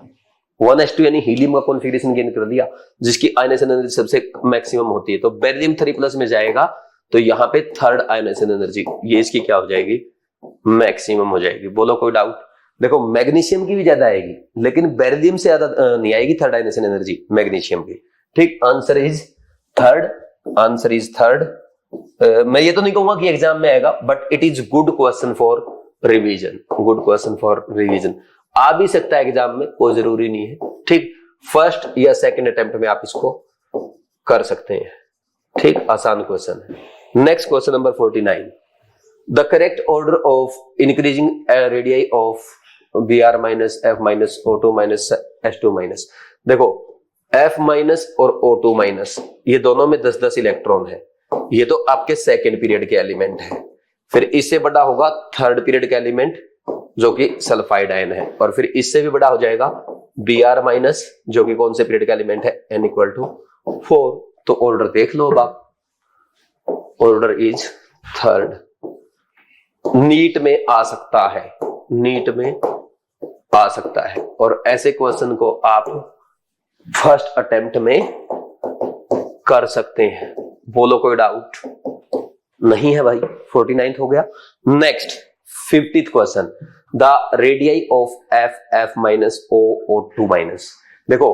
1s2 यानी हीलियम का कॉन्फ़िगरेशन गेन कर दिया, जिसकी आयनाइजेशन एनर्जी सबसे मैक्सिमम होती है। तो बेरिलियम 3 प्लस में जाएगा, तो यहां पे थर्ड आयनाइजेशन एनर्जी ये इसकी क्या हो जाएगी? मैक्सिमम हो जाएगी। बोलो कोई डाउट? देखो मैग्नीशियम की भी ज्यादा आएगी, लेकिन बेरिलियम से ज्यादा नहीं आएगी थर्ड आयनाइजेशन एनर्जी मैग्नीशियम की। ठीक, answer is third, answer is third. मैं ये तो नहीं कहूंगा कि एग्जाम में आएगा, but it is good question for revision, good question for revision. आ भी सकता है एग्जाम में, कोई जरूरी नहीं है। ठीक, फर्स्ट या सेकंड अटेम्प्ट में आप इसको कर सकते हैं। ठीक, आसान क्वेश्चन है। Next question number 49, the correct order of increasing radii of Br minus F minus O2 minus H2 minus. देखो F माइनस और O2 माइनस ये दोनों में 10-10 इलेक्ट्रॉन है। ये तो आपके सेकेंड पीरियड के एलिमेंट है। फिर इससे बड़ा होगा थर्ड पीरियड का एलिमेंट जो कि सल्फाइड आयन है, और फिर इससे भी बड़ा हो जाएगा Br माइनस जो कि कौन से पीरियड का एलिमेंट है, N इक्वल टू 4। तो ऑर्डर देख लो आप, ऑर्डर इज थर्ड। नीट में आ सकता है, नीट में आ सकता है, और ऐसे क्वेश्चन को आप फर्स्ट अटेम्प्ट में कर सकते हैं। बोलो कोई डाउट नहीं है भाई। 49th हो गया। Next 50th question, the radii of F minus O2 minus. देखो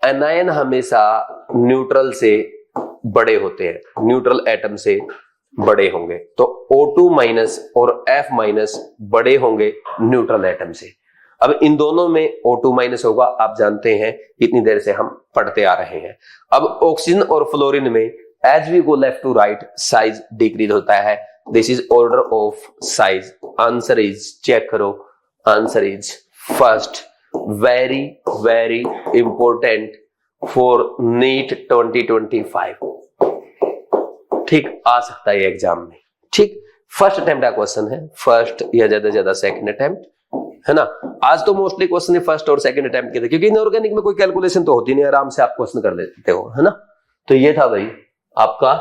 एनायन हमेशा न्यूट्रल से बड़े होते हैं, न्यूट्रल एटम से बड़े होंगे, तो O2 माइनस और F माइनस बड़े होंगे न्यूट्रल एटम से। अब इन दोनों में O2 माइनस होगा, आप जानते हैं, इतनी देर से हम पढ़ते आ रहे हैं। अब ऑक्सीजन और फ्लोरीन में as we go left to right size decrease होता है। This is order of size. Answer is, check करो, answer is first. Very very important for NEET 2025। ठीक, आ सकता है एग्जाम में। ठीक, फर्स्ट अटेम्प्ट का क्वेश्चन है, फर्स्ट या ज्यादा ज्यादा सेकंड अटेम्प्ट है ना। आज तो मोस्टली क्वेश्चन फर्स्ट और सेकंड अटेम्प्ट के थे, क्योंकि इनऑर्गेनिक में कोई कैलकुलेशन तो होती नहीं, आराम से आप क्वेश्चन कर लेते हो, है ना। तो ये था भाई आपका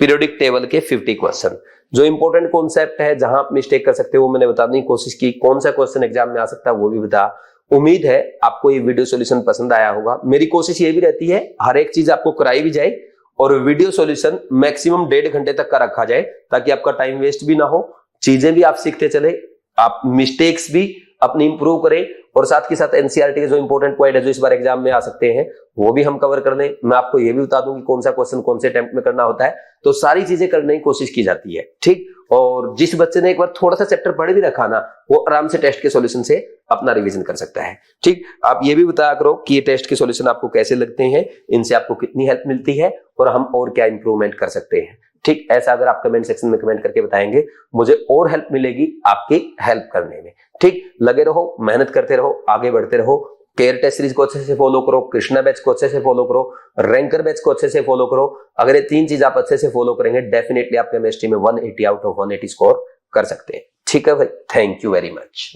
पीरियोडिक टेबल के 50 क्वेश्चन। जो इंपॉर्टेंट कॉन्सेप्ट है, जहां आप मिस्टेक कर सकते हो, वो मैंने बताने की कोशिश की। कौन सा क्वेश्चन एग्जाम में आ सकता है वो भी बता। उम्मीद है आपको ये वीडियो सॉल्यूशन पसंद आया होगा। मेरी कोशिश ये भी रहती है हर एक चीज आपको कराई भी जाए, और वीडियो सॉल्यूशन मैक्सिमम 1.5 घंटे तक का रखा जाए, ताकि आपका टाइम वेस्ट भी ना हो, चीजें भी आप सीखते चले, आप मिस्टेक्स भी अपनी इंप्रूव करें, और साथ के साथ एनसीईआरटी के जो इंपॉर्टेंट पॉइंट है जो इस बार एग्जाम में आ सकते हैं वो भी हम कवर कर लें। मैं आपको ये भी बता दूं कि कौन सा क्वेश्चन कौन से अटेम्प्ट में करना होता है, तो सारी चीजें करने की कोशिश की जाती है। ठीक, और जिस बच्चे ने एक बार थोड़ा सा चैप्टर पढ़ भी रखा ना, वो आराम से टेस्ट के सॉल्यूशन से अपना रिवीजन कर सकता है। ठीक, आप ये भी बताया करो कि ये टेस्ट के सॉल्यूशन आपको कैसे लगते हैं, इनसे आपको कितनी हेल्प मिलती है, और हम और क्या इंप्रूवमेंट कर सकते हैं। ठीक, ऐसा अगर आप कमेंट सेक्शन में कमेंट करके बताएंगे, मुझे और हेल्प मिलेगी आपकी हेल्प करने में। ठीक, लगे रहो, मेहनत करते रहो, आगे बढ़ते रहो। केयर टेस्ट सीरीज को अच्छे से फॉलो करो, कृष्णा बैच को अच्छे से फॉलो करो, रैंकर बैच को अच्छे से फॉलो करो। अगर ये 3 चीज आप अच्छे से फॉलो करेंगे, डेफिनेटली आप केमिस्ट्री में 180 आउट ऑफ 180 स्कोर कर सकते हैं। ठीक है भाई, थैंक यू वेरी मच।